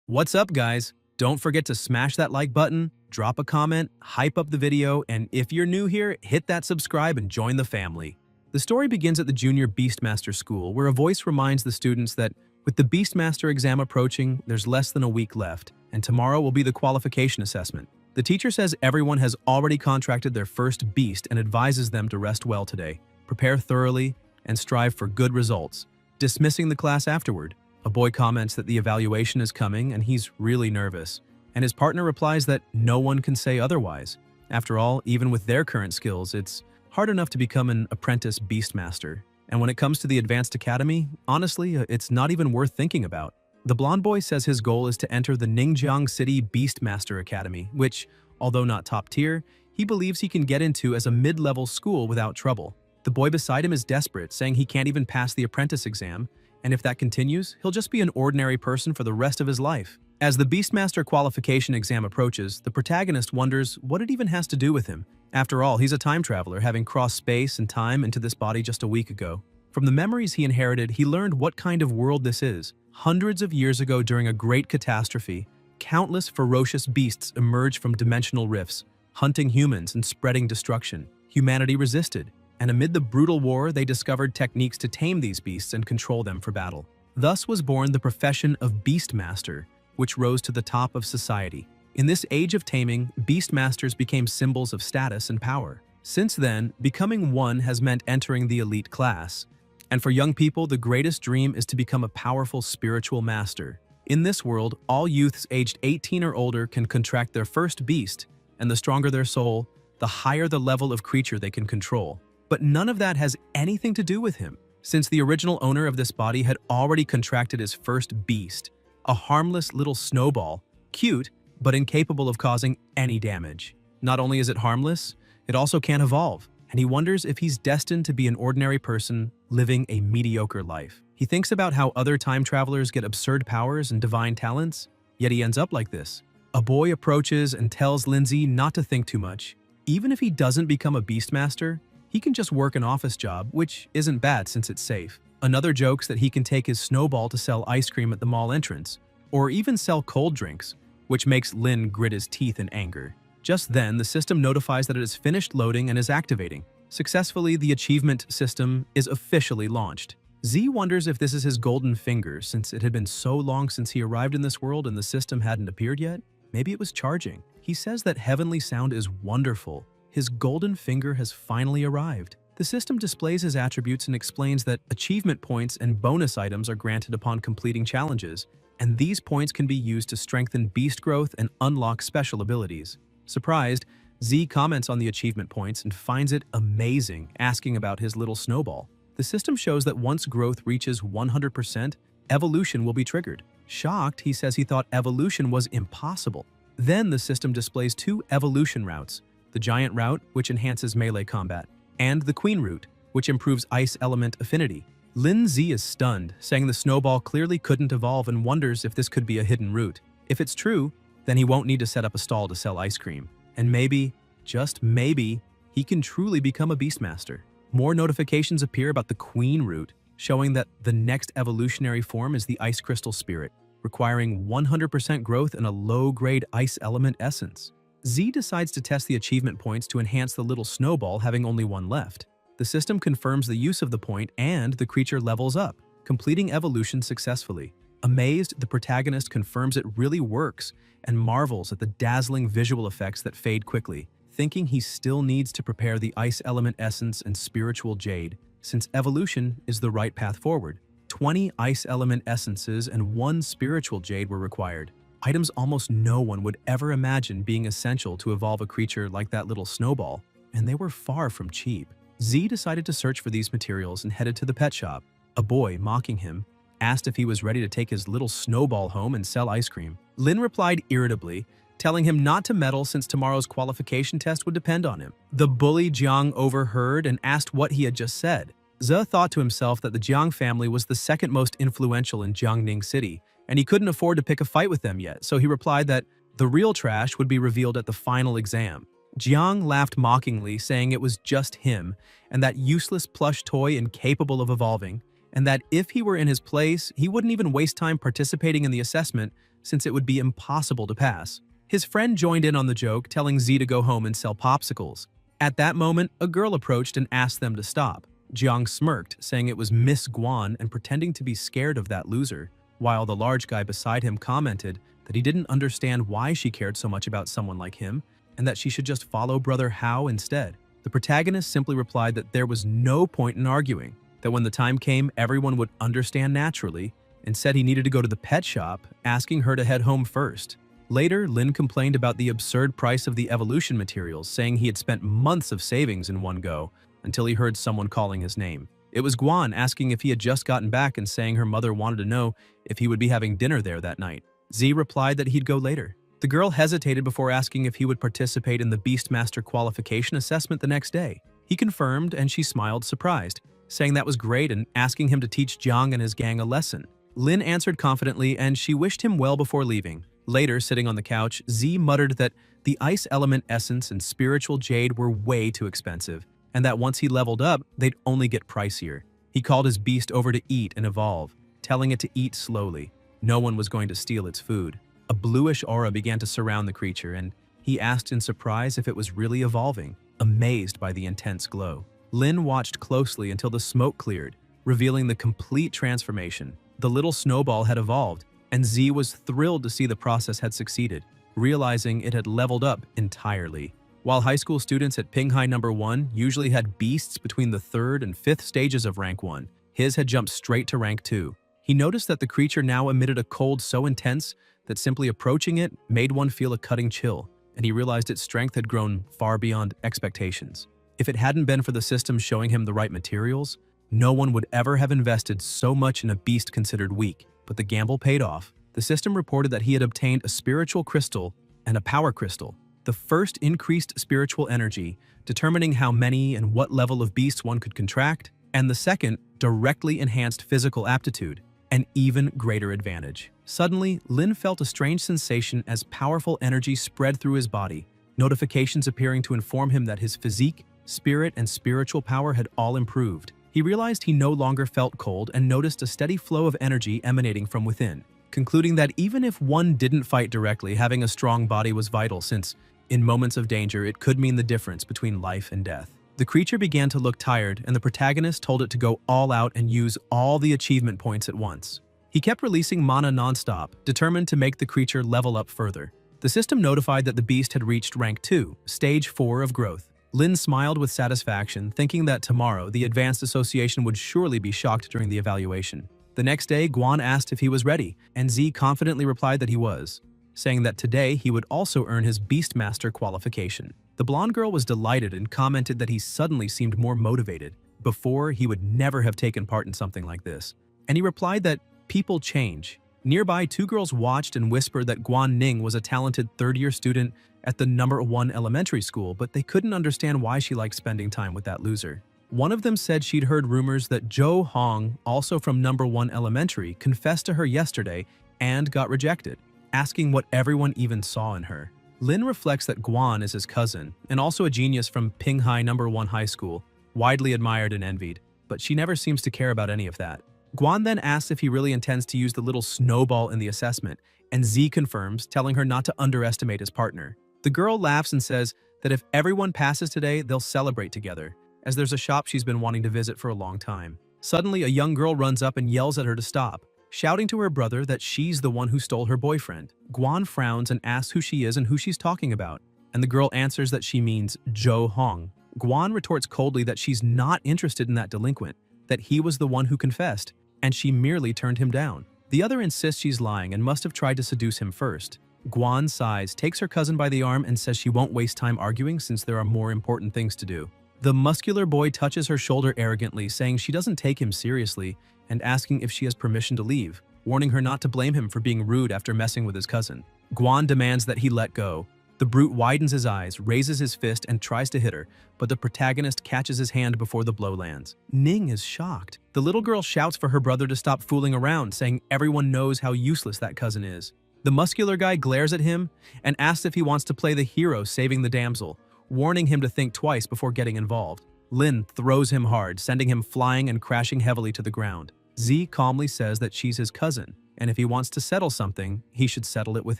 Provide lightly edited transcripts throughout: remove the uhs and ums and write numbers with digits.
What's up, guys? Don't forget to smash that like button, drop a comment, hype up the video, and if you're new here, hit that subscribe and join the family. The story begins at the Junior Beastmaster School, where a voice reminds the students that with the Beastmaster exam approaching, there's less than a week left, and tomorrow will be the qualification assessment. The teacher says everyone has already contracted their first beast and advises them to rest well today, prepare thoroughly, and strive for good results. Dismissing the class afterward, a boy comments that the evaluation is coming and he's really nervous, and his partner replies that no one can say otherwise. After all, even with their current skills, it's hard enough to become an apprentice beastmaster. And when it comes to the advanced academy, honestly, it's not even worth thinking about. The blonde boy says his goal is to enter the Ningjiang City Beastmaster Academy, which, although not top tier, he believes he can get into as a mid-level school without trouble. The boy beside him is desperate, saying he can't even pass the apprentice exam, and if that continues, he'll just be an ordinary person for the rest of his life. As the Beastmaster qualification exam approaches, the protagonist wonders what it even has to do with him. After all, he's a time traveler, having crossed space and time into this body just a week ago. From the memories he inherited, he learned what kind of world this is. Hundreds of years ago, during a great catastrophe, countless ferocious beasts emerged from dimensional rifts, hunting humans and spreading destruction. Humanity resisted, and amid the brutal war, they discovered techniques to tame these beasts and control them for battle. Thus was born the profession of Beastmaster, which rose to the top of society. In this age of taming, Beastmasters became symbols of status and power. Since then, becoming one has meant entering the elite class. And for young people, the greatest dream is to become a powerful spiritual master. In this world, all youths aged 18 or older can contract their first beast, and the stronger their soul, the higher the level of creature they can control. But none of that has anything to do with him, since the original owner of this body had already contracted his first beast, a harmless little Snowball, cute, but incapable of causing any damage. Not only is it harmless, it also can't evolve, and he wonders if he's destined to be an ordinary person living a mediocre life. He thinks about how other time travelers get absurd powers and divine talents, yet he ends up like this. A boy approaches and tells Lindsay not to think too much. Even if he doesn't become a Beastmaster, he can just work an office job, which isn't bad since it's safe. Another jokes that he can take his Snowball to sell ice cream at the mall entrance, or even sell cold drinks, which makes Lin grit his teeth in anger. Just then, the system notifies that it has finished loading and is activating. Successfully, the achievement system is officially launched. Z wonders if this is his golden finger, since it had been so long since he arrived in this world and the system hadn't appeared yet. Maybe it was charging. He says that heavenly sound is wonderful. His golden finger has finally arrived. The system displays his attributes and explains that achievement points and bonus items are granted upon completing challenges, and these points can be used to strengthen beast growth and unlock special abilities. Surprised, Z comments on the achievement points and finds it amazing, asking about his little Snowball. The system shows that once growth reaches 100%, evolution will be triggered. Shocked, he says he thought evolution was impossible. Then the system displays two evolution routes: the Giant route, which enhances melee combat, and the Queen route, which improves ice element affinity. Lin Z is stunned, saying the Snowball clearly couldn't evolve and wonders if this could be a hidden route. If it's true, then he won't need to set up a stall to sell ice cream. And maybe, just maybe, he can truly become a Beastmaster. More notifications appear about the Queen route, showing that the next evolutionary form is the Ice Crystal Spirit, requiring 100% growth in a low-grade ice element essence. Z decides to test the achievement points to enhance the little Snowball, having only one left. The system confirms the use of the point and the creature levels up, completing evolution successfully. Amazed, the protagonist confirms it really works and marvels at the dazzling visual effects that fade quickly, thinking he still needs to prepare the ice element essence and spiritual jade, since evolution is the right path forward. 20 ice element essences and 1 spiritual jade were required. Items almost no one would ever imagine being essential to evolve a creature like that little Snowball, and they were far from cheap. Z decided to search for these materials and headed to the pet shop. A boy, mocking him, asked if he was ready to take his little Snowball home and sell ice cream. Lin replied irritably, telling him not to meddle since tomorrow's qualification test would depend on him. The bully Jiang overheard and asked what he had just said. Ze thought to himself that the Jiang family was the second most influential in Jiangning City, and he couldn't afford to pick a fight with them yet, so he replied that the real trash would be revealed at the final exam. Jiang laughed mockingly, saying it was just him, and that useless plush toy incapable of evolving, and that if he were in his place, he wouldn't even waste time participating in the assessment since it would be impossible to pass. His friend joined in on the joke, telling Z to go home and sell popsicles. At that moment, a girl approached and asked them to stop. Jiang smirked, saying it was Miss Guan and pretending to be scared of that loser, while the large guy beside him commented that he didn't understand why she cared so much about someone like him and that she should just follow Brother Hao instead. The protagonist simply replied that there was no point in arguing, that when the time came, everyone would understand naturally, and said he needed to go to the pet shop, asking her to head home first. Later, Lin complained about the absurd price of the evolution materials, saying he had spent months of savings in one go, until he heard someone calling his name. It was Guan asking if he had just gotten back and saying her mother wanted to know if he would be having dinner there that night. Z replied that he'd go later. The girl hesitated before asking if he would participate in the Beastmaster qualification assessment the next day. He confirmed, and she smiled, surprised, saying that was great and asking him to teach Jiang and his gang a lesson. Lin answered confidently, and she wished him well before leaving. Later, sitting on the couch, Z muttered that the ice element essence and spiritual jade were way too expensive, and that once he leveled up, they'd only get pricier. He called his beast over to eat and evolve, telling it to eat slowly. No one was going to steal its food. A bluish aura began to surround the creature, and he asked in surprise if it was really evolving, amazed by the intense glow. Lin watched closely until the smoke cleared, revealing the complete transformation. The little Snowball had evolved, and Z was thrilled to see the process had succeeded, realizing it had leveled up entirely. While high school students at Pinghai No. 1 usually had beasts between the 3rd and 5th stages of rank 1, his had jumped straight to rank 2. He noticed that the creature now emitted a cold so intense that simply approaching it made one feel a cutting chill, and he realized its strength had grown far beyond expectations. If it hadn't been for the system showing him the right materials, no one would ever have invested so much in a beast considered weak. But the gamble paid off. The system reported that he had obtained a spiritual crystal and a power crystal. The first increased spiritual energy, determining how many and what level of beast one could contract, and the second directly enhanced physical aptitude, an even greater advantage. Suddenly, Lin felt a strange sensation as powerful energy spread through his body, notifications appearing to inform him that his physique, spirit, and spiritual power had all improved. He realized he no longer felt cold and noticed a steady flow of energy emanating from within, concluding that even if one didn't fight directly, having a strong body was vital since, in moments of danger, it could mean the difference between life and death. The creature began to look tired, and the protagonist told it to go all out and use all the achievement points at once. He kept releasing mana nonstop, determined to make the creature level up further. The system notified that the beast had reached rank 2, stage 4 of growth. Lin smiled with satisfaction, thinking that tomorrow the Advanced Association would surely be shocked during the evaluation. The next day, Guan asked if he was ready, and Z confidently replied that he was, saying that today he would also earn his Beastmaster qualification. The blonde girl was delighted and commented that he suddenly seemed more motivated. Before, he would never have taken part in something like this. And he replied that people change. Nearby, 2 girls watched and whispered that Guan Ning was a talented third-year student at the No. 1 elementary school, but they couldn't understand why she liked spending time with that loser. One of them said she'd heard rumors that Zhou Hong, also from No. 1 elementary, confessed to her yesterday and got rejected, asking what everyone even saw in her. Lin reflects that Guan is his cousin, and also a genius from Pinghai No. 1 high school, widely admired and envied, but she never seems to care about any of that. Guan then asks if he really intends to use the little Snowball in the assessment, and Z confirms, telling her not to underestimate his partner. The girl laughs and says that if everyone passes today, they'll celebrate together, as there's a shop she's been wanting to visit for a long time. Suddenly, a young girl runs up and yells at her to stop, shouting to her brother that she's the one who stole her boyfriend. Guan frowns and asks who she is and who she's talking about, and the girl answers that she means Zhou Hong. Guan retorts coldly that she's not interested in that delinquent, that he was the one who confessed, and she merely turned him down. The other insists she's lying and must have tried to seduce him first. Guan sighs, takes her cousin by the arm, and says she won't waste time arguing since there are more important things to do. The muscular boy touches her shoulder arrogantly, saying she doesn't take him seriously and asking if she has permission to leave, warning her not to blame him for being rude after messing with his cousin. Guan demands that he let go. The brute widens his eyes, raises his fist, and tries to hit her, but the protagonist catches his hand before the blow lands. Ning is shocked. The little girl shouts for her brother to stop fooling around, saying everyone knows how useless that cousin is. The muscular guy glares at him and asks if he wants to play the hero saving the damsel, warning him to think twice before getting involved. Lin throws him hard, sending him flying and crashing heavily to the ground. Z calmly says that she's his cousin, and if he wants to settle something, he should settle it with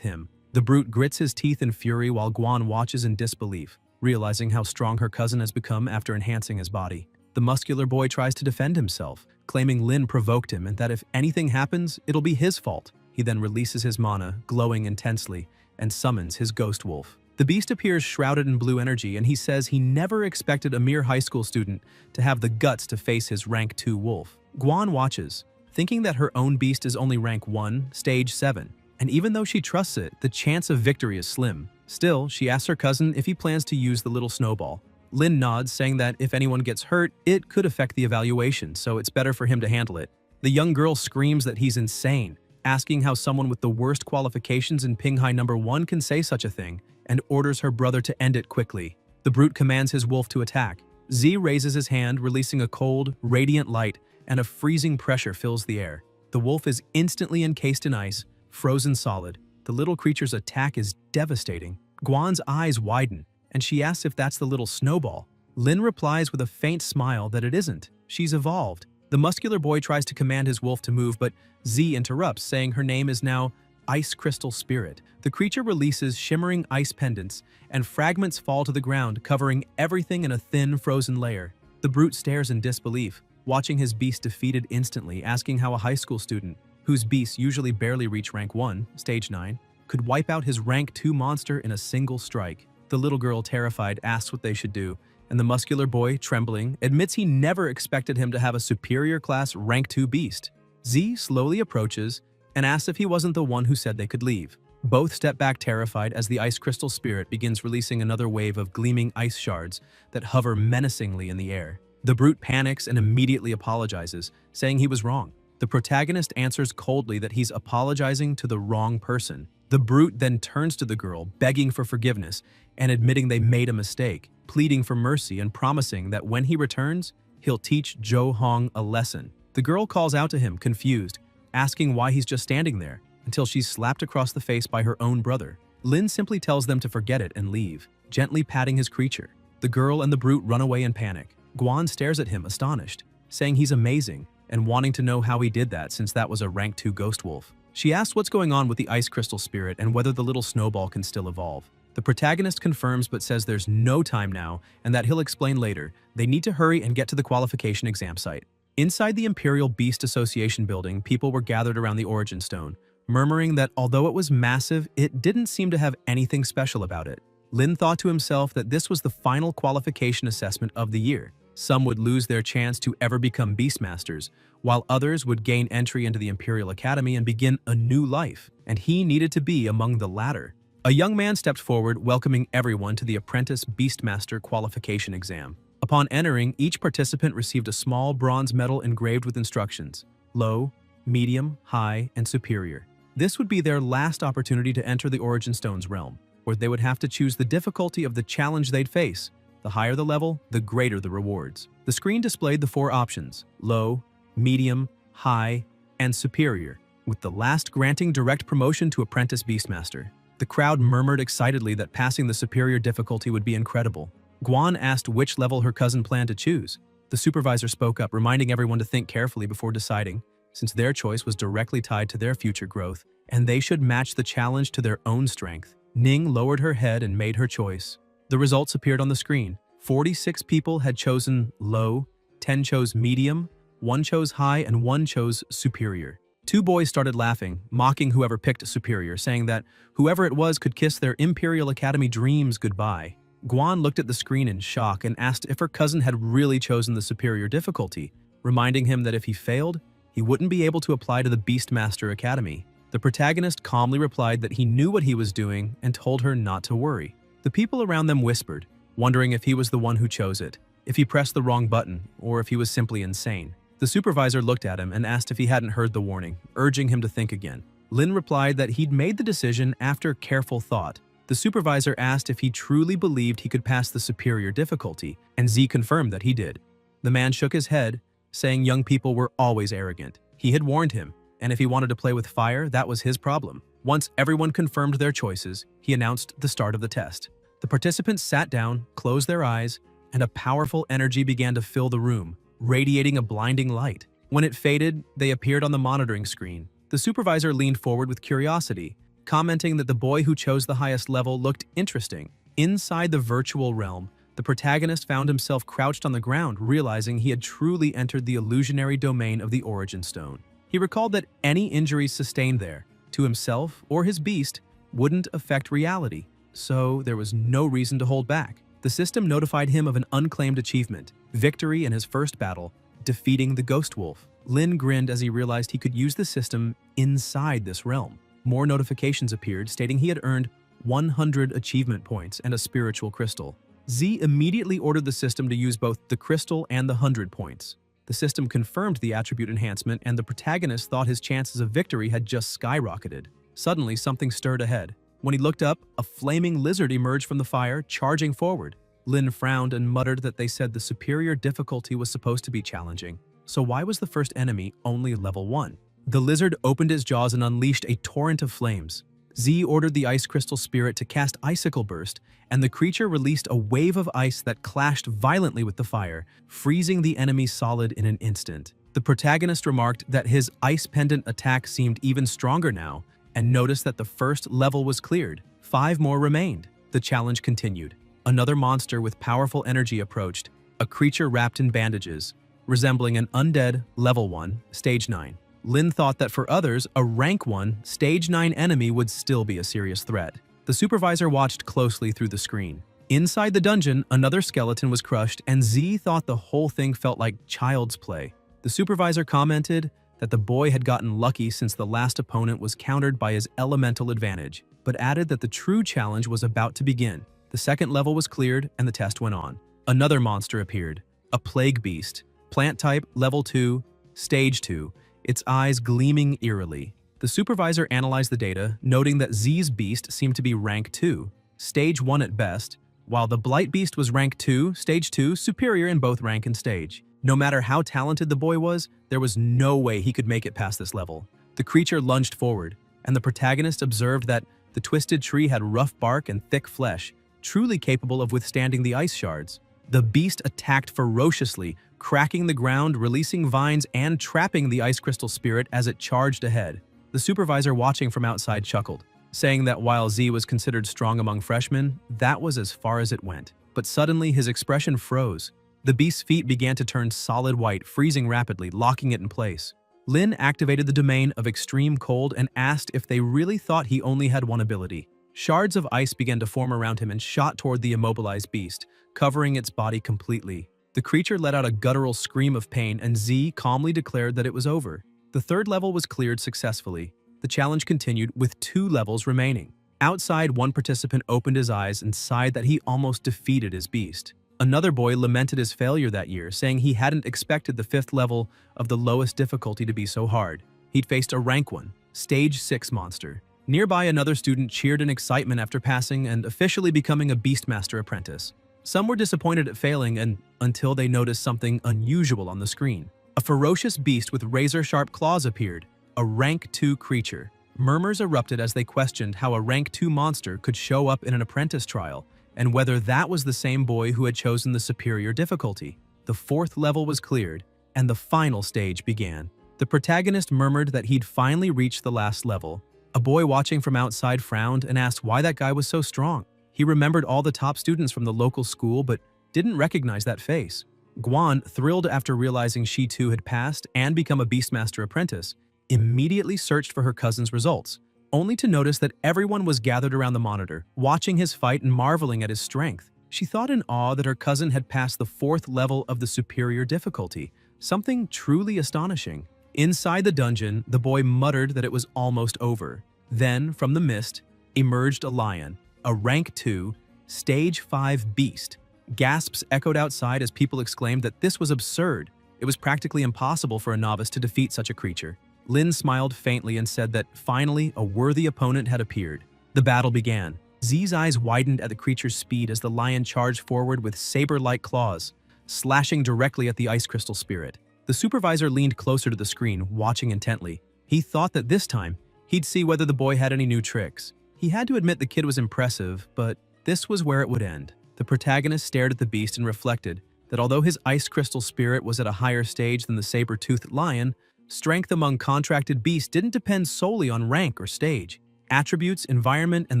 him. The brute grits his teeth in fury while Guan watches in disbelief, realizing how strong her cousin has become after enhancing his body. The muscular boy tries to defend himself, claiming Lin provoked him and that if anything happens, it'll be his fault. He then releases his mana, glowing intensely, and summons his ghost wolf. The beast appears shrouded in blue energy, and he says he never expected a mere high school student to have the guts to face his rank 2 wolf. Guan watches, thinking that her own beast is only rank 1, stage 7, and even though she trusts it, the chance of victory is slim. Still, she asks her cousin if he plans to use the little snowball. Lin nods, saying that if anyone gets hurt, it could affect the evaluation, so it's better for him to handle it. The young girl screams that he's insane, asking how someone with the worst qualifications in Pinghai number 1 can say such a thing, and orders her brother to end it quickly. The brute commands his wolf to attack. Z raises his hand, releasing a cold, radiant light, and a freezing pressure fills the air. The wolf is instantly encased in ice, frozen solid. The little creature's attack is devastating. Guan's eyes widen, and she asks if that's the little snowball. Lin replies with a faint smile that it isn't. She's evolved. The muscular boy tries to command his wolf to move, but Z interrupts, saying her name is now Ice Crystal Spirit. The creature releases shimmering ice pendants, and fragments fall to the ground, covering everything in a thin, frozen layer. The brute stares in disbelief, watching his beast defeated instantly, asking how a high school student, whose beasts usually barely reach rank 1, stage 9, could wipe out his rank 2 monster in a single strike. The little girl, terrified, asks what they should do, and the muscular boy, trembling, admits he never expected him to have a superior class rank 2 beast. Z slowly approaches and asks if he wasn't the one who said they could leave. Both step back terrified as the Ice Crystal Spirit begins releasing another wave of gleaming ice shards that hover menacingly in the air. The brute panics and immediately apologizes, saying he was wrong. The protagonist answers coldly that he's apologizing to the wrong person. The brute then turns to the girl, begging for forgiveness and admitting they made a mistake, pleading for mercy and promising that when he returns, he'll teach Jo Hong a lesson. The girl calls out to him, confused, asking why he's just standing there, until she's slapped across the face by her own brother. Lin simply tells them to forget it and leave, gently patting his creature. The girl and the brute run away in panic. Guan stares at him, astonished, saying he's amazing and wanting to know how he did that since that was a rank 2 ghost wolf. She asks what's going on with the Ice Crystal Spirit and whether the little snowball can still evolve. The protagonist confirms but says there's no time now and that he'll explain later. They need to hurry and get to the qualification exam site. Inside the Imperial Beast Association building, people were gathered around the Origin Stone, murmuring that although it was massive, it didn't seem to have anything special about it. Lin thought to himself that this was the final qualification assessment of the year. Some would lose their chance to ever become Beastmasters, while others would gain entry into the Imperial Academy and begin a new life, and he needed to be among the latter. A young man stepped forward, welcoming everyone to the Apprentice Beastmaster qualification exam. Upon entering, each participant received a small bronze medal engraved with instructions: low, medium, high, and superior. This would be their last opportunity to enter the Origin Stone's realm, where they would have to choose the difficulty of the challenge they'd face. The higher the level, the greater the rewards. The screen displayed the 4 options: low, medium, high, and superior, with the last granting direct promotion to Apprentice Beastmaster. The crowd murmured excitedly that passing the superior difficulty would be incredible. Guan asked which level her cousin planned to choose. The supervisor spoke up, reminding everyone to think carefully before deciding, since their choice was directly tied to their future growth, and they should match the challenge to their own strength. Ning lowered her head and made her choice. The results appeared on the screen. 46 people had chosen low, 10 chose medium, 1 chose high, and 1 chose superior. 2 boys started laughing, mocking whoever picked superior, saying that whoever it was could kiss their Imperial Academy dreams goodbye. Guan looked at the screen in shock and asked if her cousin had really chosen the superior difficulty, reminding him that if he failed, he wouldn't be able to apply to the Beastmaster Academy. The protagonist calmly replied that he knew what he was doing and told her not to worry. The people around them whispered, wondering if he was the one who chose it, if he pressed the wrong button, or if he was simply insane. The supervisor looked at him and asked if he hadn't heard the warning, urging him to think again. Lin replied that he'd made the decision after careful thought. The supervisor asked if he truly believed he could pass the superior difficulty, and Z confirmed that he did. The man shook his head, saying young people were always arrogant. He had warned him, and if he wanted to play with fire, that was his problem. Once everyone confirmed their choices, he announced the start of the test. The participants sat down, closed their eyes, and a powerful energy began to fill the room, radiating a blinding light. When it faded, they appeared on the monitoring screen, The supervisor leaned forward with curiosity, commenting that the boy who chose the highest level looked interesting. Inside the virtual realm, the protagonist found himself crouched on the ground, realizing he had truly entered the illusionary domain of the Origin Stone. He recalled that any injuries sustained there, to himself or his beast, wouldn't affect reality, so there was no reason to hold back. The system notified him of an unclaimed achievement, victory in his first battle, defeating the Ghost Wolf. Lin grinned as he realized he could use the system inside this realm. More notifications appeared, stating he had earned 100 achievement points and a spiritual crystal. Z immediately ordered the system to use both the crystal and the 100 points. The system confirmed the attribute enhancement, and the protagonist thought his chances of victory had just skyrocketed. Suddenly, something stirred ahead. When he looked up, a flaming lizard emerged from the fire, charging forward. Lin frowned and muttered that they said the superior difficulty was supposed to be challenging. So why was the first enemy only level 1? The lizard opened its jaws and unleashed a torrent of flames. Z ordered the ice crystal spirit to cast Icicle Burst, and the creature released a wave of ice that clashed violently with the fire, freezing the enemy solid in an instant. The protagonist remarked that his ice pendant attack seemed even stronger now, and noticed that the first level was cleared. 5 more remained. The challenge continued. Another monster with powerful energy approached, a creature wrapped in bandages, resembling an undead level 1, stage 9. Lin thought that for others, a rank 1, stage 9 enemy would still be a serious threat. The supervisor watched closely through the screen. Inside the dungeon, another skeleton was crushed, and Z thought the whole thing felt like child's play. The supervisor commented that the boy had gotten lucky since the last opponent was countered by his elemental advantage, but added that the true challenge was about to begin. The second level was cleared, and the test went on. Another monster appeared, a plague beast, plant type level 2, stage 2, its eyes gleaming eerily. The supervisor analyzed the data, noting that Z's beast seemed to be rank 2, stage 1 at best, while the blight beast was rank 2, stage 2, superior in both rank and stage. No matter how talented the boy was, there was no way he could make it past this level. The creature lunged forward, and the protagonist observed that the twisted tree had rough bark and thick flesh, truly capable of withstanding the ice shards. The beast attacked ferociously, cracking the ground, releasing vines, and trapping the ice crystal spirit as it charged ahead. The supervisor watching from outside chuckled, saying that while Z was considered strong among freshmen, that was as far as it went. But suddenly his expression froze. The beast's feet began to turn solid white, freezing rapidly, locking it in place. Lin activated the domain of extreme cold and asked if they really thought he only had one ability. Shards of ice began to form around him and shot toward the immobilized beast, covering its body completely. The creature let out a guttural scream of pain, and Z calmly declared that it was over. The third level was cleared successfully. The challenge continued with 2 levels remaining. Outside, one participant opened his eyes and sighed that he almost defeated his beast. Another boy lamented his failure that year, saying he hadn't expected the 5th level of the lowest difficulty to be so hard. He'd faced a rank 1, stage 6 monster. Nearby, another student cheered in excitement after passing and officially becoming a Beastmaster apprentice. Some were disappointed at failing until they noticed something unusual on the screen. A ferocious beast with razor-sharp claws appeared, a rank 2 creature. Murmurs erupted as they questioned how a rank 2 monster could show up in an apprentice trial, and whether that was the same boy who had chosen the superior difficulty. The 4th level was cleared, and the final stage began. The protagonist murmured that he'd finally reached the last level. A boy watching from outside frowned and asked why that guy was so strong. He remembered all the top students from the local school but didn't recognize that face. Guan, thrilled after realizing she too had passed and become a Beastmaster apprentice, immediately searched for her cousin's results, only to notice that everyone was gathered around the monitor, watching his fight and marveling at his strength. She thought in awe that her cousin had passed the 4th level of the superior difficulty, something truly astonishing. Inside the dungeon, the boy muttered that it was almost over. Then, from the mist, emerged a lion, a rank 2, stage 5 beast. Gasps echoed outside as people exclaimed that this was absurd. It was practically impossible for a novice to defeat such a creature. Lin smiled faintly and said that finally a worthy opponent had appeared. The battle began. Z's eyes widened at the creature's speed as the lion charged forward with saber-like claws, slashing directly at the ice crystal spirit. The supervisor leaned closer to the screen, watching intently. He thought that this time, he'd see whether the boy had any new tricks. He had to admit the kid was impressive, but this was where it would end. The protagonist stared at the beast and reflected that although his ice crystal spirit was at a higher stage than the saber-toothed lion, Strength among contracted beasts didn't depend solely on rank or stage. Attributes, environment, and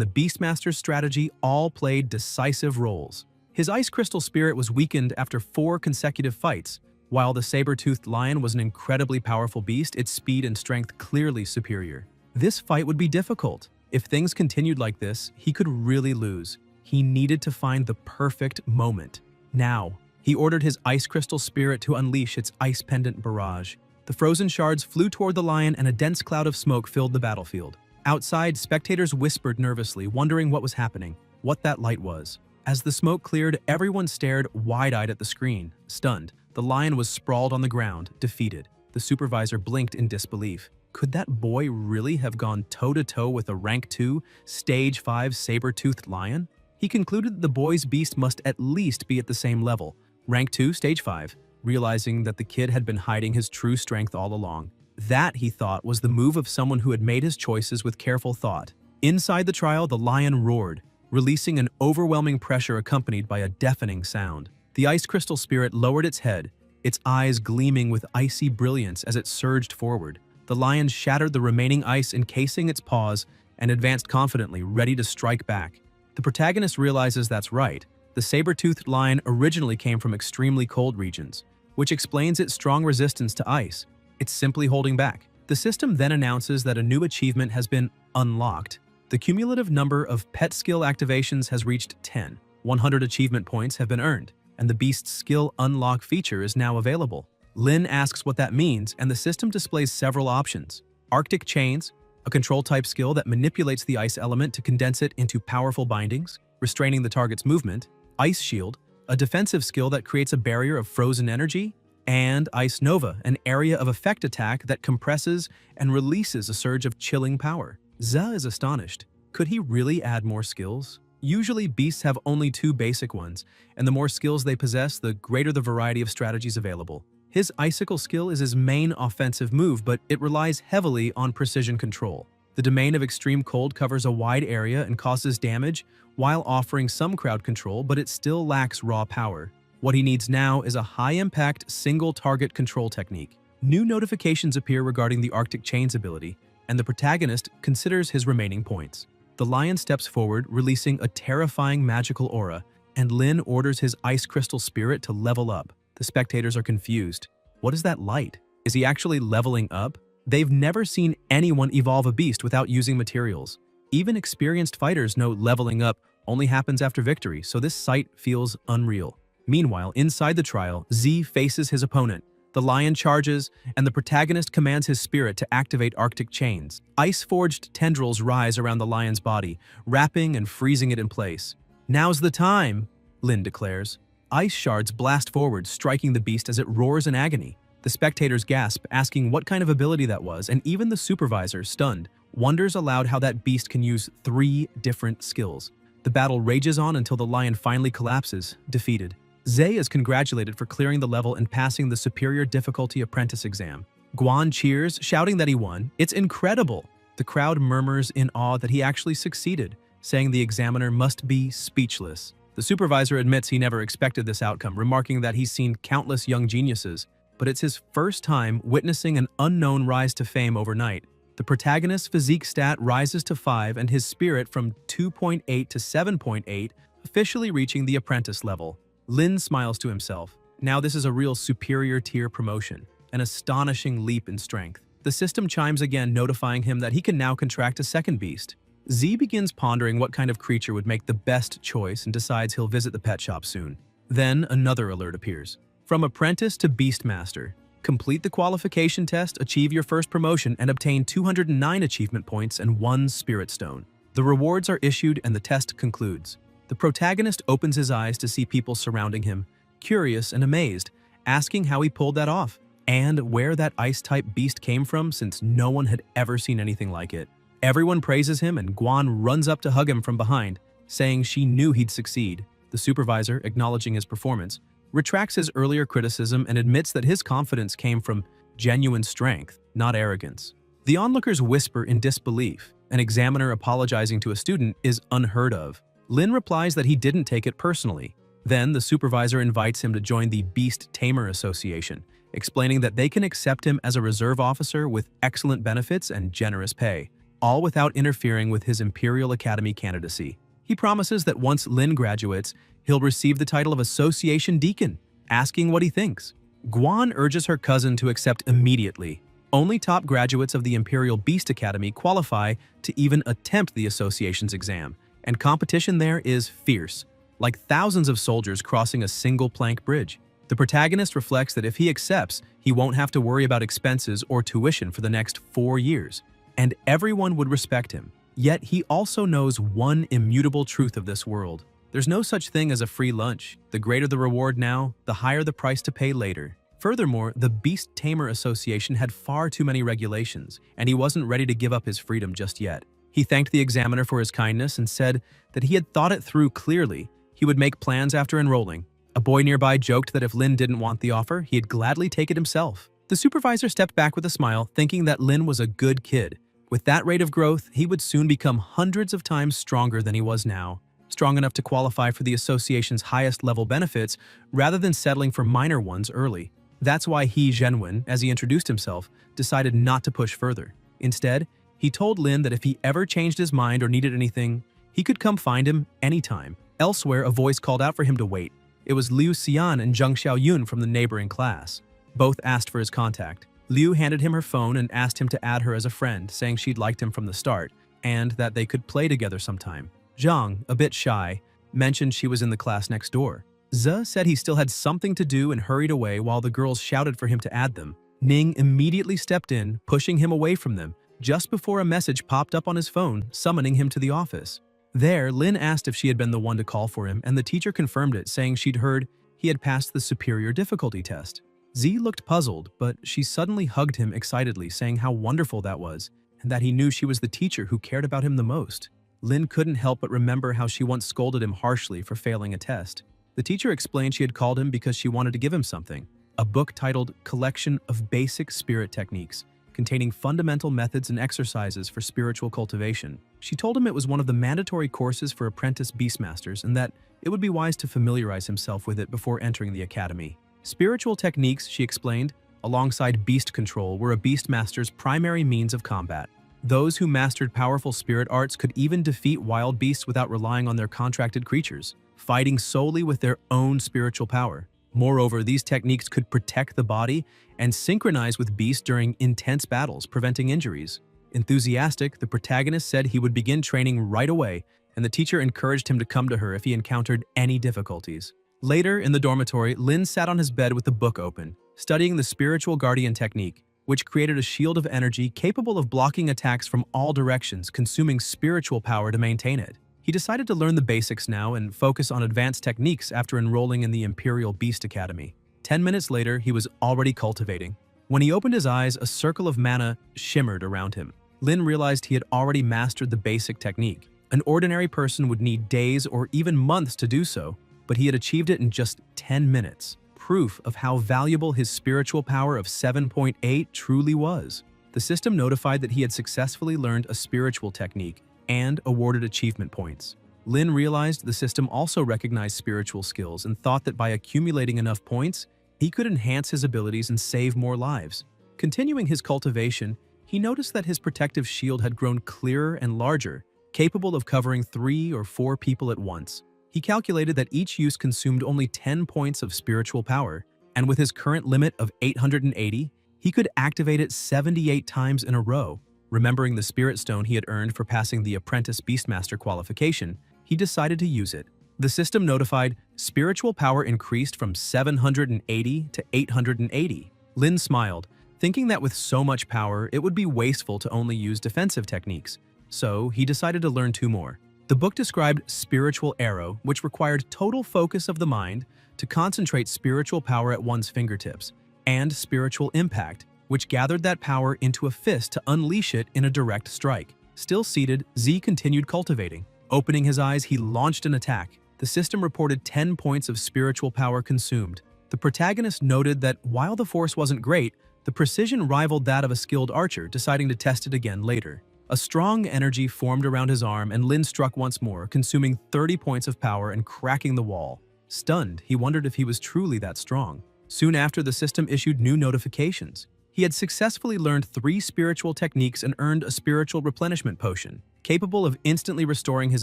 the Beastmaster's strategy all played decisive roles. His ice crystal spirit was weakened after 4 consecutive fights. While the saber-toothed lion was an incredibly powerful beast, its speed and strength clearly superior. This fight would be difficult. If things continued like this, he could really lose. He needed to find the perfect moment. Now, he ordered his ice crystal spirit to unleash its ice pendant barrage. The frozen shards flew toward the lion and a dense cloud of smoke filled the battlefield. Outside, spectators whispered nervously, wondering what was happening, what that light was. As the smoke cleared, everyone stared wide-eyed at the screen, stunned. The lion was sprawled on the ground, defeated. The supervisor blinked in disbelief. Could that boy really have gone toe-to-toe with a rank 2, stage 5 saber-toothed lion? He concluded that the boy's beast must at least be at the same level, rank 2, stage 5, realizing that the kid had been hiding his true strength all along. That, he thought, was the move of someone who had made his choices with careful thought. Inside the trial, the lion roared, releasing an overwhelming pressure accompanied by a deafening sound. The ice crystal spirit lowered its head, its eyes gleaming with icy brilliance as it surged forward. The lion shattered the remaining ice encasing its paws and advanced confidently, ready to strike back. The protagonist realizes that's right. The saber-toothed lion originally came from extremely cold regions, which explains its strong resistance to ice. It's simply holding back. The system then announces that a new achievement has been unlocked. The cumulative number of pet skill activations has reached 10. 100 achievement points have been earned, and the beast's skill unlock feature is now available. Lin asks what that means, and the system displays several options. Arctic Chains, a control-type skill that manipulates the ice element to condense it into powerful bindings, restraining the target's movement. Ice Shield, a defensive skill that creates a barrier of frozen energy. And Ice Nova, an area of effect attack that compresses and releases a surge of chilling power. Za is astonished. Could he really add more skills? Usually, beasts have only 2 basic ones, and the more skills they possess, the greater the variety of strategies available. His Icicle skill is his main offensive move, but it relies heavily on precision control. The domain of extreme cold covers a wide area and causes damage while offering some crowd control, but it still lacks raw power. What he needs now is a high-impact, single-target control technique. New notifications appear regarding the Arctic Chains ability, and the protagonist considers his remaining points. The lion steps forward, releasing a terrifying magical aura, and Lin orders his ice crystal spirit to level up. The spectators are confused. What is that light? Is he actually leveling up? They've never seen anyone evolve a beast without using materials. Even experienced fighters know leveling up only happens after victory, so this sight feels unreal. Meanwhile, inside the trial, Z faces his opponent. The lion charges, and the protagonist commands his spirit to activate Arctic Chains. Ice-forged tendrils rise around the lion's body, wrapping and freezing it in place. "Now's the time," Lin declares. Ice shards blast forward, striking the beast as it roars in agony. The spectators gasp, asking what kind of ability that was, and even the supervisor, stunned, wonders aloud how that beast can use 3 different skills. The battle rages on until the lion finally collapses, defeated. Zay is congratulated for clearing the level and passing the superior difficulty apprentice exam. Guan cheers, shouting that he won. "It's incredible!" The crowd murmurs in awe that he actually succeeded, saying the examiner must be speechless. The supervisor admits he never expected this outcome, remarking that he's seen countless young geniuses, but it's his first time witnessing an unknown rise to fame overnight. The protagonist's physique stat rises to 5 and his spirit from 2.8 to 7.8, officially reaching the apprentice level. Lin smiles to himself. Now this is a real superior tier promotion, an astonishing leap in strength. The system chimes again, notifying him that he can now contract a second beast. Z begins pondering what kind of creature would make the best choice and decides he'll visit the pet shop soon. Then another alert appears. From apprentice to beastmaster. Complete the qualification test, achieve your first promotion, and obtain 209 achievement points and 1 spirit stone. The rewards are issued and the test concludes. The protagonist opens his eyes to see people surrounding him, curious and amazed, asking how he pulled that off, and where that ice-type beast came from since no one had ever seen anything like it. Everyone praises him and Guan runs up to hug him from behind, saying she knew he'd succeed. The supervisor, acknowledging his performance, retracts his earlier criticism and admits that his confidence came from genuine strength, not arrogance. The onlookers whisper in disbelief. An examiner apologizing to a student is unheard of. Lin replies that he didn't take it personally. Then the supervisor invites him to join the Beast Tamer Association, explaining that they can accept him as a reserve officer with excellent benefits and generous pay, all without interfering with his Imperial Academy candidacy. He promises that once Lin graduates, he'll receive the title of Association Deacon, asking what he thinks. Guan urges her cousin to accept immediately. Only top graduates of the Imperial Beast Academy qualify to even attempt the association's exam, and competition there is fierce, like thousands of soldiers crossing a single plank bridge. The protagonist reflects that if he accepts, he won't have to worry about expenses or tuition for the next 4 years, and everyone would respect him. Yet he also knows one immutable truth of this world. There's no such thing as a free lunch. The greater the reward now, the higher the price to pay later. Furthermore, the Beast Tamer Association had far too many regulations, and he wasn't ready to give up his freedom just yet. He thanked the examiner for his kindness and said that he had thought it through clearly. He would make plans after enrolling. A boy nearby joked that if Lin didn't want the offer, he'd gladly take it himself. The supervisor stepped back with a smile, thinking that Lin was a good kid. With that rate of growth, he would soon become hundreds of times stronger than he was now, strong enough to qualify for the association's highest level benefits rather than settling for minor ones early. That's why he, Zhenwen, as he introduced himself, decided not to push further. Instead, he told Lin that if he ever changed his mind or needed anything, he could come find him anytime. Elsewhere, a voice called out for him to wait. It was Liu Xian and Zheng Xiaoyun from the neighboring class. Both asked for his contact. Liu handed him her phone and asked him to add her as a friend, saying she'd liked him from the start, and that they could play together sometime. Zhang, a bit shy, mentioned she was in the class next door. Ze said he still had something to do and hurried away while the girls shouted for him to add them. Ning immediately stepped in, pushing him away from them, just before a message popped up on his phone, summoning him to the office. There, Lin asked if she had been the one to call for him, and the teacher confirmed it, saying she'd heard he had passed the superior difficulty test. Z looked puzzled, but she suddenly hugged him excitedly, saying how wonderful that was, and that he knew she was the teacher who cared about him the most. Lin couldn't help but remember how she once scolded him harshly for failing a test. The teacher explained she had called him because she wanted to give him something, a book titled Collection of Basic Spirit Techniques, containing fundamental methods and exercises for spiritual cultivation. She told him it was one of the mandatory courses for apprentice beastmasters and that it would be wise to familiarize himself with it before entering the academy. Spiritual techniques, she explained, alongside beast control, were a beastmaster's primary means of combat. Those who mastered powerful spirit arts could even defeat wild beasts without relying on their contracted creatures, fighting solely with their own spiritual power. Moreover, these techniques could protect the body and synchronize with beasts during intense battles, preventing injuries. Enthusiastic, the protagonist said he would begin training right away, and the teacher encouraged him to come to her if he encountered any difficulties. Later, in the dormitory, Lin sat on his bed with the book open, studying the spiritual guardian technique, which created a shield of energy capable of blocking attacks from all directions, consuming spiritual power to maintain it. He decided to learn the basics now and focus on advanced techniques after enrolling in the Imperial Beast Academy. 10 minutes later, he was already cultivating. When he opened his eyes, a circle of mana shimmered around him. Lin realized he had already mastered the basic technique. An ordinary person would need days or even months to do so, but he had achieved it in just 10 minutes. Proof of how valuable his spiritual power of 7.8 truly was. The system notified that he had successfully learned a spiritual technique and awarded achievement points. Lin realized the system also recognized spiritual skills and thought that by accumulating enough points, he could enhance his abilities and save more lives. Continuing his cultivation, he noticed that his protective shield had grown clearer and larger, capable of covering 3 or 4 people at once. He calculated that each use consumed only 10 points of spiritual power, and with his current limit of 880, he could activate it 78 times in a row. Remembering the Spirit Stone he had earned for passing the Apprentice Beastmaster qualification, he decided to use it. The system notified spiritual power increased from 780 to 880. Lin smiled, thinking that with so much power, it would be wasteful to only use defensive techniques. So he decided to learn 2 more. The book described Spiritual Arrow, which required total focus of the mind to concentrate spiritual power at one's fingertips, and Spiritual Impact, which gathered that power into a fist to unleash it in a direct strike. Still seated, Z continued cultivating. Opening his eyes, he launched an attack. The system reported 10 points of spiritual power consumed. The protagonist noted that while the force wasn't great, the precision rivaled that of a skilled archer, deciding to test it again later. A strong energy formed around his arm, and Lin struck once more, consuming 30 points of power and cracking the wall. Stunned, he wondered if he was truly that strong. Soon after, the system issued new notifications. He had successfully learned 3 spiritual techniques and earned a spiritual replenishment potion, capable of instantly restoring his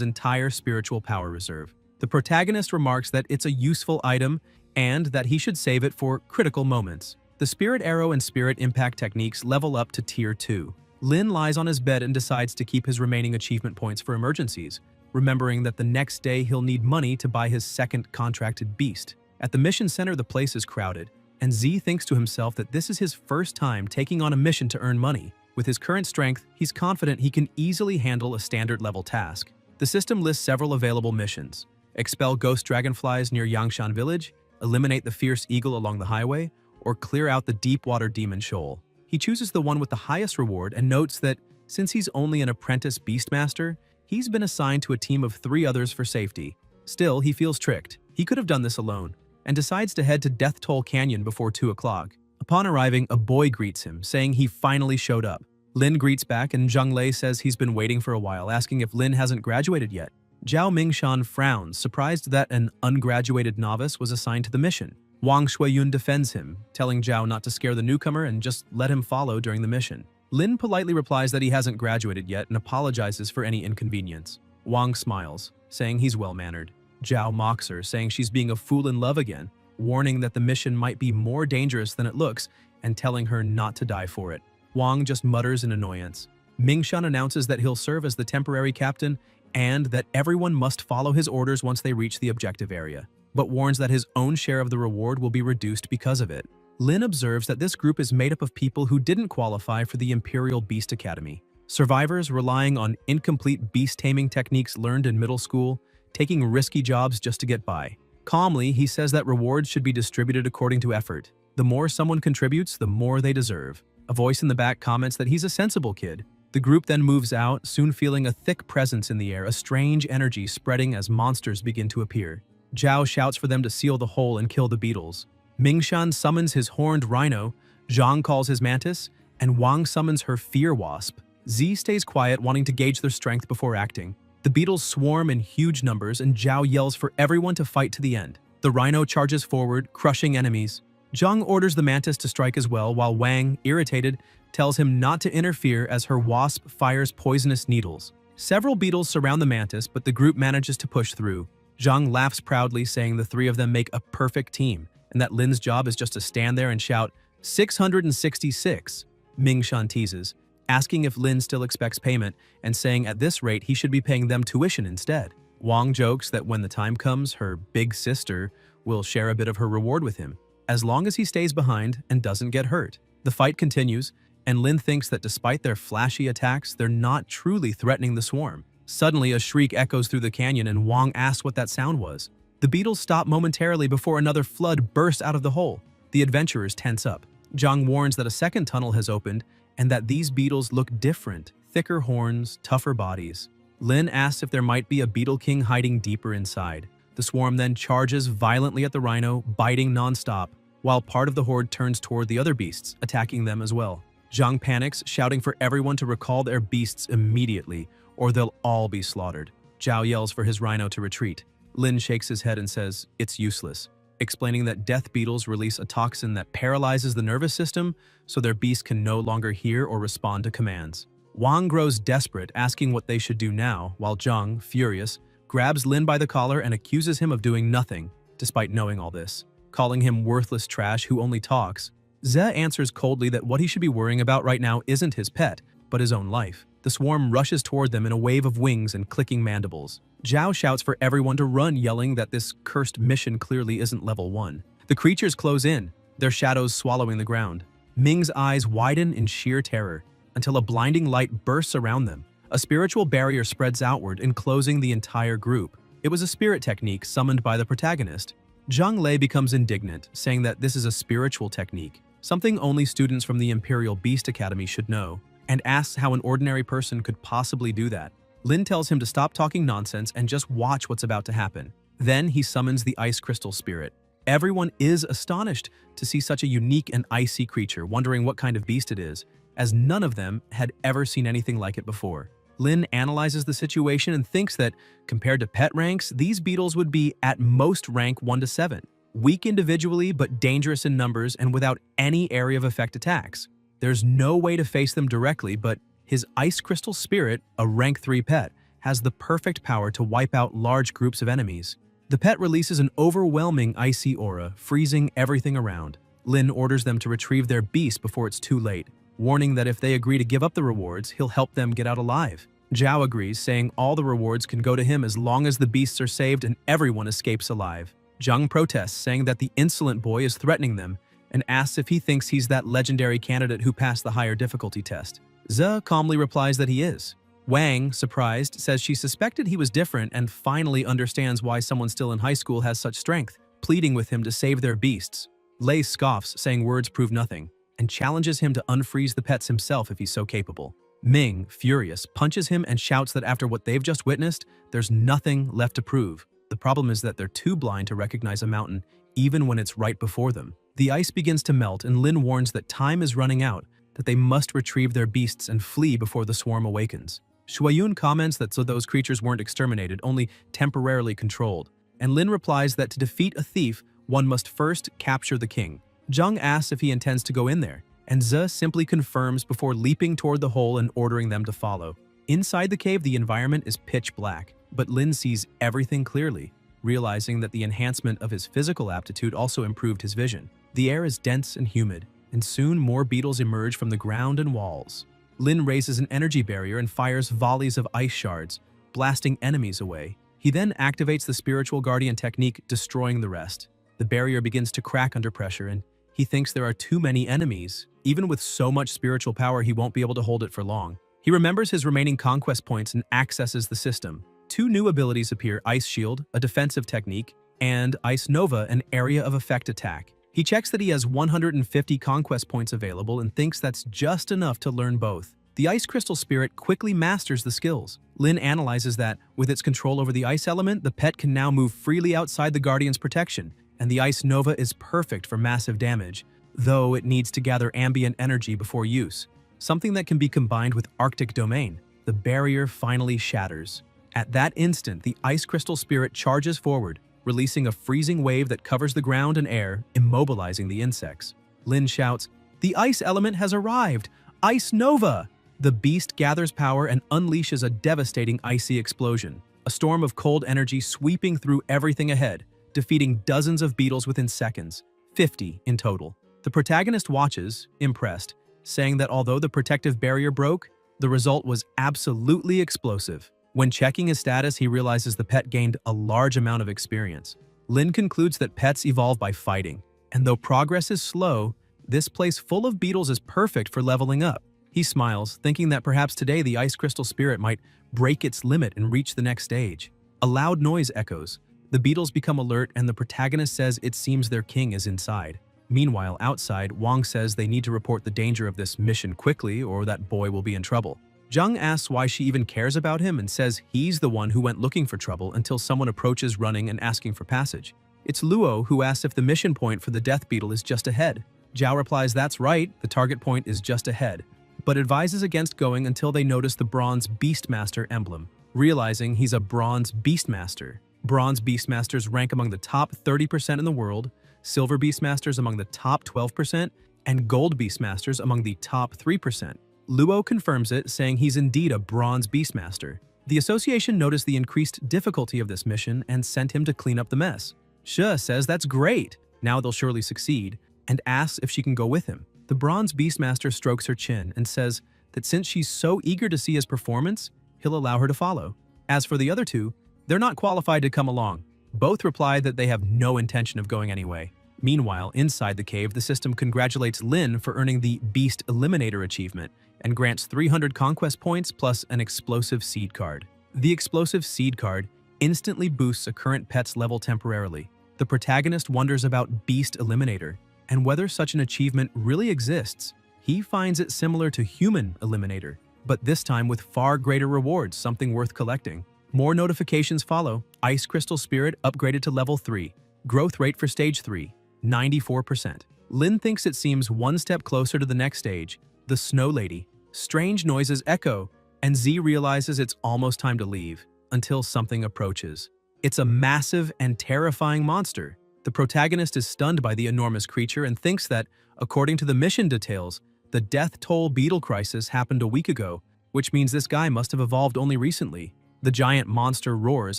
entire spiritual power reserve. The protagonist remarks that it's a useful item and that he should save it for critical moments. The Spirit Arrow and Spirit Impact techniques level up to Tier 2. Lin lies on his bed and decides to keep his remaining achievement points for emergencies, remembering that the next day he'll need money to buy his second contracted beast. At the mission center, the place is crowded, and Z thinks to himself that this is his first time taking on a mission to earn money. With his current strength, he's confident he can easily handle a standard-level task. The system lists several available missions: expel ghost dragonflies near Yangshan village, eliminate the fierce eagle along the highway, or clear out the deep-water demon shoal. He chooses the one with the highest reward and notes that, since he's only an apprentice beastmaster, he's been assigned to a team of 3 others for safety. Still, he feels tricked. He could have done this alone, and decides to head to Death Toll Canyon before 2 o'clock. Upon arriving, a boy greets him, saying he finally showed up. Lin greets back, and Zhang Lei says he's been waiting for a while, asking if Lin hasn't graduated yet. Zhao Mingshan frowns, surprised that an ungraduated novice was assigned to the mission. Wang Shuiyun defends him, telling Zhao not to scare the newcomer and just let him follow during the mission. Lin politely replies that he hasn't graduated yet and apologizes for any inconvenience. Wang smiles, saying he's well-mannered. Zhao mocks her, saying she's being a fool in love again, warning that the mission might be more dangerous than it looks and telling her not to die for it. Wang just mutters in annoyance. Mingshan announces that he'll serve as the temporary captain and that everyone must follow his orders once they reach the objective area, but warns that his own share of the reward will be reduced because of it. Lin observes that this group is made up of people who didn't qualify for the Imperial Beast Academy. Survivors relying on incomplete beast-taming techniques learned in middle school, taking risky jobs just to get by. Calmly, he says that rewards should be distributed according to effort. The more someone contributes, the more they deserve. A voice in the back comments that he's a sensible kid. The group then moves out, soon feeling a thick presence in the air, a strange energy spreading as monsters begin to appear. Zhao shouts for them to seal the hole and kill the beetles. Mingshan summons his horned rhino, Zhang calls his mantis, and Wang summons her fear wasp. Z stays quiet, wanting to gauge their strength before acting. The beetles swarm in huge numbers, and Zhao yells for everyone to fight to the end. The rhino charges forward, crushing enemies. Zhang orders the mantis to strike as well, while Wang, irritated, tells him not to interfere as her wasp fires poisonous needles. Several beetles surround the mantis, but the group manages to push through. Zhang laughs proudly, saying the 3 of them make a perfect team, and that Lin's job is just to stand there and shout, 666. Mingshan teases, asking if Lin still expects payment, and saying at this rate he should be paying them tuition instead. Wang jokes that when the time comes, her big sister will share a bit of her reward with him, as long as he stays behind and doesn't get hurt. The fight continues, and Lin thinks that despite their flashy attacks, they're not truly threatening the swarm. Suddenly, a shriek echoes through the canyon, and Wang asks what that sound was. The beetles stop momentarily before another flood bursts out of the hole. The adventurers tense up. Zhang warns that a second tunnel has opened and that these beetles look different, thicker horns, tougher bodies. Lin asks if there might be a beetle king hiding deeper inside. The swarm then charges violently at the rhino, biting non-stop, while part of the horde turns toward the other beasts, attacking them as well. Zhang panics, shouting for everyone to recall their beasts immediately, or they'll all be slaughtered. Zhao yells for his rhino to retreat. Lin shakes his head and says it's useless, explaining that death beetles release a toxin that paralyzes the nervous system so their beasts can no longer hear or respond to commands. Wang grows desperate, asking what they should do now, while Zhang, furious, grabs Lin by the collar and accuses him of doing nothing, despite knowing all this, calling him worthless trash who only talks. Ze answers coldly that what he should be worrying about right now isn't his pet, but his own life. The swarm rushes toward them in a wave of wings and clicking mandibles. Zhao shouts for everyone to run, yelling that this cursed mission clearly isn't level 1. The creatures close in, their shadows swallowing the ground. Ming's eyes widen in sheer terror, until a blinding light bursts around them. A spiritual barrier spreads outward, enclosing the entire group. It was a spirit technique summoned by the protagonist. Zhang Lei becomes indignant, saying that this is a spiritual technique, something only students from the Imperial Beast Academy should know, and asks how an ordinary person could possibly do that. Lin tells him to stop talking nonsense and just watch what's about to happen. Then he summons the Ice Crystal Spirit. Everyone is astonished to see such a unique and icy creature, wondering what kind of beast it is, as none of them had ever seen anything like it before. Lin analyzes the situation and thinks that, compared to pet ranks, these beetles would be at most rank 1 to 7. weak individually but dangerous in numbers and without any area of effect attacks. There's no way to face them directly, but his Ice Crystal Spirit, a rank 3 pet, has the perfect power to wipe out large groups of enemies. The pet releases an overwhelming icy aura, freezing everything around. Lin orders them to retrieve their beast before it's too late, warning that if they agree to give up the rewards, he'll help them get out alive. Zhao agrees, saying all the rewards can go to him as long as the beasts are saved and everyone escapes alive. Zhang protests, saying that the insolent boy is threatening them, and asks if he thinks he's that legendary candidate who passed the higher difficulty test. Ze calmly replies that he is. Wang, surprised, says she suspected he was different and finally understands why someone still in high school has such strength, pleading with him to save their beasts. Lei scoffs, saying words prove nothing, and challenges him to unfreeze the pets himself if he's so capable. Ming, furious, punches him and shouts that after what they've just witnessed, there's nothing left to prove. The problem is that they're too blind to recognize a mountain, even when it's right before them. The ice begins to melt, and Lin warns that time is running out, that they must retrieve their beasts and flee before the swarm awakens. Shuayun comments that so those creatures weren't exterminated, only temporarily controlled, and Lin replies that to defeat a thief, one must first capture the king. Zhang asks if he intends to go in there, and Ze simply confirms before leaping toward the hole and ordering them to follow. Inside the cave, the environment is pitch black, but Lin sees everything clearly, realizing that the enhancement of his physical aptitude also improved his vision. The air is dense and humid, and soon more beetles emerge from the ground and walls. Lin raises an energy barrier and fires volleys of ice shards, blasting enemies away. He then activates the spiritual guardian technique, destroying the rest. The barrier begins to crack under pressure, and he thinks there are too many enemies. Even with so much spiritual power, he won't be able to hold it for long. He remembers his remaining conquest points and accesses the system. 2 new abilities appear: Ice Shield, a defensive technique, and Ice Nova, an area of effect attack. He checks that he has 150 conquest points available and thinks that's just enough to learn both. The Ice Crystal Spirit quickly masters the skills. Lin analyzes that, with its control over the ice element, the pet can now move freely outside the Guardian's protection, and the Ice Nova is perfect for massive damage, though it needs to gather ambient energy before use, something that can be combined with Arctic Domain. The barrier finally shatters. At that instant, the Ice Crystal Spirit charges forward, releasing a freezing wave that covers the ground and air, immobilizing the insects. Lin shouts, "The ice element has arrived! Ice Nova!" The beast gathers power and unleashes a devastating icy explosion, a storm of cold energy sweeping through everything ahead, defeating dozens of beetles within seconds, 50 in total. The protagonist watches, impressed, saying that although the protective barrier broke, the result was absolutely explosive. When checking his status, he realizes the pet gained a large amount of experience. Lin concludes that pets evolve by fighting, and though progress is slow, this place full of beetles is perfect for leveling up. He smiles, thinking that perhaps today the Ice Crystal Spirit might break its limit and reach the next stage. A loud noise echoes. The beetles become alert, and the protagonist says it seems their king is inside. Meanwhile, outside, Wang says they need to report the danger of this mission quickly or that boy will be in trouble. Zhang asks why she even cares about him and says he's the one who went looking for trouble until someone approaches running and asking for passage. It's Luo who asks if the mission point for the death beetle is just ahead. Zhao replies that's right, the target point is just ahead, but advises against going until they notice the Bronze Beastmaster emblem, realizing he's a Bronze Beastmaster. Bronze Beastmasters rank among the top 30% in the world, Silver Beastmasters among the top 12%, and Gold Beastmasters among the top 3%. Luo confirms it, saying he's indeed a Bronze Beastmaster. The association noticed the increased difficulty of this mission and sent him to clean up the mess. She says that's great, now they'll surely succeed, and asks if she can go with him. The Bronze Beastmaster strokes her chin and says that since she's so eager to see his performance, he'll allow her to follow. As for the other two, they're not qualified to come along. Both reply that they have no intention of going anyway. Meanwhile, inside the cave, the system congratulates Lin for earning the Beast Eliminator achievement and grants 300 conquest points plus an explosive seed card. The explosive seed card instantly boosts a current pet's level temporarily. The protagonist wonders about Beast Eliminator and whether such an achievement really exists. He finds it similar to Human Eliminator, but this time with far greater rewards, something worth collecting. More notifications follow. Ice Crystal Spirit upgraded to level 3. Growth rate for stage 3, 94%. Lin thinks it seems one step closer to the next stage, the Snow Lady. Strange noises echo, and Z realizes it's almost time to leave, until something approaches. It's a massive and terrifying monster. The protagonist is stunned by the enormous creature and thinks that, according to the mission details, the death toll beetle crisis happened a week ago, which means this guy must have evolved only recently. The giant monster roars,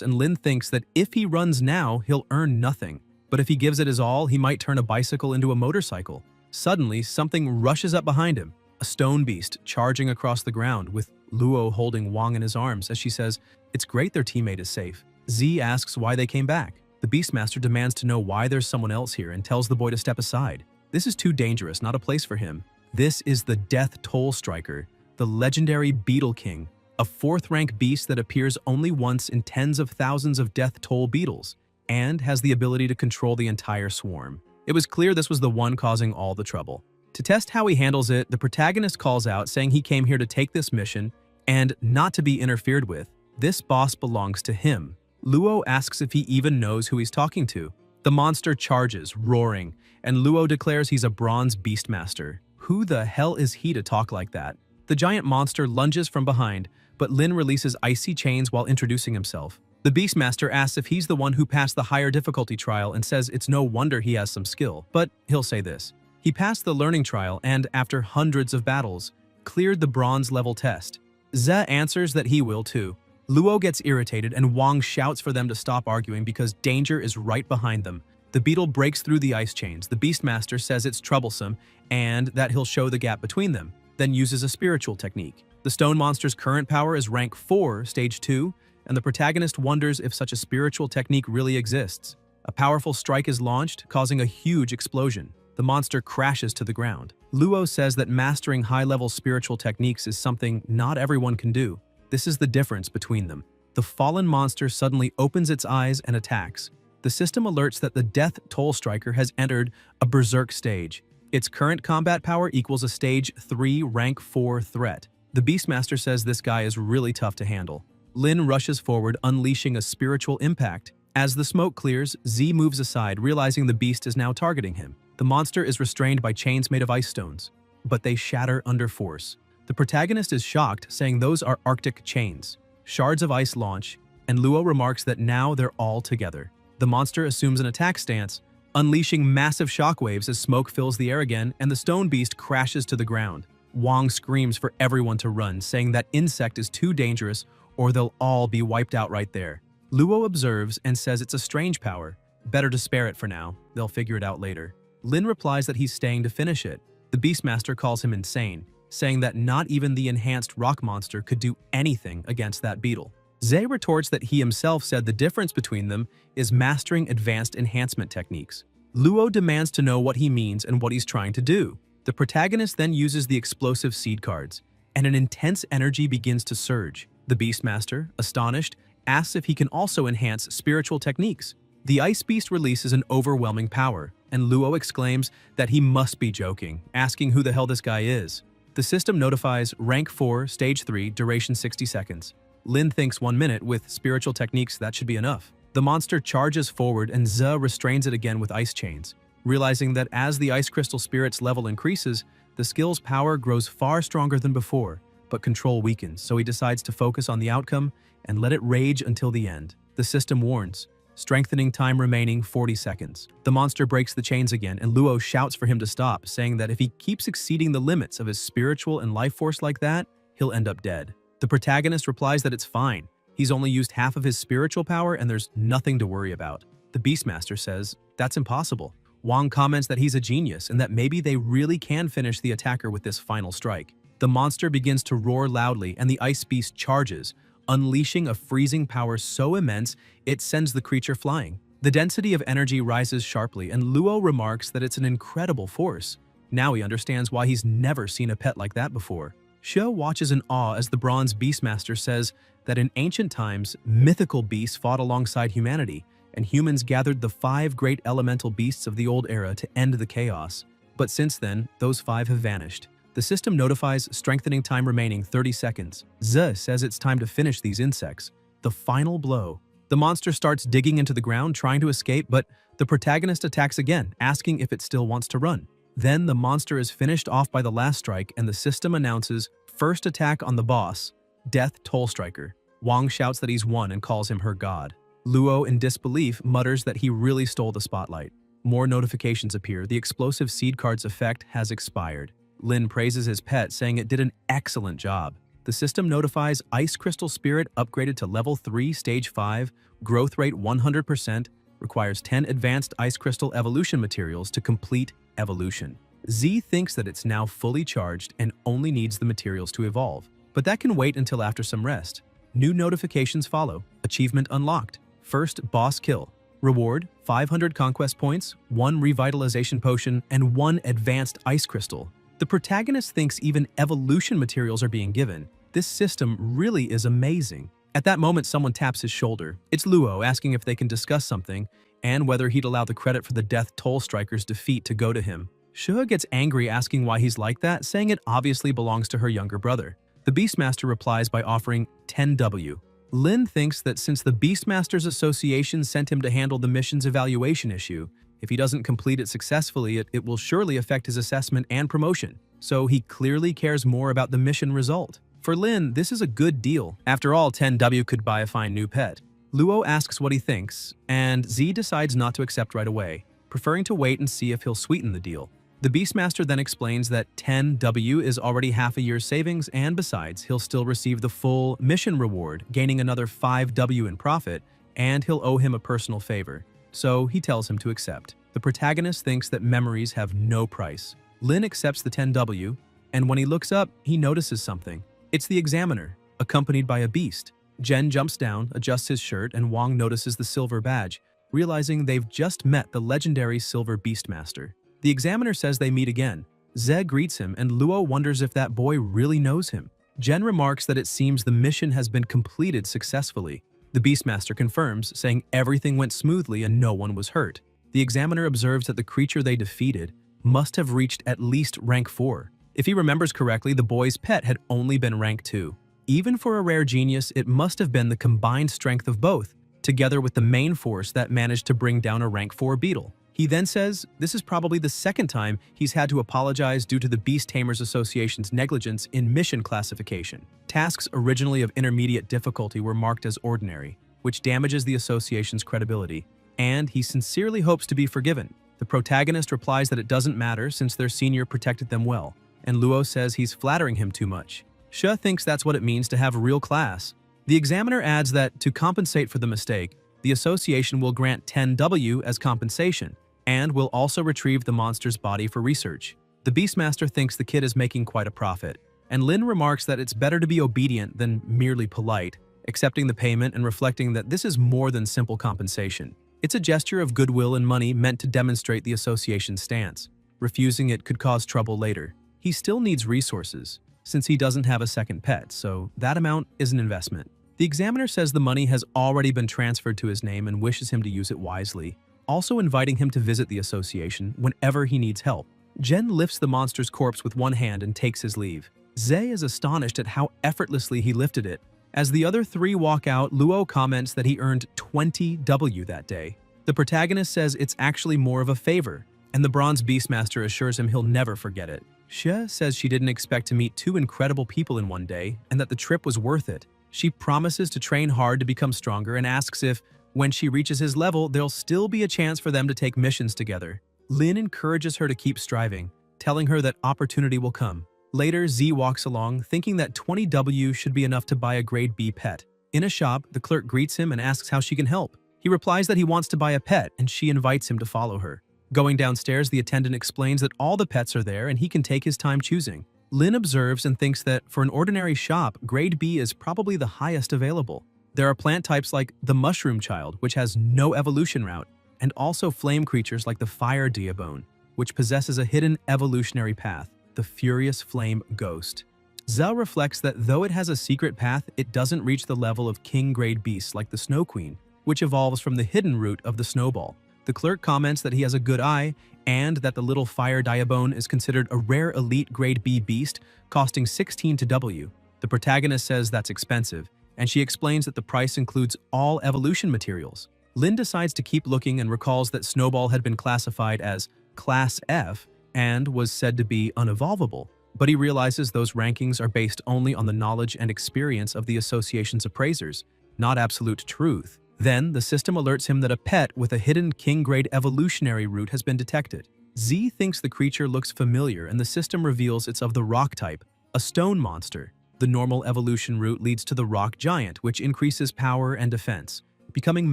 and Lin thinks that if he runs now, he'll earn nothing. But if he gives it his all, he might turn a bicycle into a motorcycle. Suddenly, something rushes up behind him, a stone beast charging across the ground, with Luo holding Wang in his arms as she says, "It's great their teammate is safe." Z asks why they came back. The Beastmaster demands to know why there's someone else here and tells the boy to step aside. This is too dangerous, not a place for him. This is the Death Toll Striker, the legendary Beetle King, a 4th-rank beast that appears only once in tens of thousands of death toll beetles, and has the ability to control the entire swarm. It was clear this was the one causing all the trouble. To test how he handles it, the protagonist calls out saying he came here to take this mission and not to be interfered with. This boss belongs to him. Luo asks if he even knows who he's talking to. The monster charges, roaring, and Luo declares he's a bronze beastmaster. Who the hell is he to talk like that? The giant monster lunges from behind, but Lin releases icy chains while introducing himself. The Beastmaster asks if he's the one who passed the higher difficulty trial and says it's no wonder he has some skill, but he'll say this. He passed the learning trial and, after hundreds of battles, cleared the bronze level test. Ze answers that he will too. Luo gets irritated and Wang shouts for them to stop arguing because danger is right behind them. The beetle breaks through the ice chains. The Beastmaster says it's troublesome and that he'll show the gap between them, then uses a spiritual technique. The stone monster's current power is rank 4, stage 2, and the protagonist wonders if such a spiritual technique really exists. A powerful strike is launched, causing a huge explosion. The monster crashes to the ground. Luo says that mastering high-level spiritual techniques is something not everyone can do. This is the difference between them. The fallen monster suddenly opens its eyes and attacks. The system alerts that the Death Toll Striker has entered a berserk stage. Its current combat power equals a stage 3 rank 4 threat. The Beastmaster says this guy is really tough to handle. Lin rushes forward, unleashing a spiritual impact. As the smoke clears, Z moves aside, realizing the beast is now targeting him. The monster is restrained by chains made of ice stones, but they shatter under force. The protagonist is shocked, saying those are Arctic chains. Shards of ice launch, and Luo remarks that now they're all together. The monster assumes an attack stance, unleashing massive shockwaves as smoke fills the air again, and the stone beast crashes to the ground. Wang screams for everyone to run, saying that insect is too dangerous or they'll all be wiped out right there. Luo observes and says it's a strange power. Better to spare it for now, they'll figure it out later. Lin replies that he's staying to finish it. The Beastmaster calls him insane, saying that not even the enhanced rock monster could do anything against that beetle. Ze retorts that he himself said the difference between them is mastering advanced enhancement techniques. Luo demands to know what he means and what he's trying to do. The protagonist then uses the explosive seed cards, and an intense energy begins to surge. The Beastmaster, astonished, asks if he can also enhance spiritual techniques. The Ice Beast releases an overwhelming power, and Luo exclaims that he must be joking, asking who the hell this guy is. The system notifies rank 4, stage 3, duration 60 seconds. Lin thinks 1 minute, with spiritual techniques that should be enough. The monster charges forward and Ze restrains it again with ice chains. Realizing that as the Ice Crystal Spirit's level increases, the skill's power grows far stronger than before, but control weakens, so he decides to focus on the outcome and let it rage until the end. The system warns, strengthening time remaining 40 seconds. The monster breaks the chains again, and Luo shouts for him to stop, saying that if he keeps exceeding the limits of his spiritual and life force like that, he'll end up dead. The protagonist replies that it's fine. He's only used half of his spiritual power and there's nothing to worry about. The Beastmaster says, that's impossible. Wang comments that he's a genius and that maybe they really can finish the attacker with this final strike. The monster begins to roar loudly and the Ice Beast charges, unleashing a freezing power so immense it sends the creature flying. The density of energy rises sharply and Luo remarks that it's an incredible force. Now he understands why he's never seen a pet like that before. Sho watches in awe as the Bronze Beastmaster says that in ancient times, mythical beasts fought alongside humanity, and humans gathered the 5 great elemental beasts of the old era to end the chaos. But since then, those 5 have vanished. The system notifies strengthening time remaining 30 seconds. Ze says it's time to finish these insects. The final blow. The monster starts digging into the ground, trying to escape, but the protagonist attacks again, asking if it still wants to run. Then the monster is finished off by the last strike and the system announces first attack on the boss, Death Toll Striker. Wang shouts that he's won and calls him her god. Luo, in disbelief, mutters that he really stole the spotlight. More notifications appear. The explosive seed card's effect has expired. Lin praises his pet, saying it did an excellent job. The system notifies Ice Crystal Spirit upgraded to level 3, stage 5, growth rate 100%, requires 10 advanced Ice Crystal evolution materials to complete evolution. Z thinks that it's now fully charged and only needs the materials to evolve, but that can wait until after some rest. New notifications follow. Achievement unlocked. First boss kill. Reward: 500 conquest points, 1 revitalization potion, and 1 advanced ice crystal. The protagonist thinks even evolution materials are being given. This system really is amazing. At that moment, someone taps his shoulder. It's Luo, asking if they can discuss something and whether he'd allow the credit for the Death Toll Striker's defeat to go to him. Shua gets angry, asking why he's like that, saying it obviously belongs to her younger brother. The Beastmaster replies by offering 10W. Lin thinks that since the Beastmasters Association sent him to handle the mission's evaluation issue, if he doesn't complete it successfully, it will surely affect his assessment and promotion. So he clearly cares more about the mission result. For Lin, this is a good deal. After all, 10W could buy a fine new pet. Luo asks what he thinks, and Z decides not to accept right away, preferring to wait and see if he'll sweeten the deal. The Beastmaster then explains that 10W is already half a year's savings, and besides, he'll still receive the full mission reward, gaining another 5W in profit, and he'll owe him a personal favor. So he tells him to accept. The protagonist thinks that memories have no price. Lin accepts the 10W, and when he looks up, he notices something. It's the examiner, accompanied by a beast. Jen jumps down, adjusts his shirt, and Wang notices the silver badge, realizing they've just met the legendary Silver Beastmaster. The examiner says they meet again. Ze greets him, and Luo wonders if that boy really knows him. Jen remarks that it seems the mission has been completed successfully. The Beastmaster confirms, saying everything went smoothly and no one was hurt. The examiner observes that the creature they defeated must have reached at least rank 4. If he remembers correctly, the boy's pet had only been rank 2. Even for a rare genius, it must have been the combined strength of both, together with the main force that managed to bring down a rank 4 beetle. He then says this is probably the second time he's had to apologize due to the Beast Tamers Association's negligence in mission classification. Tasks originally of intermediate difficulty were marked as ordinary, which damages the association's credibility, and he sincerely hopes to be forgiven. The protagonist replies that it doesn't matter since their senior protected them well, and Luo says he's flattering him too much. She thinks that's what it means to have real class. The examiner adds that to compensate for the mistake, the association will grant 10W as compensation, and will also retrieve the monster's body for research. The Beastmaster thinks the kid is making quite a profit, and Lin remarks that it's better to be obedient than merely polite, accepting the payment and reflecting that this is more than simple compensation. It's a gesture of goodwill and money meant to demonstrate the association's stance. Refusing it could cause trouble later. He still needs resources, since he doesn't have a second pet, so that amount is an investment. The examiner says the money has already been transferred to his name and wishes him to use it wisely, also inviting him to visit the association whenever he needs help. Jen lifts the monster's corpse with one hand and takes his leave. Ze is astonished at how effortlessly he lifted it. As the other three walk out, Luo comments that he earned 20W that day. The protagonist says it's actually more of a favor, and the Bronze Beastmaster assures him he'll never forget it. She says she didn't expect to meet 2 incredible people in one day, and that the trip was worth it. She promises to train hard to become stronger and asks if, when she reaches his level, there'll still be a chance for them to take missions together. Lin encourages her to keep striving, telling her that opportunity will come. Later, Z walks along, thinking that 20W should be enough to buy a grade B pet. In a shop, the clerk greets him and asks how she can help. He replies that he wants to buy a pet, and she invites him to follow her. Going downstairs, the attendant explains that all the pets are there and he can take his time choosing. Lin observes and thinks that for an ordinary shop, grade B is probably the highest available. There are plant types like the Mushroom Child, which has no evolution route, and also flame creatures like the Fire Diabone, which possesses a hidden evolutionary path, the Furious Flame Ghost. Zell reflects that though it has a secret path, it doesn't reach the level of king grade beasts like the Snow Queen, which evolves from the hidden root of the Snowball. The clerk comments that he has a good eye, and that the little Fire Diabone is considered a rare elite grade B beast, costing 16 to W. The protagonist says that's expensive, and she explains that the price includes all evolution materials. Lin decides to keep looking and recalls that Snowball had been classified as Class F and was said to be unevolvable, but he realizes those rankings are based only on the knowledge and experience of the association's appraisers, not absolute truth. Then, the system alerts him that a pet with a hidden king-grade evolutionary root has been detected. Z thinks the creature looks familiar, and the system reveals it's of the rock type, a stone monster. The normal evolution route leads to the rock giant, which increases power and defense, becoming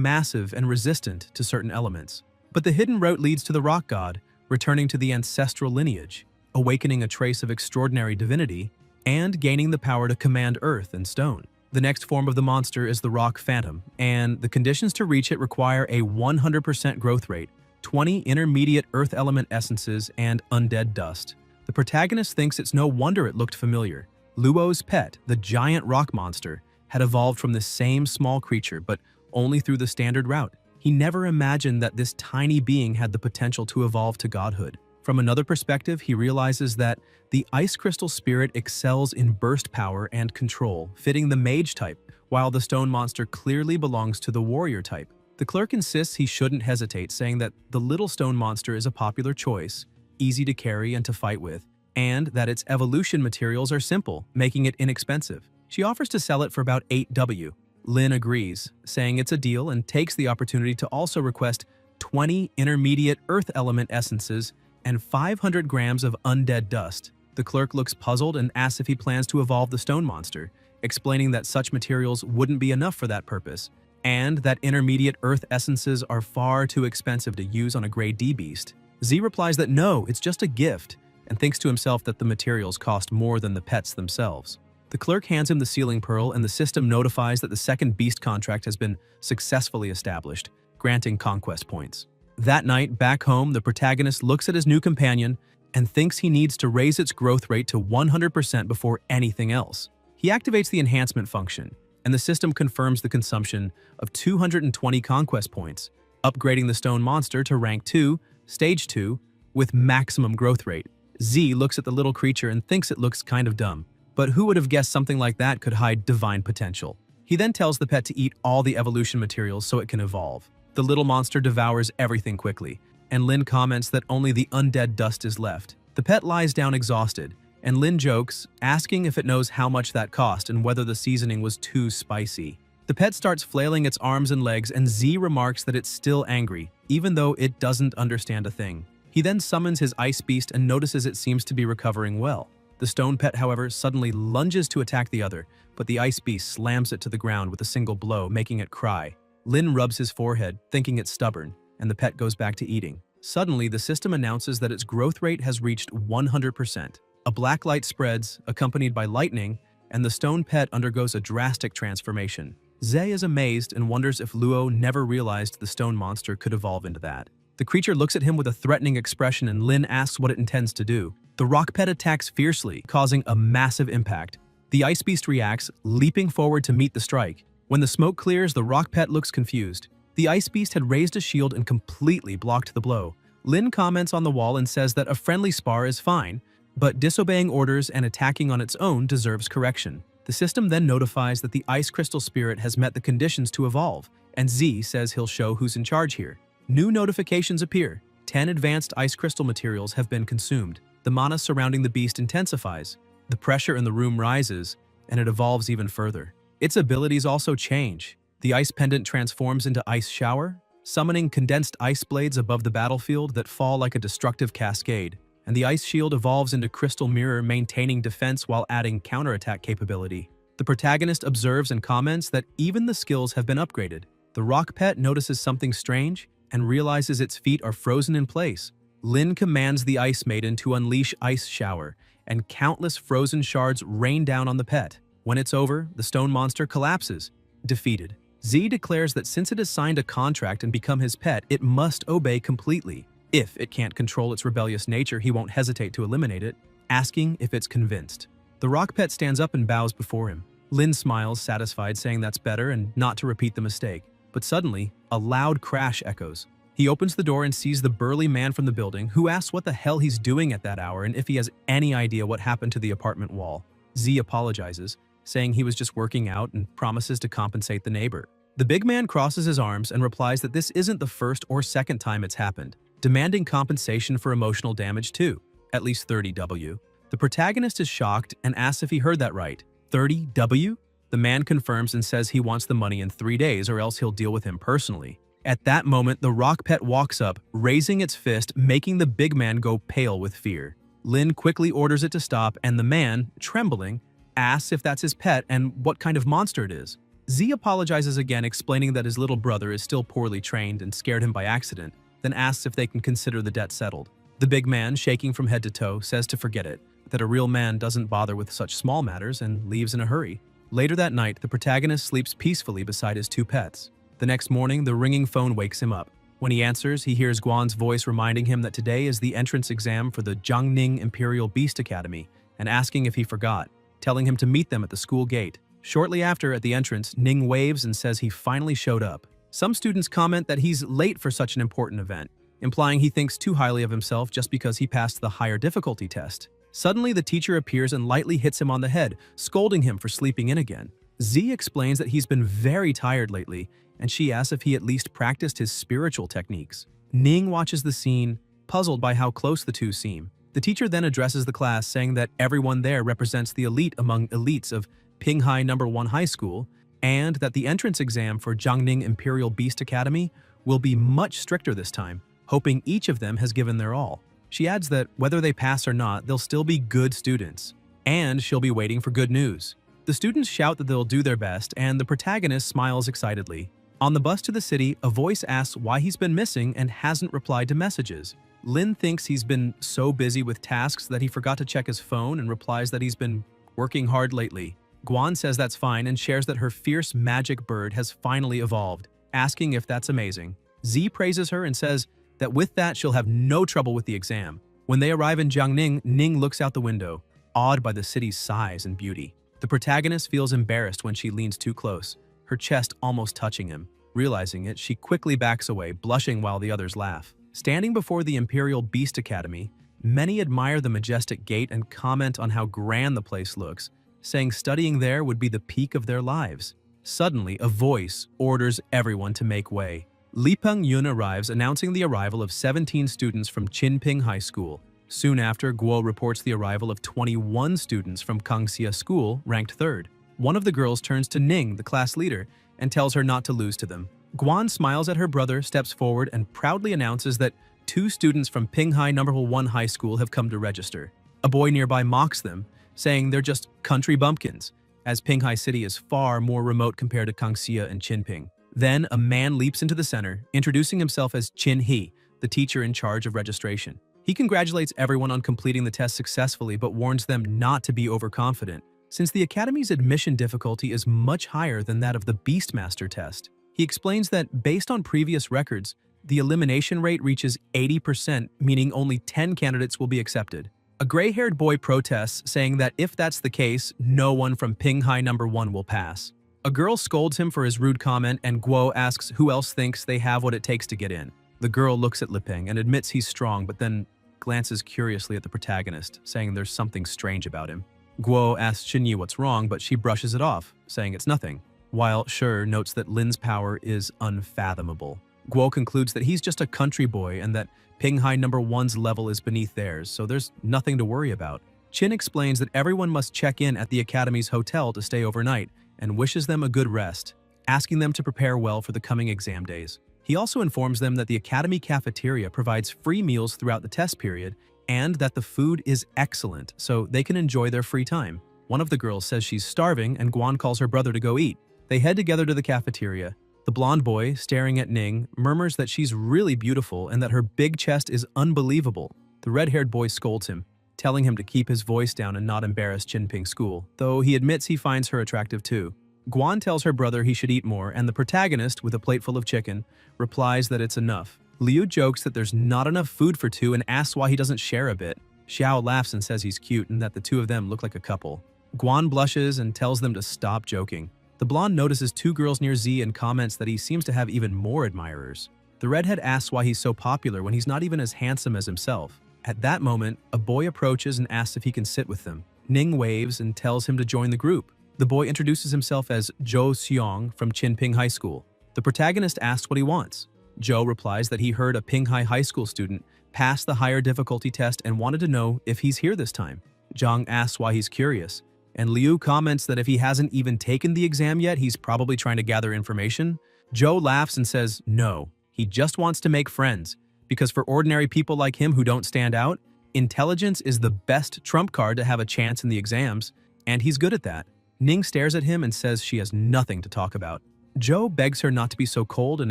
massive and resistant to certain elements. But the hidden route leads to the rock god, returning to the ancestral lineage, awakening a trace of extraordinary divinity, and gaining the power to command earth and stone. The next form of the monster is the rock phantom, and the conditions to reach it require a 100% growth rate, 20 intermediate earth element essences, and undead dust. The protagonist thinks it's no wonder it looked familiar. Luo's pet, the giant rock monster, had evolved from the same small creature, but only through the standard route. He never imagined that this tiny being had the potential to evolve to godhood. From another perspective, he realizes that the ice crystal spirit excels in burst power and control, fitting the mage type, while the stone monster clearly belongs to the warrior type. The clerk insists he shouldn't hesitate, saying that the little stone monster is a popular choice, easy to carry and to fight with, and that its evolution materials are simple, making it inexpensive. She offers to sell it for about 8W. Lin agrees, saying it's a deal, and takes the opportunity to also request 20 intermediate earth element essences and 500 grams of undead dust. The clerk looks puzzled and asks if he plans to evolve the stone monster, explaining that such materials wouldn't be enough for that purpose, and that intermediate earth essences are far too expensive to use on a grade D beast. Z replies that no, it's just a gift, and thinks to himself that the materials cost more than the pets themselves. The clerk hands him the sealing pearl, and the system notifies that the second beast contract has been successfully established, granting conquest points. That night, back home, the protagonist looks at his new companion and thinks he needs to raise its growth rate to 100% before anything else. He activates the enhancement function, and the system confirms the consumption of 220 conquest points, upgrading the stone monster to rank 2, stage 2, with maximum growth rate. Z looks at the little creature and thinks it looks kind of dumb, but who would have guessed something like that could hide divine potential? He then tells the pet to eat all the evolution materials so it can evolve. The little monster devours everything quickly, and Lin comments that only the undead dust is left. The pet lies down exhausted, and Lin jokes, asking if it knows how much that cost and whether the seasoning was too spicy. The pet starts flailing its arms and legs, and Z remarks that it's still angry, even though it doesn't understand a thing. He then summons his ice beast and notices it seems to be recovering well. The stone pet, however, suddenly lunges to attack the other, but the ice beast slams it to the ground with a single blow, making it cry. Lin rubs his forehead, thinking it's stubborn, and the pet goes back to eating. Suddenly, the system announces that its growth rate has reached 100%. A black light spreads, accompanied by lightning, and the stone pet undergoes a drastic transformation. Zhe is amazed and wonders if Luo never realized the stone monster could evolve into that. The creature looks at him with a threatening expression, and Lin asks what it intends to do. The rock pet attacks fiercely, causing a massive impact. The ice beast reacts, leaping forward to meet the strike. When the smoke clears, the rock pet looks confused. The ice beast had raised a shield and completely blocked the blow. Lin comments on the wall and says that a friendly spar is fine, but disobeying orders and attacking on its own deserves correction. The system then notifies that the ice crystal spirit has met the conditions to evolve, and Z says he'll show who's in charge here. New notifications appear. 10 advanced ice crystal materials have been consumed. The mana surrounding the beast intensifies. The pressure in the room rises, and it evolves even further. Its abilities also change. The ice pendant transforms into ice shower, summoning condensed ice blades above the battlefield that fall like a destructive cascade, and the ice shield evolves into crystal mirror, maintaining defense while adding counterattack capability. The protagonist observes and comments that even the skills have been upgraded. The rock pet notices something strange and realizes its feet are frozen in place. Lin commands the ice maiden to unleash ice shower, and countless frozen shards rain down on the pet. When it's over, the stone monster collapses, defeated. Z declares that since it has signed a contract and become his pet, it must obey completely. If it can't control its rebellious nature, he won't hesitate to eliminate it, asking if it's convinced. The rock pet stands up and bows before him. Lin smiles, satisfied, saying that's better and not to repeat the mistake. But suddenly, a loud crash echoes. He opens the door and sees the burly man from the building, who asks what the hell he's doing at that hour and if he has any idea what happened to the apartment wall. Z apologizes, saying he was just working out, and promises to compensate the neighbor. The big man crosses his arms and replies that this isn't the first or second time it's happened, demanding compensation for emotional damage too, at least 30W. The protagonist is shocked and asks if he heard that right. 30W? The man confirms and says he wants the money in 3 days or else he'll deal with him personally. At that moment, the rock pet walks up, raising its fist, making the big man go pale with fear. Lin quickly orders it to stop, and the man, trembling, asks if that's his pet and what kind of monster it is. Z apologizes again, explaining that his little brother is still poorly trained and scared him by accident, then asks if they can consider the debt settled. The big man, shaking from head to toe, says to forget it, that a real man doesn't bother with such small matters and leaves in a hurry. Later that night, the protagonist sleeps peacefully beside his 2 pets. The next morning, the ringing phone wakes him up. When he answers, he hears Guan's voice reminding him that today is the entrance exam for the Jiangning Imperial Beast Academy and asking if he forgot, telling him to meet them at the school gate. Shortly after, at the entrance, Ning waves and says he finally showed up. Some students comment that he's late for such an important event, implying he thinks too highly of himself just because he passed the higher difficulty test. Suddenly, the teacher appears and lightly hits him on the head, scolding him for sleeping in again. Z explains that he's been very tired lately, and she asks if he at least practiced his spiritual techniques. Ning watches the scene, puzzled by how close the two seem. The teacher then addresses the class, saying that everyone there represents the elite among elites of Pinghai No. 1 High School, and that the entrance exam for Jiangning Imperial Beast Academy will be much stricter this time, hoping each of them has given their all. She adds that whether they pass or not, they'll still be good students, and she'll be waiting for good news. The students shout that they'll do their best, and the protagonist smiles excitedly. On the bus to the city, a voice asks why he's been missing and hasn't replied to messages. Lin thinks he's been so busy with tasks that he forgot to check his phone and replies that he's been working hard lately. Guan says that's fine and shares that her fierce magic bird has finally evolved, asking if that's amazing. Z praises her and says that with that she'll have no trouble with the exam. When they arrive in Jiangning, Ning looks out the window, awed by the city's size and beauty. The protagonist feels embarrassed when she leans too close, her chest almost touching him. Realizing it, she quickly backs away, blushing while the others laugh. Standing before the Imperial Beast Academy, many admire the majestic gate and comment on how grand the place looks, saying studying there would be the peak of their lives. Suddenly, a voice orders everyone to make way. Li Pengyun arrives, announcing the arrival of 17 students from Qinping High School. Soon after, Guo reports the arrival of 21 students from Kangxia School, ranked 3rd. One of the girls turns to Ning, the class leader, and tells her not to lose to them. Guan smiles at her brother, steps forward, and proudly announces that 2 students from Pinghai No. 1 High School have come to register. A boy nearby mocks them, saying they're just country bumpkins, as Pinghai City is far more remote compared to Kangxia and Qinping. Then, a man leaps into the center, introducing himself as Qin He, the teacher in charge of registration. He congratulates everyone on completing the test successfully, but warns them not to be overconfident, since the Academy's admission difficulty is much higher than that of the Beastmaster test. He explains that, based on previous records, the elimination rate reaches 80%, meaning only 10 candidates will be accepted. A gray-haired boy protests, saying that if that's the case, no one from Pinghai No. 1 will pass. A girl scolds him for his rude comment, and Guo asks who else thinks they have what it takes to get in. The girl looks at Lipeng and admits he's strong, but then glances curiously at the protagonist, saying there's something strange about him. Guo asks Xinyi what's wrong, but she brushes it off, saying it's nothing, while Shi notes that Lin's power is unfathomable. Guo concludes that he's just a country boy and that Pinghai No. 1's level is beneath theirs, so there's nothing to worry about. Qin explains that everyone must check in at the Academy's hotel to stay overnight, and wishes them a good rest, asking them to prepare well for the coming exam days. He also informs them that the Academy cafeteria provides free meals throughout the test period and that the food is excellent, so they can enjoy their free time. One of the girls says she's starving, and Guan calls her brother to go eat. They head together to the cafeteria. The blonde boy, staring at Ning, murmurs that she's really beautiful and that her big chest is unbelievable. The red-haired boy scolds him, telling him to keep his voice down and not embarrass Qinping School, though he admits he finds her attractive too. Guan tells her brother he should eat more, and the protagonist, with a plate full of chicken, replies that it's enough. Liu jokes that there's not enough food for 2 and asks why he doesn't share a bit. Xiao laughs and says he's cute and that the 2 of them look like a couple. Guan blushes and tells them to stop joking. The blonde notices 2 girls near Z and comments that he seems to have even more admirers. The redhead asks why he's so popular when he's not even as handsome as himself. At that moment, a boy approaches and asks if he can sit with them. Ning waves and tells him to join the group. The boy introduces himself as Zhou Xiong from Qinping High School. The protagonist asks what he wants. Zhou replies that he heard a Pinghai High School student pass the higher difficulty test and wanted to know if he's here this time. Zhang asks why he's curious. and Liu comments that if he hasn't even taken the exam yet, he's probably trying to gather information. Joe laughs and says no, he just wants to make friends, because for ordinary people like him who don't stand out, intelligence is the best trump card to have a chance in the exams, and he's good at that. Ning stares at him and says she has nothing to talk about. Joe begs her not to be so cold and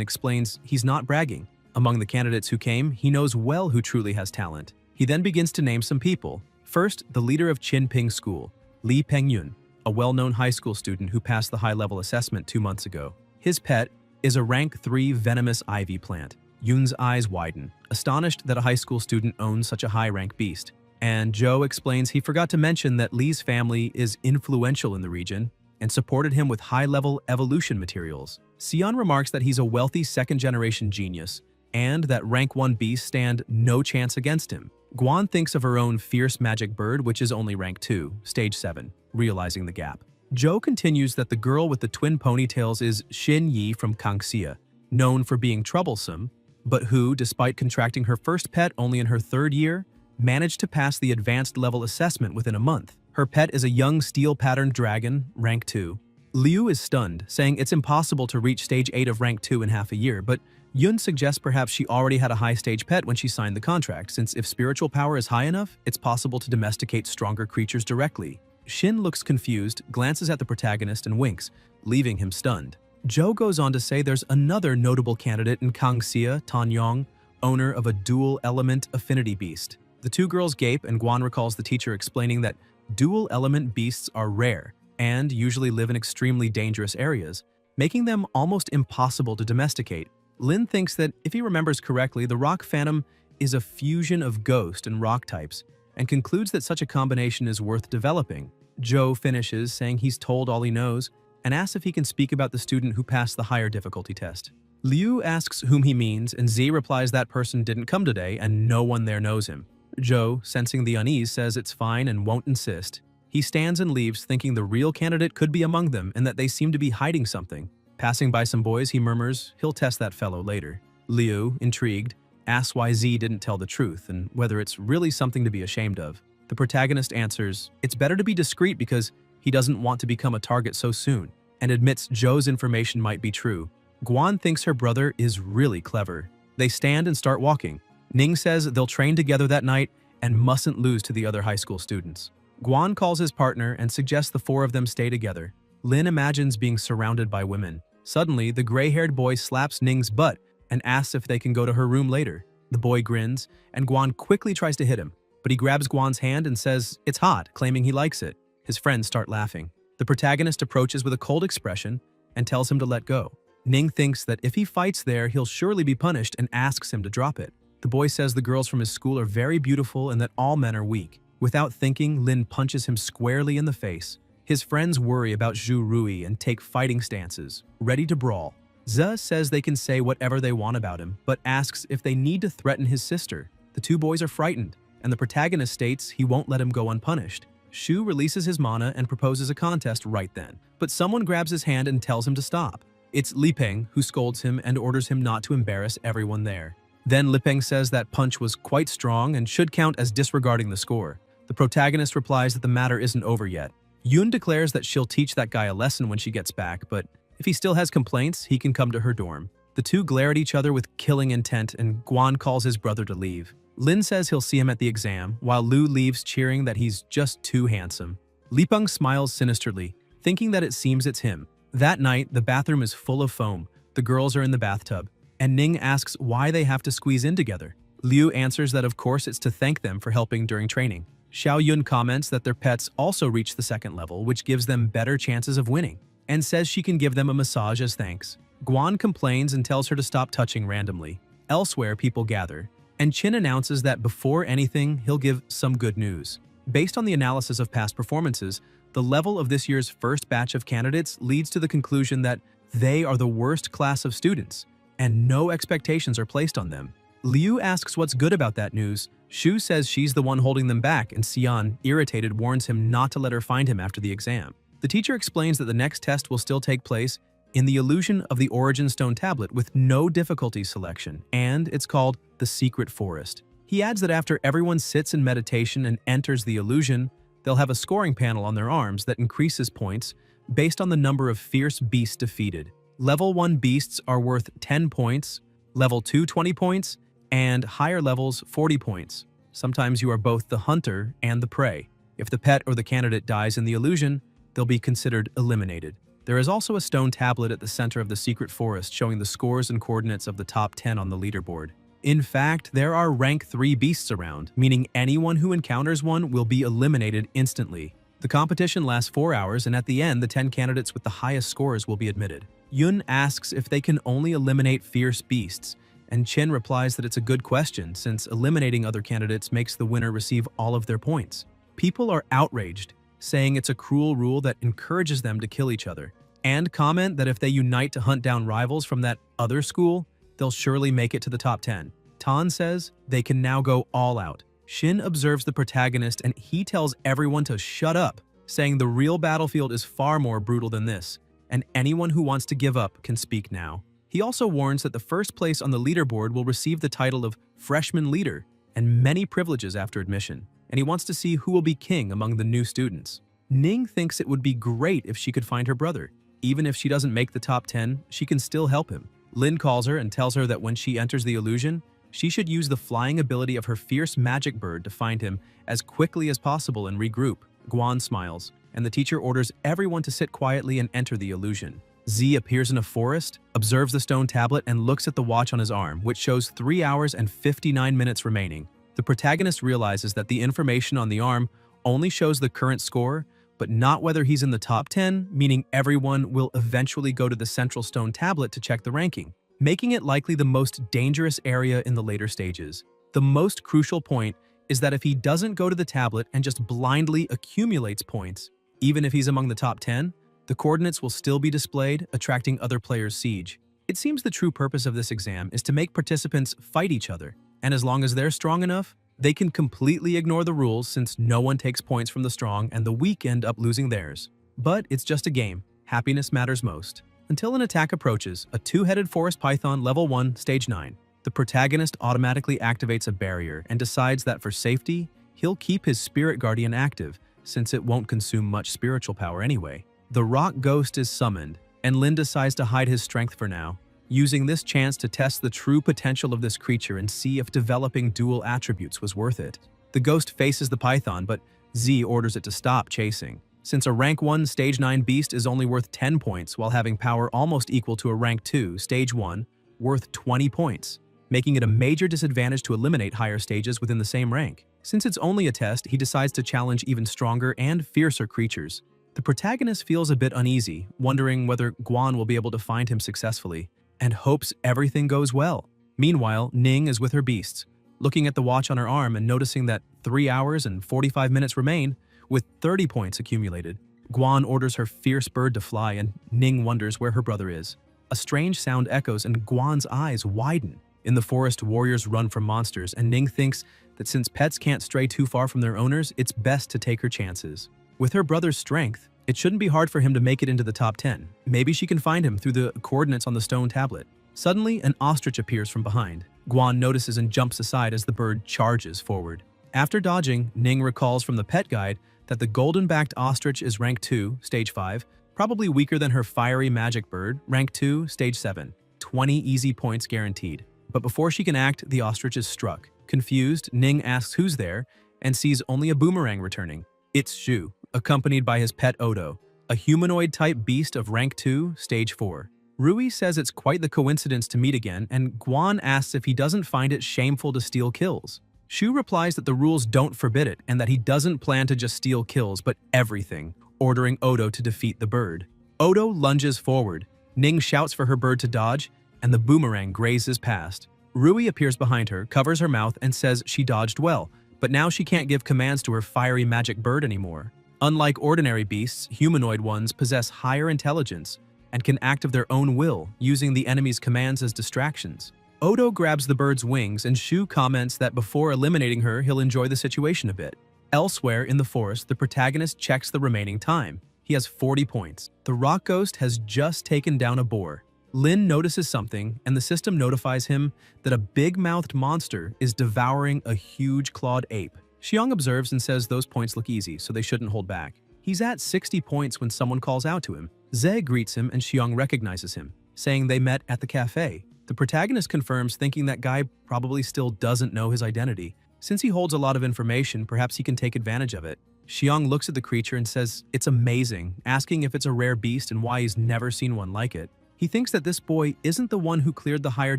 explains he's not bragging. Among the candidates who came, he knows well who truly has talent. He then begins to name some people. First, the leader of Qinping School, Li Pengyun, a well-known high school student who passed the high-level assessment 2 months ago. His pet is a rank 3 venomous ivy plant. Yun's eyes widen, astonished that a high school student owns such a high-rank beast. And Joe explains he forgot to mention that Li's family is influential in the region and supported him with high-level evolution materials. Xian remarks that he's a wealthy second-generation genius and that rank 1 beasts stand no chance against him. Guan thinks of her own fierce magic bird, which is only rank 2, stage 7, realizing the gap. Joe continues that the girl with the twin ponytails is Xin Yi from Kangxia, known for being troublesome, but who, despite contracting her first pet only in her 3rd year, managed to pass the advanced level assessment within a month. Her pet is a young steel-patterned dragon, rank 2. Liu is stunned, saying it's impossible to reach stage 8 of rank 2 in half a year, but Yun suggests perhaps she already had a high-stage pet when she signed the contract, since if spiritual power is high enough, it's possible to domesticate stronger creatures directly. Xin looks confused, glances at the protagonist, and winks, leaving him stunned. Joe goes on to say there's another notable candidate in Kangxia, Tan Yong, owner of a dual-element affinity beast. The two girls gape, and Guan recalls the teacher explaining that dual-element beasts are rare and usually live in extremely dangerous areas, making them almost impossible to domesticate. Lin thinks that, if he remembers correctly, the rock phantom is a fusion of ghost and rock types, and concludes that such a combination is worth developing. Joe finishes, saying he's told all he knows, and asks if he can speak about the student who passed the higher difficulty test. Liu asks whom he means, and Z replies that person didn't come today and no one there knows him. Joe, sensing the unease, says it's fine and won't insist. He stands and leaves, thinking the real candidate could be among them and that they seem to be hiding something. Passing by some boys, he murmurs he'll test that fellow later. Liu, intrigued, asks why Z didn't tell the truth and whether it's really something to be ashamed of. The protagonist answers it's better to be discreet because he doesn't want to become a target so soon, and admits Joe's information might be true. Guan thinks her brother is really clever. They stand and start walking. Ning says they'll train together that night and mustn't lose to the other high school students. Guan calls his partner and suggests the 4 of them stay together. Lin imagines being surrounded by women. Suddenly, the gray-haired boy slaps Ning's butt and asks if they can go to her room later. The boy grins, and Guan quickly tries to hit him, but he grabs Guan's hand and says it's hot, claiming he likes it. His friends start laughing. The protagonist approaches with a cold expression and tells him to let go. Ning thinks that if he fights there, he'll surely be punished and asks him to drop it. The boy says the girls from his school are very beautiful and that all men are weak. Without thinking, Lin punches him squarely in the face. His friends worry about Zhu Rui and take fighting stances, ready to brawl. Ze says they can say whatever they want about him, but asks if they need to threaten his sister. The 2 boys are frightened, and the protagonist states he won't let him go unpunished. Shu releases his mana and proposes a contest right then, but someone grabs his hand and tells him to stop. It's Li Peng who scolds him and orders him not to embarrass everyone there. Then Li Peng says that punch was quite strong and should count as disregarding the score. The protagonist replies that the matter isn't over yet. Yun declares that she'll teach that guy a lesson when she gets back, but if he still has complaints, he can come to her dorm. The 2 glare at each other with killing intent, and Guan calls his brother to leave. Lin says he'll see him at the exam, while Lu leaves cheering that he's just too handsome. Li Peng smiles sinisterly, thinking that it seems it's him. That night, the bathroom is full of foam. The girls are in the bathtub, and Ning asks why they have to squeeze in together. Liu answers that of course it's to thank them for helping during training. Xiao Yun comments that their pets also reach the 2nd level, which gives them better chances of winning, and says she can give them a massage as thanks. Guan complains and tells her to stop touching randomly. Elsewhere, people gather, and Qin announces that before anything, he'll give some good news. Based on the analysis of past performances, the level of this year's first batch of candidates leads to the conclusion that they are the worst class of students, and no expectations are placed on them. Liu asks what's good about that news. Shu says she's the one holding them back, and Xian, irritated, warns him not to let her find him after the exam. The teacher explains that the next test will still take place in the illusion of the Origin Stone tablet with no difficulty selection, and it's called the Secret Forest. He adds that after everyone sits in meditation and enters the illusion, they'll have a scoring panel on their arms that increases points based on the number of fierce beasts defeated. Level 1 beasts are worth 10 points, level 2 20 points, and higher levels 40 points. Sometimes you are both the hunter and the prey. If the pet or the candidate dies in the illusion, they'll be considered eliminated. There is also a stone tablet at the center of the secret forest showing the scores and coordinates of the top 10 on the leaderboard. In fact, there are rank 3 beasts around, meaning anyone who encounters one will be eliminated instantly. The competition lasts 4 hours, and at the end, the 10 candidates with the highest scores will be admitted. Yun asks if they can only eliminate fierce beasts, and Chin replies that it's a good question since eliminating other candidates makes the winner receive all of their points. People are outraged, saying it's a cruel rule that encourages them to kill each other, and comment that if they unite to hunt down rivals from that other school, they'll surely make it to the top 10. Tan says they can now go all out. Shin observes the protagonist and he tells everyone to shut up, saying the real battlefield is far more brutal than this, and anyone who wants to give up can speak now. He also warns that the first place on the leaderboard will receive the title of freshman leader and many privileges after admission, and he wants to see who will be king among the new students. Ning thinks it would be great if she could find her brother. Even if she doesn't make the top 10, she can still help him. Lin calls her and tells her that when she enters the illusion, she should use the flying ability of her fierce magic bird to find him as quickly as possible and regroup. Guan smiles, and the teacher orders everyone to sit quietly and enter the illusion. Z appears in a forest, observes the stone tablet, and looks at the watch on his arm, which shows 3 hours and 59 minutes remaining. The protagonist realizes that the information on the arm only shows the current score, but not whether he's in the top 10, meaning everyone will eventually go to the central stone tablet to check the ranking, making it likely the most dangerous area in the later stages. The most crucial point is that if he doesn't go to the tablet and just blindly accumulates points, even if he's among the top 10, the coordinates will still be displayed, attracting other players' siege. It seems the true purpose of this exam is to make participants fight each other, and as long as they're strong enough, they can completely ignore the rules since no one takes points from the strong and the weak end up losing theirs. But it's just a game. Happiness matters most. Until an attack approaches, a two-headed forest python level 1, stage 9. The protagonist automatically activates a barrier and decides that for safety, he'll keep his spirit guardian active since it won't consume much spiritual power anyway. The rock ghost is summoned, and Lin decides to hide his strength for now, using this chance to test the true potential of this creature and see if developing dual attributes was worth it. The ghost faces the python, but Z orders it to stop chasing, since a rank 1 stage 9 beast is only worth 10 points while having power almost equal to a rank 2 stage 1 worth 20 points, making it a major disadvantage to eliminate higher stages within the same rank. Since it's only a test, he decides to challenge even stronger and fiercer creatures. The protagonist feels a bit uneasy, wondering whether Guan will be able to find him successfully, and hopes everything goes well. Meanwhile, Ning is with her beasts, looking at the watch on her arm and noticing that 3 hours and 45 minutes remain, with 30 points accumulated. Guan orders her fierce bird to fly, and Ning wonders where her brother is. A strange sound echoes, and Guan's eyes widen. In the forest, warriors run from monsters, and Ning thinks that since pets can't stray too far from their owners, it's best to take her chances. With her brother's strength, it shouldn't be hard for him to make it into the top 10. Maybe she can find him through the coordinates on the stone tablet. Suddenly, an ostrich appears from behind. Guan notices and jumps aside as the bird charges forward. After dodging, Ning recalls from the pet guide that the golden-backed ostrich is rank 2, stage 5, probably weaker than her fiery magic bird, rank 2, stage 7. 20 easy points guaranteed. But before she can act, the ostrich is struck. Confused, Ning asks who's there and sees only a boomerang returning. It's Zhu, accompanied by his pet Odo, a humanoid-type beast of rank 2, stage 4. Rui says it's quite the coincidence to meet again, and Guan asks if he doesn't find it shameful to steal kills. Shu replies that the rules don't forbid it and that he doesn't plan to just steal kills but everything, ordering Odo to defeat the bird. Odo lunges forward. Ning shouts for her bird to dodge, and the boomerang grazes past. Rui appears behind her, covers her mouth, and says she dodged well, but now she can't give commands to her fiery magic bird anymore. Unlike ordinary beasts, humanoid ones possess higher intelligence and can act of their own will, using the enemy's commands as distractions. Odo grabs the bird's wings, and Shu comments that before eliminating her, he'll enjoy the situation a bit. Elsewhere in the forest, the protagonist checks the remaining time. He has 40 points. The rock ghost has just taken down a boar. Lin notices something, and the system notifies him that a big-mouthed monster is devouring a huge clawed ape. Xiang observes and says those points look easy, so they shouldn't hold back. He's at 60 points when someone calls out to him. Ze greets him and Xiang recognizes him, saying they met at the cafe. The protagonist confirms, thinking that guy probably still doesn't know his identity. Since he holds a lot of information, perhaps he can take advantage of it. Xiang looks at the creature and says it's amazing, asking if it's a rare beast and why he's never seen one like it. He thinks that this boy isn't the one who cleared the higher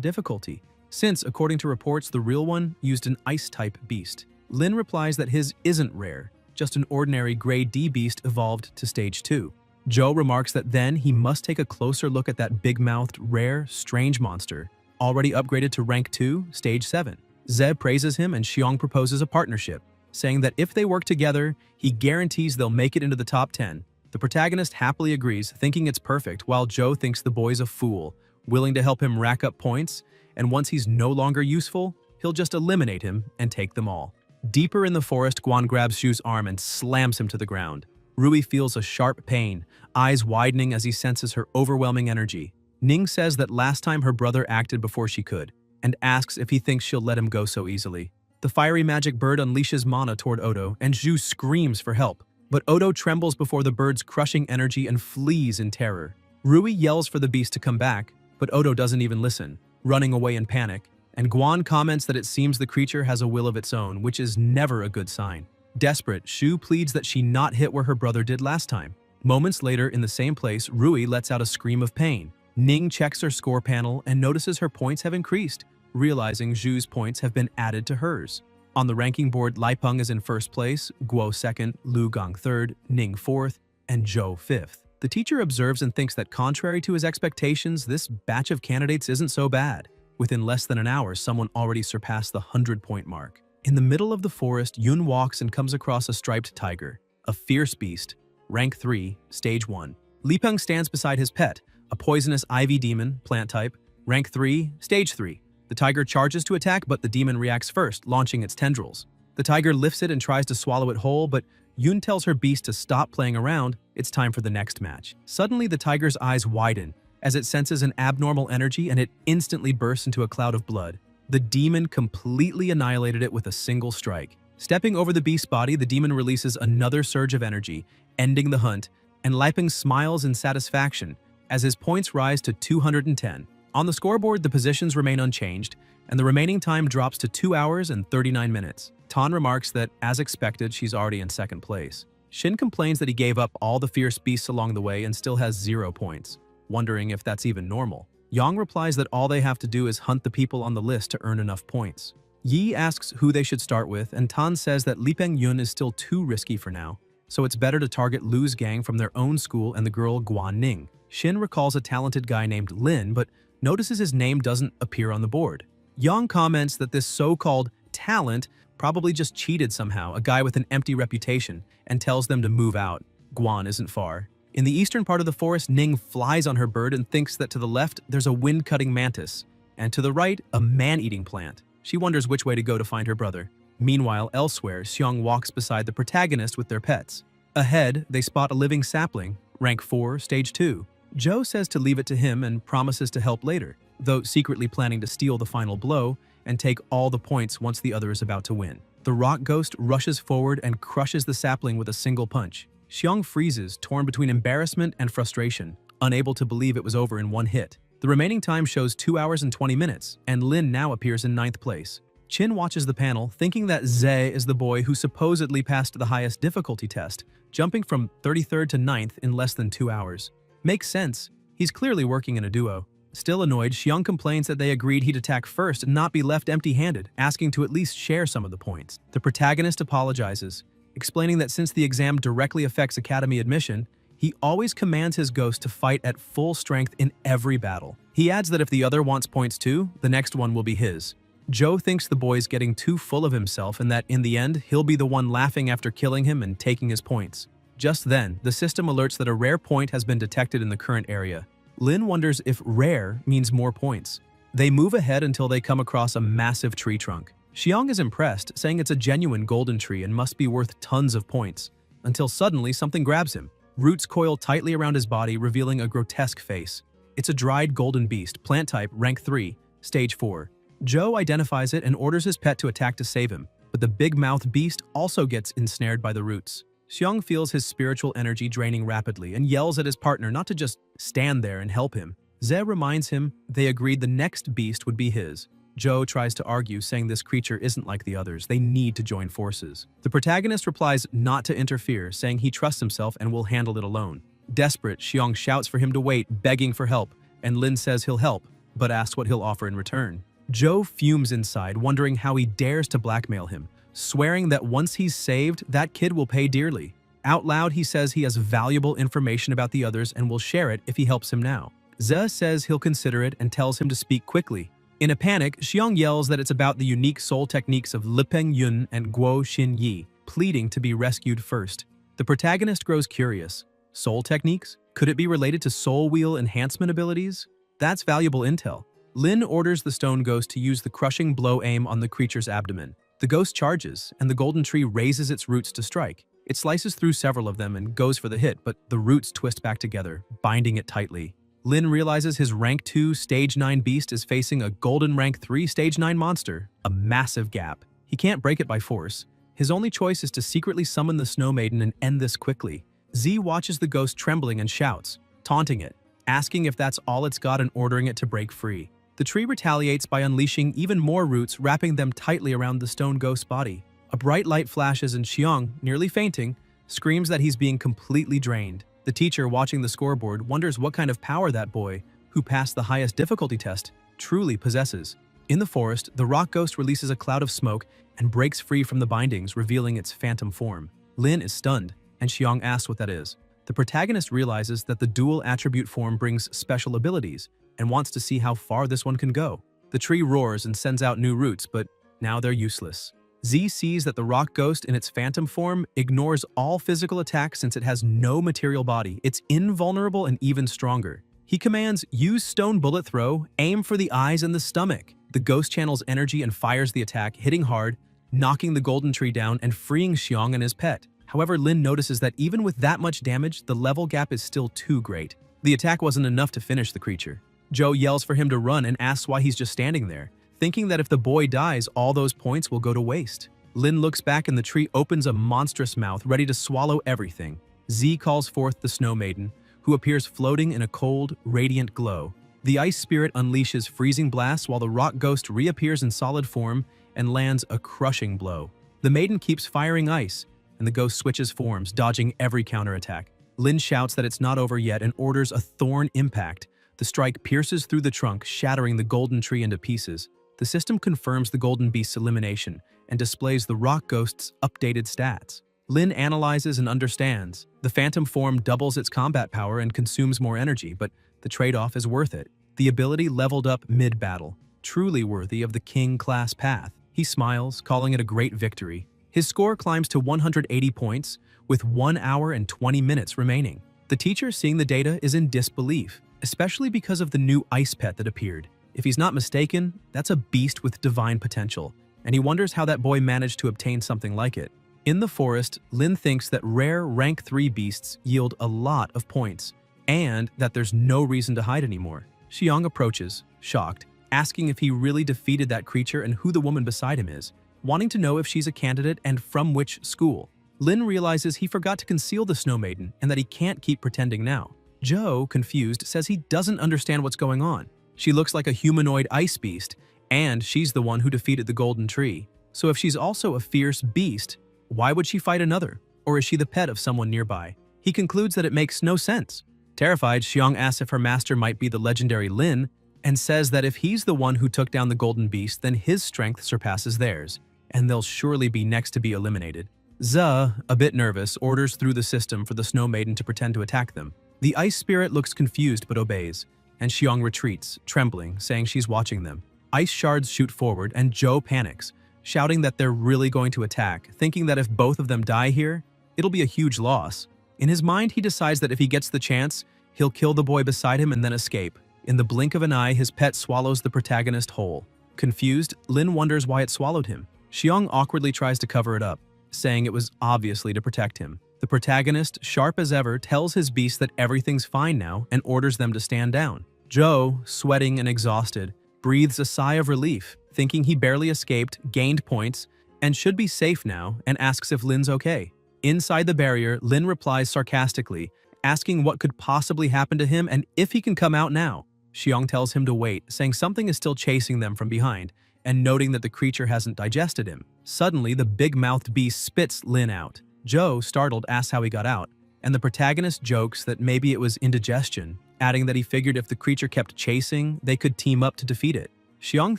difficulty, since, according to reports, the real one used an ice-type beast. Lin replies that his isn't rare, just an ordinary grade D beast evolved to stage 2. Zhou remarks that then he must take a closer look at that big-mouthed, rare, strange monster, already upgraded to rank 2, stage 7. Ze praises him and Xiang proposes a partnership, saying that if they work together, he guarantees they'll make it into the top 10. The protagonist happily agrees, thinking it's perfect, while Zhou thinks the boy's a fool, willing to help him rack up points, and once he's no longer useful, he'll just eliminate him and take them all. Deeper in the forest, Guan grabs Shu's arm and slams him to the ground. Rui feels a sharp pain, eyes widening as he senses her overwhelming energy. Ning says that last time her brother acted before she could, and asks if he thinks she'll let him go so easily. The fiery magic bird unleashes mana toward Odo, and Zhu screams for help. But Odo trembles before the bird's crushing energy and flees in terror. Rui yells for the beast to come back, but Odo doesn't even listen, running away in panic, and Guan comments that it seems the creature has a will of its own, which is never a good sign. Desperate, Shu pleads that she not hit where her brother did last time. Moments later, in the same place, Rui lets out a scream of pain. Ning checks her score panel and notices her points have increased, realizing Zhu's points have been added to hers. On the ranking board, Lai Peng is in first place, Guo second, Lu Gong third, Ning fourth, and Zhou fifth. The teacher observes and thinks that contrary to his expectations, this batch of candidates isn't so bad. Within less than an hour, someone already surpassed the 100-point mark. In the middle of the forest, Yun walks and comes across a striped tiger, a fierce beast, rank 3, stage 1. Li Peng stands beside his pet, a poisonous ivy demon, plant type, rank 3, stage 3. The tiger charges to attack, but the demon reacts first, launching its tendrils. The tiger lifts it and tries to swallow it whole, but Yun tells her beast to stop playing around. It's time for the next match. Suddenly, the tiger's eyes widen as it senses an abnormal energy, and it instantly bursts into a cloud of blood. The demon completely annihilated it with a single strike. Stepping over the beast's body, the demon releases another surge of energy, ending the hunt, and Lai Peng smiles in satisfaction as his points rise to 210. On the scoreboard, the positions remain unchanged, and the remaining time drops to 2 hours and 39 minutes. Tan remarks that, as expected, she's already in second place. Shin complains that he gave up all the fierce beasts along the way and still has 0 points, wondering if that's even normal. Yang replies that all they have to do is hunt the people on the list to earn enough points. Yi asks who they should start with, and Tan says that Li Peng Yun is still too risky for now, so it's better to target Lu's gang from their own school and the girl Guan Ning. Shin recalls a talented guy named Lin, but notices his name doesn't appear on the board. Yang comments that this so-called talent probably just cheated somehow, a guy with an empty reputation, and tells them to move out. Guan isn't far. In the eastern part of the forest, Ning flies on her bird and thinks that to the left there's a wind-cutting mantis, and to the right, a man-eating plant. She wonders which way to go to find her brother. Meanwhile, elsewhere, Xiang walks beside the protagonist with their pets. Ahead, they spot a living sapling, rank 4, stage 2. Zhou says to leave it to him and promises to help later, though secretly planning to steal the final blow and take all the points once the other is about to win. The rock ghost rushes forward and crushes the sapling with a single punch. Xiang freezes, torn between embarrassment and frustration, unable to believe it was over in one hit. The remaining time shows 2 hours and 20 minutes, and Lin now appears in 9th place. Qin watches the panel, thinking that Ze is the boy who supposedly passed the highest difficulty test, jumping from 33rd to 9th in less than 2 hours. Makes sense. He's clearly working in a duo. Still annoyed, Xiang complains that they agreed he'd attack first and not be left empty-handed, asking to at least share some of the points. The protagonist apologizes, explaining that since the exam directly affects academy admission, he always commands his ghost to fight at full strength in every battle. He adds that if the other wants points too, the next one will be his. Zhou thinks the boy's getting too full of himself and that in the end, he'll be the one laughing after killing him and taking his points. Just then, the system alerts that a rare point has been detected in the current area. Lin wonders if rare means more points. They move ahead until they come across a massive tree trunk. Xiang is impressed, saying it's a genuine golden tree and must be worth tons of points, until suddenly something grabs him. Roots coil tightly around his body, revealing a grotesque face. It's a dried golden beast, plant type, rank 3, stage 4. Zhou identifies it and orders his pet to attack to save him, but the big-mouthed beast also gets ensnared by the roots. Xiong feels his spiritual energy draining rapidly and yells at his partner not to just stand there and help him. Ze reminds him they agreed the next beast would be his. Zhou tries to argue, saying this creature isn't like the others. They need to join forces. The protagonist replies not to interfere, saying he trusts himself and will handle it alone. Desperate, Xiong shouts for him to wait, begging for help, and Lin says he'll help, but asks what he'll offer in return. Zhou fumes inside, wondering how he dares to blackmail him, swearing that once he's saved, that kid will pay dearly. Out loud, he says he has valuable information about the others and will share it if he helps him now. Ze says he'll consider it and tells him to speak quickly. In a panic, Xiong yells that it's about the unique soul techniques of Lipeng Yun and Guo Xin Yi, pleading to be rescued first. The protagonist grows curious. Soul techniques? Could it be related to soul wheel enhancement abilities? That's valuable intel. Lin orders the stone ghost to use the crushing blow aim on the creature's abdomen. The ghost charges, and the golden tree raises its roots to strike. It slices through several of them and goes for the hit, but the roots twist back together, binding it tightly. Lin realizes his Rank 2 Stage 9 beast is facing a golden Rank 3 Stage 9 monster, a massive gap. He can't break it by force. His only choice is to secretly summon the Snow Maiden and end this quickly. Z watches the ghost trembling and shouts, taunting it, asking if that's all it's got and ordering it to break free. The tree retaliates by unleashing even more roots, wrapping them tightly around the stone ghost's body. A bright light flashes and Xiong, nearly fainting, screams that he's being completely drained. The teacher, watching the scoreboard, wonders what kind of power that boy, who passed the highest difficulty test, truly possesses. In the forest, the rock ghost releases a cloud of smoke and breaks free from the bindings, revealing its phantom form. Lin is stunned, and Xiong asks what that is. The protagonist realizes that the dual attribute form brings special abilities and wants to see how far this one can go. The tree roars and sends out new roots, but now they're useless. Z sees that the rock ghost in its phantom form ignores all physical attacks since it has no material body. It's invulnerable and even stronger. He commands, use stone bullet throw, aim for the eyes and the stomach. The ghost channels energy and fires the attack, hitting hard, knocking the golden tree down and freeing Xiong and his pet. However, Lin notices that even with that much damage, the level gap is still too great. The attack wasn't enough to finish the creature. Zhou yells for him to run and asks why he's just standing there, thinking that if the boy dies, all those points will go to waste. Lin looks back and the tree opens a monstrous mouth, ready to swallow everything. Z calls forth the Snow Maiden, who appears floating in a cold, radiant glow. The ice spirit unleashes freezing blasts while the rock ghost reappears in solid form and lands a crushing blow. The maiden keeps firing ice, and the ghost switches forms, dodging every counterattack. Lin shouts that it's not over yet and orders a thorn impact. The strike pierces through the trunk, shattering the golden tree into pieces. The system confirms the golden beast's elimination and displays the rock ghost's updated stats. Lin analyzes and understands. The phantom form doubles its combat power and consumes more energy, but the trade-off is worth it. The ability leveled up mid-battle, truly worthy of the king-class path. He smiles, calling it a great victory. His score climbs to 180 points, with 1 hour and 20 minutes remaining. The teacher, seeing the data, is in disbelief, especially because of the new ice pet that appeared. If he's not mistaken, that's a beast with divine potential, and he wonders how that boy managed to obtain something like it. In the forest, Lin thinks that rare Rank 3 beasts yield a lot of points, and that there's no reason to hide anymore. Xiong approaches, shocked, asking if he really defeated that creature and who the woman beside him is, wanting to know if she's a candidate and from which school. Lin realizes he forgot to conceal the Snow Maiden and that he can't keep pretending now. Zhou, confused, says he doesn't understand what's going on. She looks like a humanoid ice beast, and she's the one who defeated the golden tree. So if she's also a fierce beast, why would she fight another? Or is she the pet of someone nearby? He concludes that it makes no sense. Terrified, Xiong asks if her master might be the legendary Lin, and says that if he's the one who took down the golden beast, then his strength surpasses theirs, and they'll surely be next to be eliminated. Ze, a bit nervous, orders through the system for the Snow Maiden to pretend to attack them. The ice spirit looks confused but obeys, and Xiong retreats, trembling, saying she's watching them. Ice shards shoot forward, and Zhou panics, shouting that they're really going to attack, thinking that if both of them die here, it'll be a huge loss. In his mind, he decides that if he gets the chance, he'll kill the boy beside him and then escape. In the blink of an eye, his pet swallows the protagonist whole. Confused, Lin wonders why it swallowed him. Xiong awkwardly tries to cover it up, saying it was obviously to protect him. The protagonist, sharp as ever, tells his beast that everything's fine now and orders them to stand down. Zhou, sweating and exhausted, breathes a sigh of relief, thinking he barely escaped, gained points, and should be safe now, and asks if Lin's okay. Inside the barrier, Lin replies sarcastically, asking what could possibly happen to him and if he can come out now. Xiong tells him to wait, saying something is still chasing them from behind, and noting that the creature hasn't digested him. Suddenly, the big-mouthed beast spits Lin out. Joe, startled, asks how he got out, and the protagonist jokes that maybe it was indigestion, adding that he figured if the creature kept chasing, they could team up to defeat it. Xiong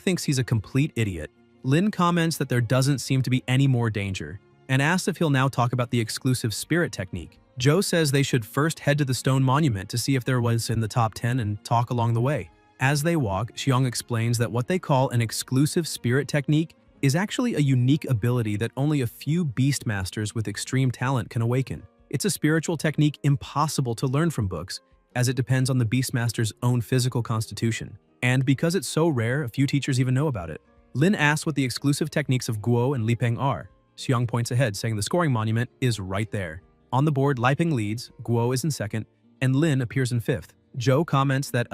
thinks he's a complete idiot. Lin comments that there doesn't seem to be any more danger, and asks if he'll now talk about the exclusive spirit technique. Joe says they should first head to the stone monument to see if there was in the top 10 and talk along the way. As they walk, Xiong explains that what they call an exclusive spirit technique is actually a unique ability that only a few beastmasters with extreme talent can awaken. It's a spiritual technique impossible to learn from books, as it depends on the beastmaster's own physical constitution. And because it's so rare, a few teachers even know about it. Lin asks what the exclusive techniques of Guo and Lipeng are. Xiong points ahead, saying the scoring monument is right there. On the board, Lipeng leads, Guo is in second, and Lin appears in fifth. Joe comments that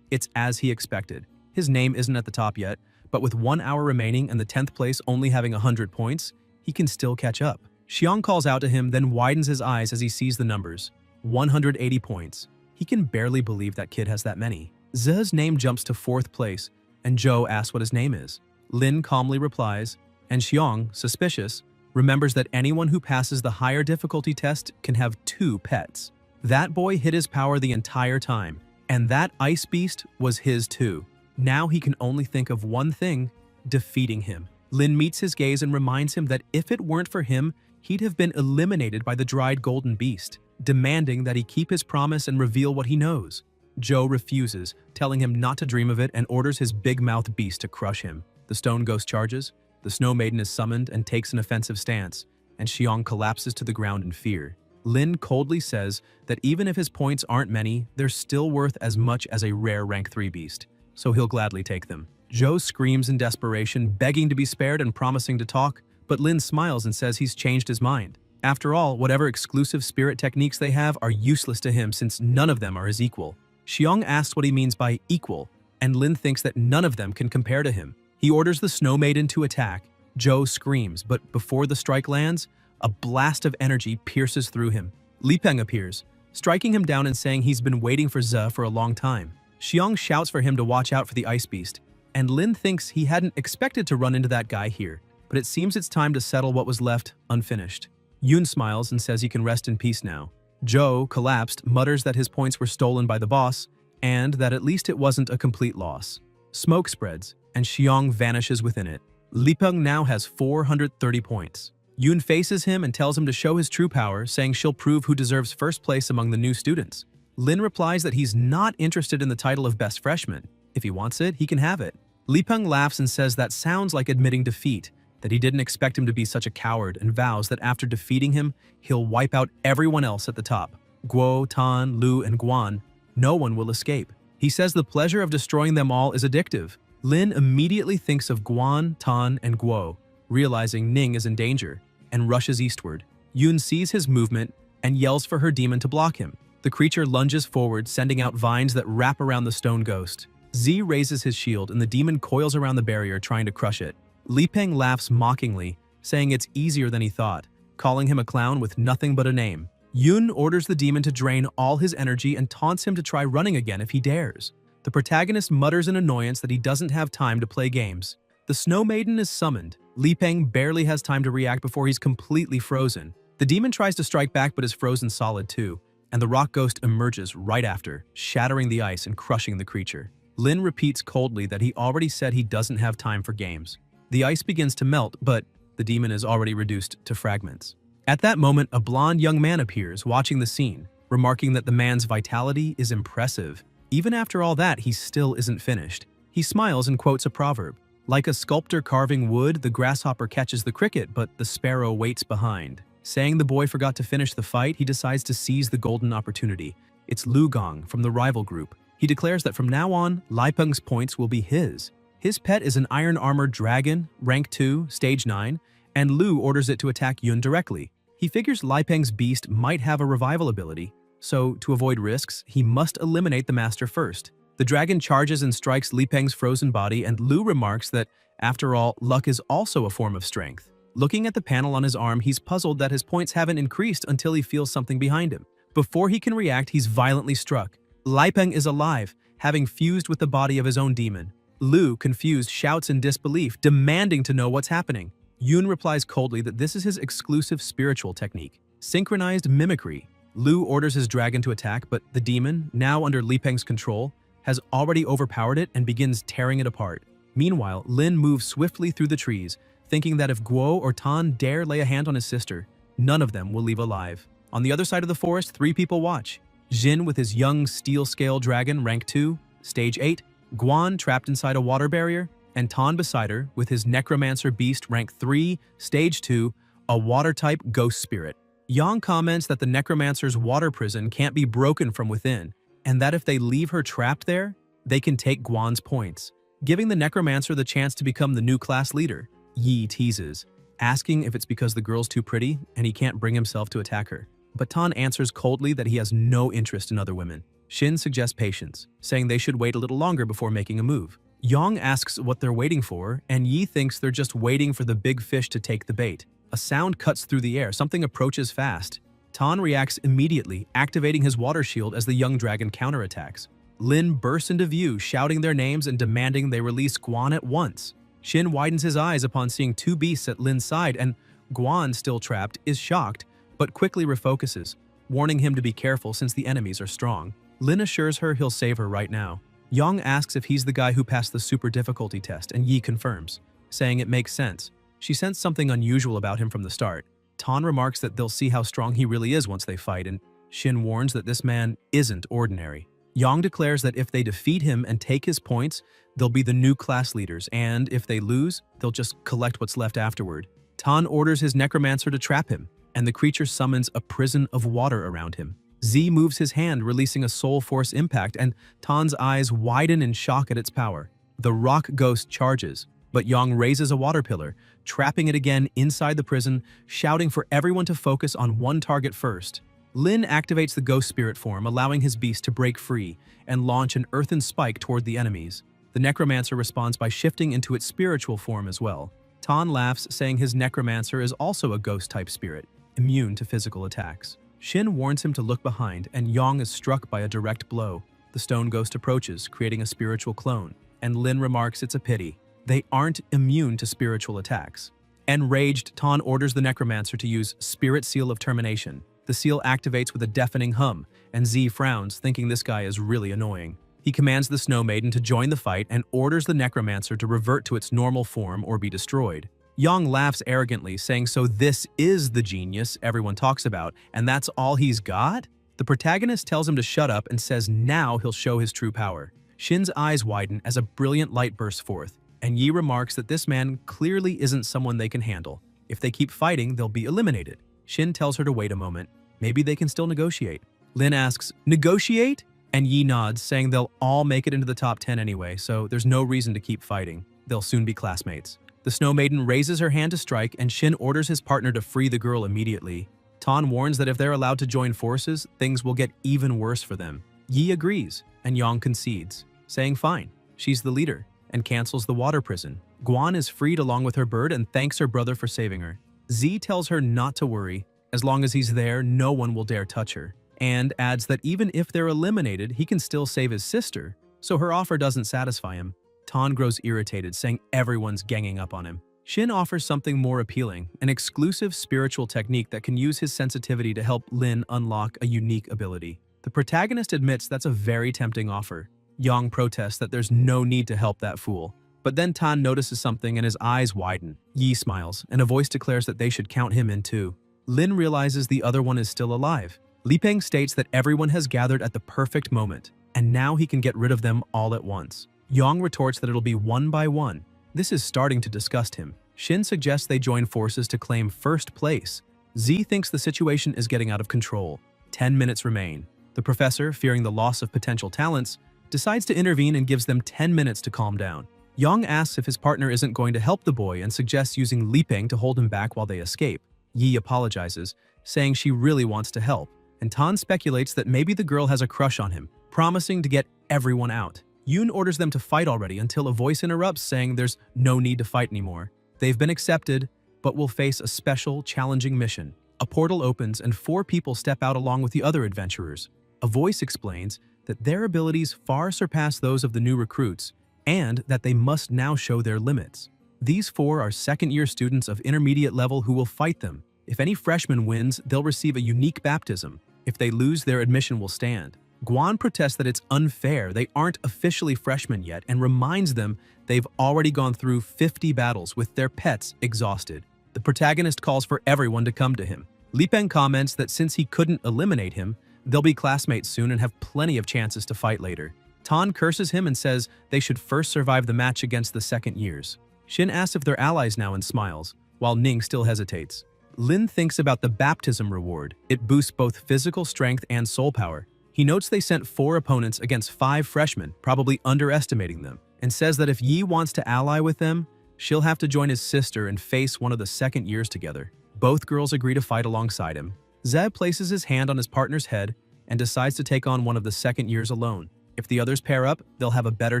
it's as he expected. His name isn't at the top yet, but with 1 hour remaining and the 10th place only having 100 points, he can still catch up. Xiong calls out to him, then widens his eyes as he sees the numbers. 180 points. He can barely believe that kid has that many. Ze's name jumps to 4th place, and Joe asks what his name is. Lin calmly replies, and Xiong, suspicious, remembers that anyone who passes the higher difficulty test can have 2 pets. That boy hid his power the entire time, and that ice beast was his too. Now he can only think of one thing: defeating him. Lin meets his gaze and reminds him that if it weren't for him, he'd have been eliminated by the dried golden beast, demanding that he keep his promise and reveal what he knows. Joe refuses, telling him not to dream of it, and orders his big-mouthed beast to crush him. The stone ghost charges, the snow maiden is summoned and takes an offensive stance, and Xiong collapses to the ground in fear. Lin coldly says that even if his points aren't many, they're still worth as much as a rare rank 3 beast, so he'll gladly take them. Joe screams in desperation, begging to be spared and promising to talk, but Lin smiles and says he's changed his mind. After all, whatever exclusive spirit techniques they have are useless to him since none of them are his equal. Xiong asks what he means by equal, and Lin thinks that none of them can compare to him. He orders the Snow Maiden to attack. Joe screams, but before the strike lands, a blast of energy pierces through him. Lipeng appears, striking him down and saying he's been waiting for Ze for a long time. Xiong shouts for him to watch out for the ice beast, and Lin thinks he hadn't expected to run into that guy here, but it seems it's time to settle what was left unfinished. Yoon smiles and says he can rest in peace now. Joe, collapsed, mutters that his points were stolen by the boss, and that at least it wasn't a complete loss. Smoke spreads, and Xiong vanishes within it. Lipeng now has 430 points. Yoon faces him and tells him to show his true power, saying she'll prove who deserves first place among the new students. Lin replies that he's not interested in the title of best freshman. If he wants it, he can have it. Lipeng laughs and says that sounds like admitting defeat, that he didn't expect him to be such a coward, and vows that after defeating him, he'll wipe out everyone else at the top. Guo, Tan, Lu, and Guan. No one will escape. He says the pleasure of destroying them all is addictive. Lin immediately thinks of Guan, Tan, and Guo, realizing Ning is in danger, and rushes eastward. Yoon sees his movement and yells for her demon to block him. The creature lunges forward, sending out vines that wrap around the stone ghost. Z raises his shield and the demon coils around the barrier, trying to crush it. Lipeng laughs mockingly, saying it's easier than he thought, calling him a clown with nothing but a name. Yoon orders the demon to drain all his energy and taunts him to try running again if he dares. The protagonist mutters in annoyance that he doesn't have time to play games. The Snow Maiden is summoned. Lipeng barely has time to react before he's completely frozen. The demon tries to strike back but is frozen solid too, and the rock ghost emerges right after, shattering the ice and crushing the creature. Lin repeats coldly that he already said he doesn't have time for games. The ice begins to melt, but the demon is already reduced to fragments. At that moment, a blonde young man appears, watching the scene, remarking that the man's vitality is impressive. Even after all that, he still isn't finished. He smiles and quotes a proverb. Like a sculptor carving wood, the grasshopper catches the cricket, but the sparrow waits behind. Saying the boy forgot to finish the fight, he decides to seize the golden opportunity. It's Lu Gong from the rival group. He declares that from now on, Lipeng's points will be his. His pet is an iron-armored dragon, rank 2, stage 9, and Lu orders it to attack Yun directly. He figures Lipeng's beast might have a revival ability, so to avoid risks, he must eliminate the master first. The dragon charges and strikes Lipeng's frozen body, and Lu remarks that, after all, luck is also a form of strength. Looking at the panel on his arm, he's puzzled that his points haven't increased until he feels something behind him. Before he can react, he's violently struck. Lipeng is alive, having fused with the body of his own demon. Lu, confused, shouts in disbelief, demanding to know what's happening. Yoon replies coldly that this is his exclusive spiritual technique, synchronized mimicry. Lu orders his dragon to attack, but the demon, now under Lipeng's control, has already overpowered it and begins tearing it apart. Meanwhile, Lin moves swiftly through the trees, thinking that if Guo or Tan dare lay a hand on his sister, none of them will leave alive. On the other side of the forest, 3 people watch. Jin with his young steel-scale dragon, rank 2, stage 8, Guan trapped inside a water barrier, and Tan beside her with his necromancer beast, rank 3, stage 2, a water-type ghost spirit. Yang comments that the necromancer's water prison can't be broken from within, and that if they leave her trapped there, they can take Guan's points, giving the necromancer the chance to become the new class leader. Yi teases, asking if it's because the girl's too pretty and he can't bring himself to attack her. But Tan answers coldly that he has no interest in other women. Shin suggests patience, saying they should wait a little longer before making a move. Yang asks what they're waiting for, and Yi thinks they're just waiting for the big fish to take the bait. A sound cuts through the air, something approaches fast. Tan reacts immediately, activating his water shield as the young dragon counterattacks. Lin bursts into view, shouting their names and demanding they release Guan at once. Shin widens his eyes upon seeing 2 beasts at Lin's side, and Guan, still trapped, is shocked, but quickly refocuses, warning him to be careful since the enemies are strong. Lin assures her he'll save her right now. Yang asks if he's the guy who passed the super difficulty test, and Yi confirms, saying it makes sense. She sensed something unusual about him from the start. Tan remarks that they'll see how strong he really is once they fight, and Shin warns that this man isn't ordinary. Yang declares that if they defeat him and take his points, they'll be the new class leaders, and if they lose, they'll just collect what's left afterward. Tan orders his necromancer to trap him, and the creature summons a prison of water around him. Z moves his hand, releasing a soul force impact, and Tan's eyes widen in shock at its power. The rock ghost charges, but Yang raises a water pillar, trapping it again inside the prison, shouting for everyone to focus on one target first. Lin activates the ghost spirit form, allowing his beast to break free and launch an earthen spike toward the enemies. The necromancer responds by shifting into its spiritual form as well. Tan laughs, saying his necromancer is also a ghost-type spirit, immune to physical attacks. Shin warns him to look behind, and Yang is struck by a direct blow. The stone ghost approaches, creating a spiritual clone, and Lin remarks it's a pity. They aren't immune to spiritual attacks. Enraged, Tan orders the necromancer to use Spirit Seal of Termination. The seal activates with a deafening hum, and Z frowns, thinking this guy is really annoying. He commands the Snow Maiden to join the fight and orders the necromancer to revert to its normal form or be destroyed. Yang laughs arrogantly, saying so this is the genius everyone talks about, and that's all he's got? The protagonist tells him to shut up and says now he'll show his true power. Shin's eyes widen as a brilliant light bursts forth, and Yi remarks that this man clearly isn't someone they can handle. If they keep fighting, they'll be eliminated. Shin tells her to wait a moment. Maybe they can still negotiate. Lin asks, negotiate? And Yi nods, saying they'll all make it into the top 10 anyway, so there's no reason to keep fighting. They'll soon be classmates. The Snow Maiden raises her hand to strike, and Shin orders his partner to free the girl immediately. Tan warns that if they're allowed to join forces, things will get even worse for them. Yi agrees, and Yang concedes, saying fine, she's the leader, and cancels the water prison. Guan is freed along with her bird and thanks her brother for saving her. Z tells her not to worry. As long as he's there, no one will dare touch her, and adds that even if they're eliminated, he can still save his sister, so her offer doesn't satisfy him. Tan grows irritated, saying everyone's ganging up on him. Shin offers something more appealing, an exclusive spiritual technique that can use his sensitivity to help Lin unlock a unique ability. The protagonist admits that's a very tempting offer. Yang protests that there's no need to help that fool. But then Tan notices something and his eyes widen. Yi smiles, and a voice declares that they should count him in too. Lin realizes the other one is still alive. Lipeng states that everyone has gathered at the perfect moment, and now he can get rid of them all at once. Yang retorts that it'll be one by one. This is starting to disgust him. Shin suggests they join forces to claim first place. Z thinks the situation is getting out of control. 10 minutes remain. The professor, fearing the loss of potential talents, decides to intervene and gives them 10 minutes to calm down. Yang asks if his partner isn't going to help the boy and suggests using Lipeng to hold him back while they escape. Yi apologizes, saying she really wants to help, and Tan speculates that maybe the girl has a crush on him, promising to get everyone out. Yoon orders them to fight already until a voice interrupts, saying there's no need to fight anymore. They've been accepted, but will face a special, challenging mission. A portal opens and 4 people step out along with the other adventurers. A voice explains that their abilities far surpass those of the new recruits and that they must now show their limits. These 4 are second-year students of intermediate level who will fight them. If any freshman wins, they'll receive a unique baptism. If they lose, their admission will stand. Guan protests that it's unfair, they aren't officially freshmen yet, and reminds them they've already gone through 50 battles with their pets exhausted. The protagonist calls for everyone to come to him. Lipeng comments that since he couldn't eliminate him, they'll be classmates soon and have plenty of chances to fight later. Tan curses him and says they should first survive the match against the second years. Shin asks if they're allies now and smiles, while Ning still hesitates. Lin thinks about the baptism reward. It boosts both physical strength and soul power. He notes they sent 4 opponents against 5 freshmen, probably underestimating them, and says that if Yi wants to ally with them, she'll have to join his sister and face one of the second years together. Both girls agree to fight alongside him. Zeb places his hand on his partner's head and decides to take on one of the second years alone. If the others pair up, they'll have a better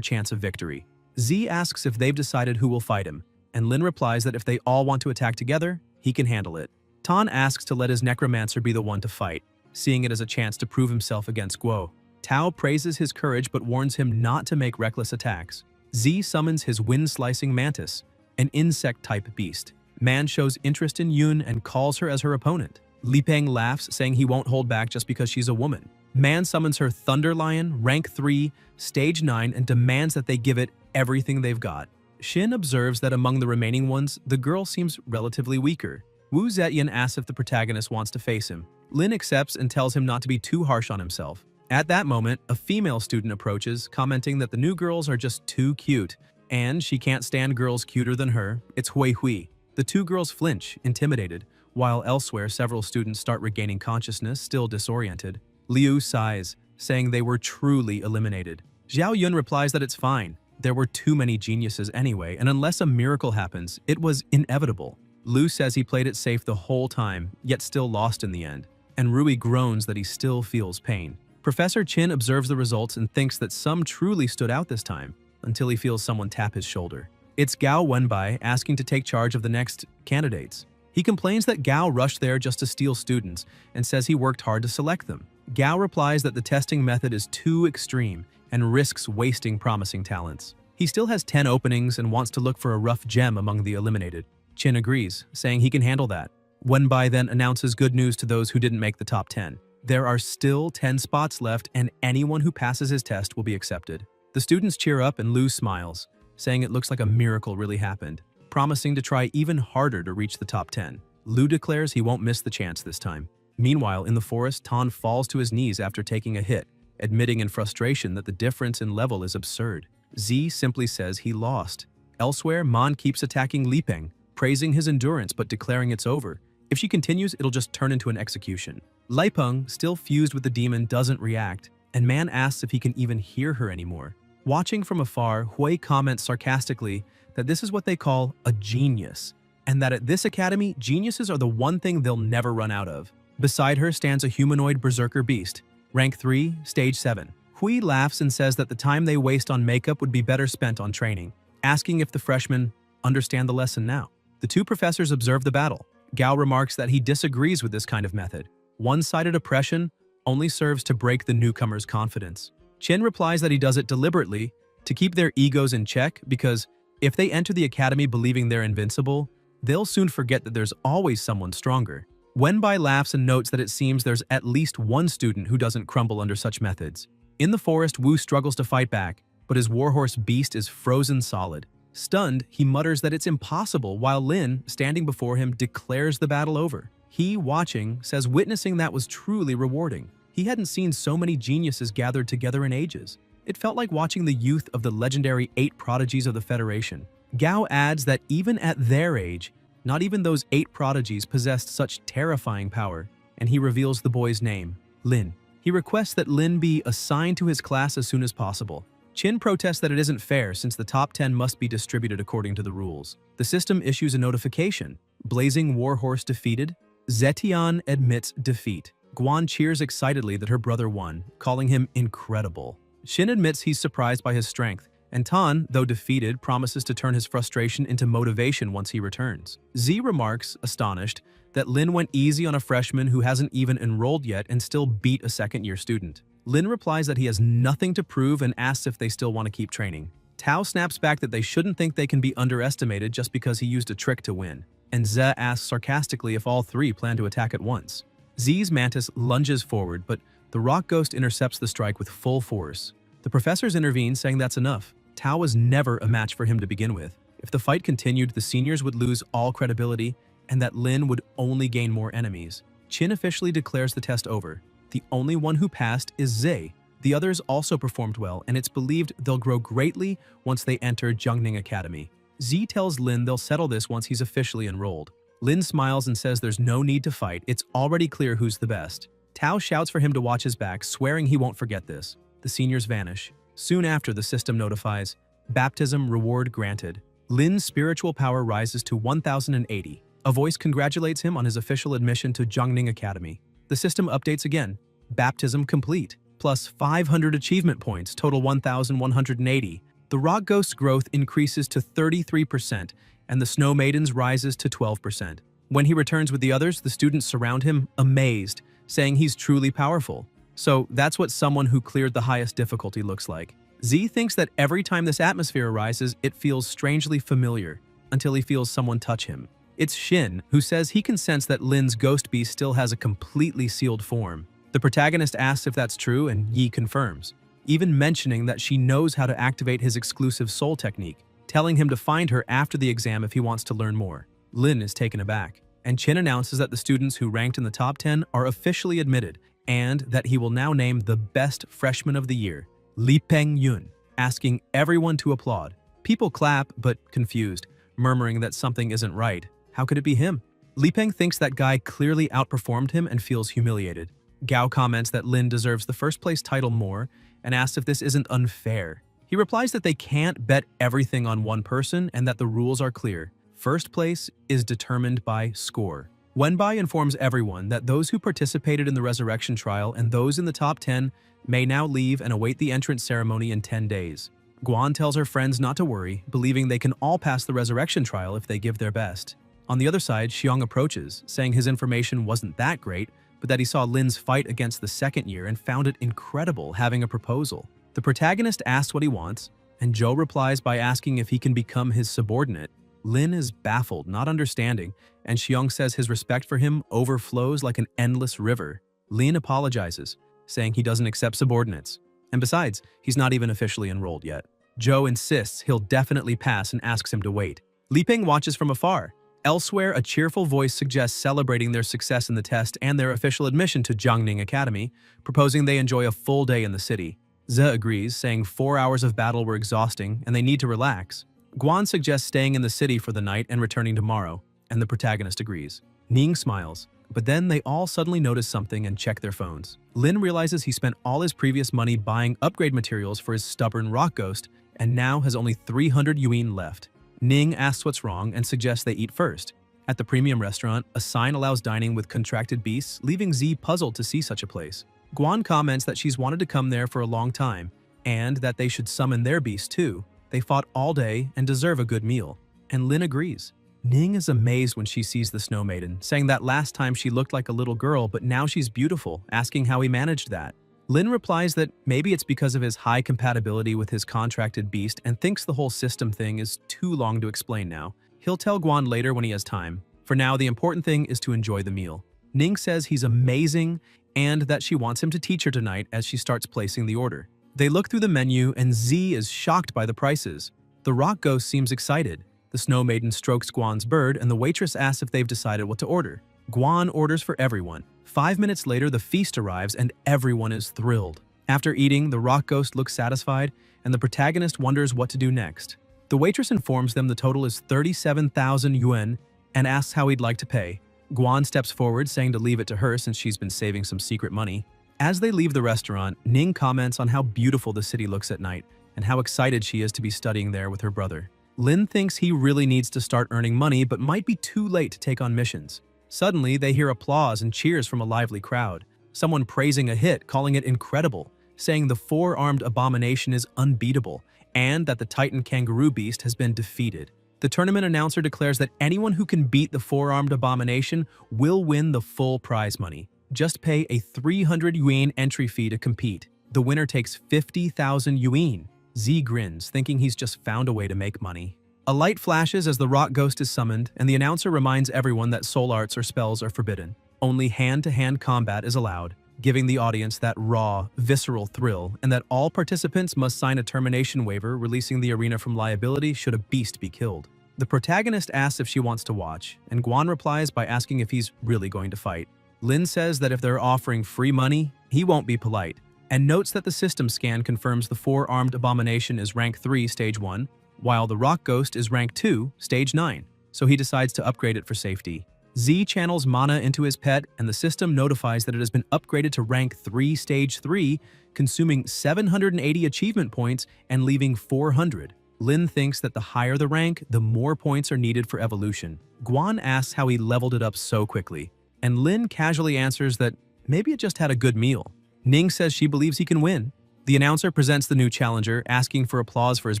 chance of victory. Z asks if they've decided who will fight him, and Lin replies that if they all want to attack together, he can handle it. Tan asks to let his necromancer be the one to fight, seeing it as a chance to prove himself against Guo. Tao praises his courage but warns him not to make reckless attacks. Z summons his wind-slicing mantis, an insect-type beast. Man shows interest in Yun and calls her as her opponent. Lipeng laughs, saying he won't hold back just because she's a woman. Man summons her Thunder Lion, rank 3, stage 9, and demands that they give it everything they've got. Shin observes that among the remaining ones, the girl seems relatively weaker. Wu Zetian asks if the protagonist wants to face him. Lin accepts and tells him not to be too harsh on himself. At that moment, a female student approaches, commenting that the new girls are just too cute, and she can't stand girls cuter than her. It's Hui Hui. The 2 girls flinch, intimidated, while elsewhere several students start regaining consciousness, still disoriented. Liu sighs, saying they were truly eliminated. Zhao Yun replies that it's fine. There were too many geniuses anyway, and unless a miracle happens, it was inevitable. Lu says he played it safe the whole time, yet still lost in the end, and Rui groans that he still feels pain. Professor Chin observes the results and thinks that some truly stood out this time, until he feels someone tap his shoulder. It's Gao Wenbai asking to take charge of the next candidates. He complains that Gao rushed there just to steal students and says he worked hard to select them. Gao replies that the testing method is too extreme and risks wasting promising talents. He still has 10 openings and wants to look for a rough gem among the eliminated. Chin agrees, saying he can handle that. Wenbai then announces good news to those who didn't make the top 10. There are still 10 spots left and anyone who passes his test will be accepted. The students cheer up and Lu smiles, saying it looks like a miracle really happened, promising to try even harder to reach the top 10. Lu declares he won't miss the chance this time. Meanwhile, in the forest, Tan falls to his knees after taking a hit, admitting in frustration that the difference in level is absurd. Z simply says he lost. Elsewhere, Man keeps attacking Lipeng, praising his endurance but declaring it's over. If she continues, it'll just turn into an execution. Lipeng, still fused with the demon, doesn't react, and Man asks if he can even hear her anymore. Watching from afar, Hui comments sarcastically that this is what they call a genius, and that at this academy, geniuses are the one thing they'll never run out of. Beside her stands a humanoid berserker beast, rank 3, stage 7. Hui laughs and says that the time they waste on makeup would be better spent on training, asking if the freshmen understand the lesson now. The 2 professors observe the battle. Gao remarks that he disagrees with this kind of method. One-sided oppression only serves to break the newcomer's confidence. Chin replies that he does it deliberately to keep their egos in check because if they enter the academy believing they're invincible, they'll soon forget that there's always someone stronger. Wenbai laughs and notes that it seems there's at least one student who doesn't crumble under such methods. In the forest, Wu struggles to fight back, but his warhorse beast is frozen solid. Stunned, he mutters that it's impossible while Lin, standing before him, declares the battle over. He, watching, says witnessing that was truly rewarding. He hadn't seen so many geniuses gathered together in ages. It felt like watching the youth of the legendary 8 prodigies of the Federation. Gao adds that even at their age, not even those 8 prodigies possessed such terrifying power, and he reveals the boy's name, Lin. He requests that Lin be assigned to his class as soon as possible. Chin protests that it isn't fair since the top 10 must be distributed according to the rules. The system issues a notification. Blazing Warhorse defeated. Zetian admits defeat. Guan cheers excitedly that her brother won, calling him incredible. Shin admits he's surprised by his strength and Tan, though defeated, promises to turn his frustration into motivation once he returns. Z remarks, astonished, that Lin went easy on a freshman who hasn't even enrolled yet and still beat a second-year student. Lin replies that he has nothing to prove and asks if they still want to keep training. Tao snaps back that they shouldn't think they can be underestimated just because he used a trick to win, and Ze asks sarcastically if all three plan to attack at once. Z's mantis lunges forward, but the rock ghost intercepts the strike with full force. The professors intervene, saying that's enough. Tao was never a match for him to begin with. If the fight continued, the seniors would lose all credibility, and that Lin would only gain more enemies. Qin officially declares the test over. The only one who passed is Ze. The others also performed well, and it's believed they'll grow greatly once they enter Jiangning Academy. Z tells Lin they'll settle this once he's officially enrolled. Lin smiles and says there's no need to fight, it's already clear who's the best. Tao shouts for him to watch his back, swearing he won't forget this. The seniors vanish. Soon after, the system notifies, baptism reward granted. Lin's spiritual power rises to 1080. A voice congratulates him on his official admission to Jiangning Academy. The system updates again. Baptism complete. Plus 500 achievement points, total 1180. The rock ghost's growth increases to 33%, and the snow maiden's rises to 12%. When he returns with the others, the students surround him, amazed, saying he's truly powerful. So that's what someone who cleared the highest difficulty looks like. Z thinks that every time this atmosphere arises, it feels strangely familiar, until he feels someone touch him. It's Shin, who says he can sense that Lin's ghost beast still has a completely sealed form. The protagonist asks if that's true, and Yi confirms, even mentioning that she knows how to activate his exclusive soul technique, telling him to find her after the exam if he wants to learn more. Lin is taken aback, and Qin announces that the students who ranked in the top 10 are officially admitted, and that he will now name the best freshman of the year, Li Peng Yun, asking everyone to applaud. People clap, but confused, murmuring that something isn't right. How could it be him? Li Peng thinks that guy clearly outperformed him and feels humiliated. Gao comments that Lin deserves the first place title more and asks if this isn't unfair. He replies that they can't bet everything on one person and that the rules are clear. First place is determined by score. Wenbai informs everyone that those who participated in the resurrection trial and those in the top 10 may now leave and await the entrance ceremony in 10 days. Guan tells her friends not to worry, believing they can all pass the resurrection trial if they give their best. On the other side, Xiong approaches, saying his information wasn't that great, but that he saw Lin's fight against the second year and found it incredible having a proposal. The protagonist asks what he wants, and Zhou replies by asking if he can become his subordinate. Lin is baffled, not understanding, and Xiong says his respect for him overflows like an endless river. Lin apologizes, saying he doesn't accept subordinates. And besides, he's not even officially enrolled yet. Zhou insists he'll definitely pass and asks him to wait. Li Peng watches from afar. Elsewhere, a cheerful voice suggests celebrating their success in the test and their official admission to Jiangning Academy, proposing they enjoy a full day in the city. Ze agrees, saying 4 hours of battle were exhausting and they need to relax. Guan suggests staying in the city for the night and returning tomorrow, and the protagonist agrees. Ning smiles, but then they all suddenly notice something and check their phones. Lin realizes he spent all his previous money buying upgrade materials for his stubborn rock ghost and now has only 300 yuan left. Ning asks what's wrong and suggests they eat first. At the premium restaurant, a sign allows dining with contracted beasts, leaving Z puzzled to see such a place. Guan comments that she's wanted to come there for a long time, and that they should summon their beasts too. They fought all day and deserve a good meal. And Lin agrees. Ning is amazed when she sees the Snow Maiden, saying that last time she looked like a little girl, but now she's beautiful, asking how he managed that. Lin replies that maybe it's because of his high compatibility with his contracted beast and thinks the whole system thing is too long to explain now. He'll tell Guan later when he has time. For now, the important thing is to enjoy the meal. Ning says he's amazing and that she wants him to teach her tonight as she starts placing the order. They look through the menu and Z is shocked by the prices. The rock ghost seems excited. The Snow Maiden strokes Guan's bird and the waitress asks if they've decided what to order. Guan orders for everyone. 5 minutes later, the feast arrives and everyone is thrilled. After eating, the rock ghost looks satisfied and the protagonist wonders what to do next. The waitress informs them the total is 37,000 yuan and asks how he'd like to pay. Guan steps forward, saying to leave it to her since she's been saving some secret money. As they leave the restaurant, Ning comments on how beautiful the city looks at night and how excited she is to be studying there with her brother. Lin thinks he really needs to start earning money but might be too late to take on missions. Suddenly, they hear applause and cheers from a lively crowd. Someone praising a hit, calling it incredible, saying the four-armed abomination is unbeatable, and that the Titan kangaroo beast has been defeated. The tournament announcer declares that anyone who can beat the four-armed abomination will win the full prize money. Just pay a 300 yuan entry fee to compete. The winner takes 50,000 yuan. Z grins, thinking he's just found a way to make money. A light flashes as the rock ghost is summoned, and the announcer reminds everyone that soul arts or spells are forbidden. Only hand-to-hand combat is allowed, giving the audience that raw, visceral thrill, and that all participants must sign a termination waiver releasing the arena from liability should a beast be killed. The protagonist asks if she wants to watch, and Guan replies by asking if he's really going to fight. Lin says that if they're offering free money, he won't be polite, and notes that the system scan confirms the four-armed abomination is rank 3, stage 1, while the rock ghost is rank 2, stage 9, so he decides to upgrade it for safety. Z channels mana into his pet, and the system notifies that it has been upgraded to rank 3, stage 3, consuming 780 achievement points and leaving 400. Lin thinks that the higher the rank, the more points are needed for evolution. Guan asks how he leveled it up so quickly, and Lin casually answers that maybe it just had a good meal. Ning says she believes he can win. The announcer presents the new challenger, asking for applause for his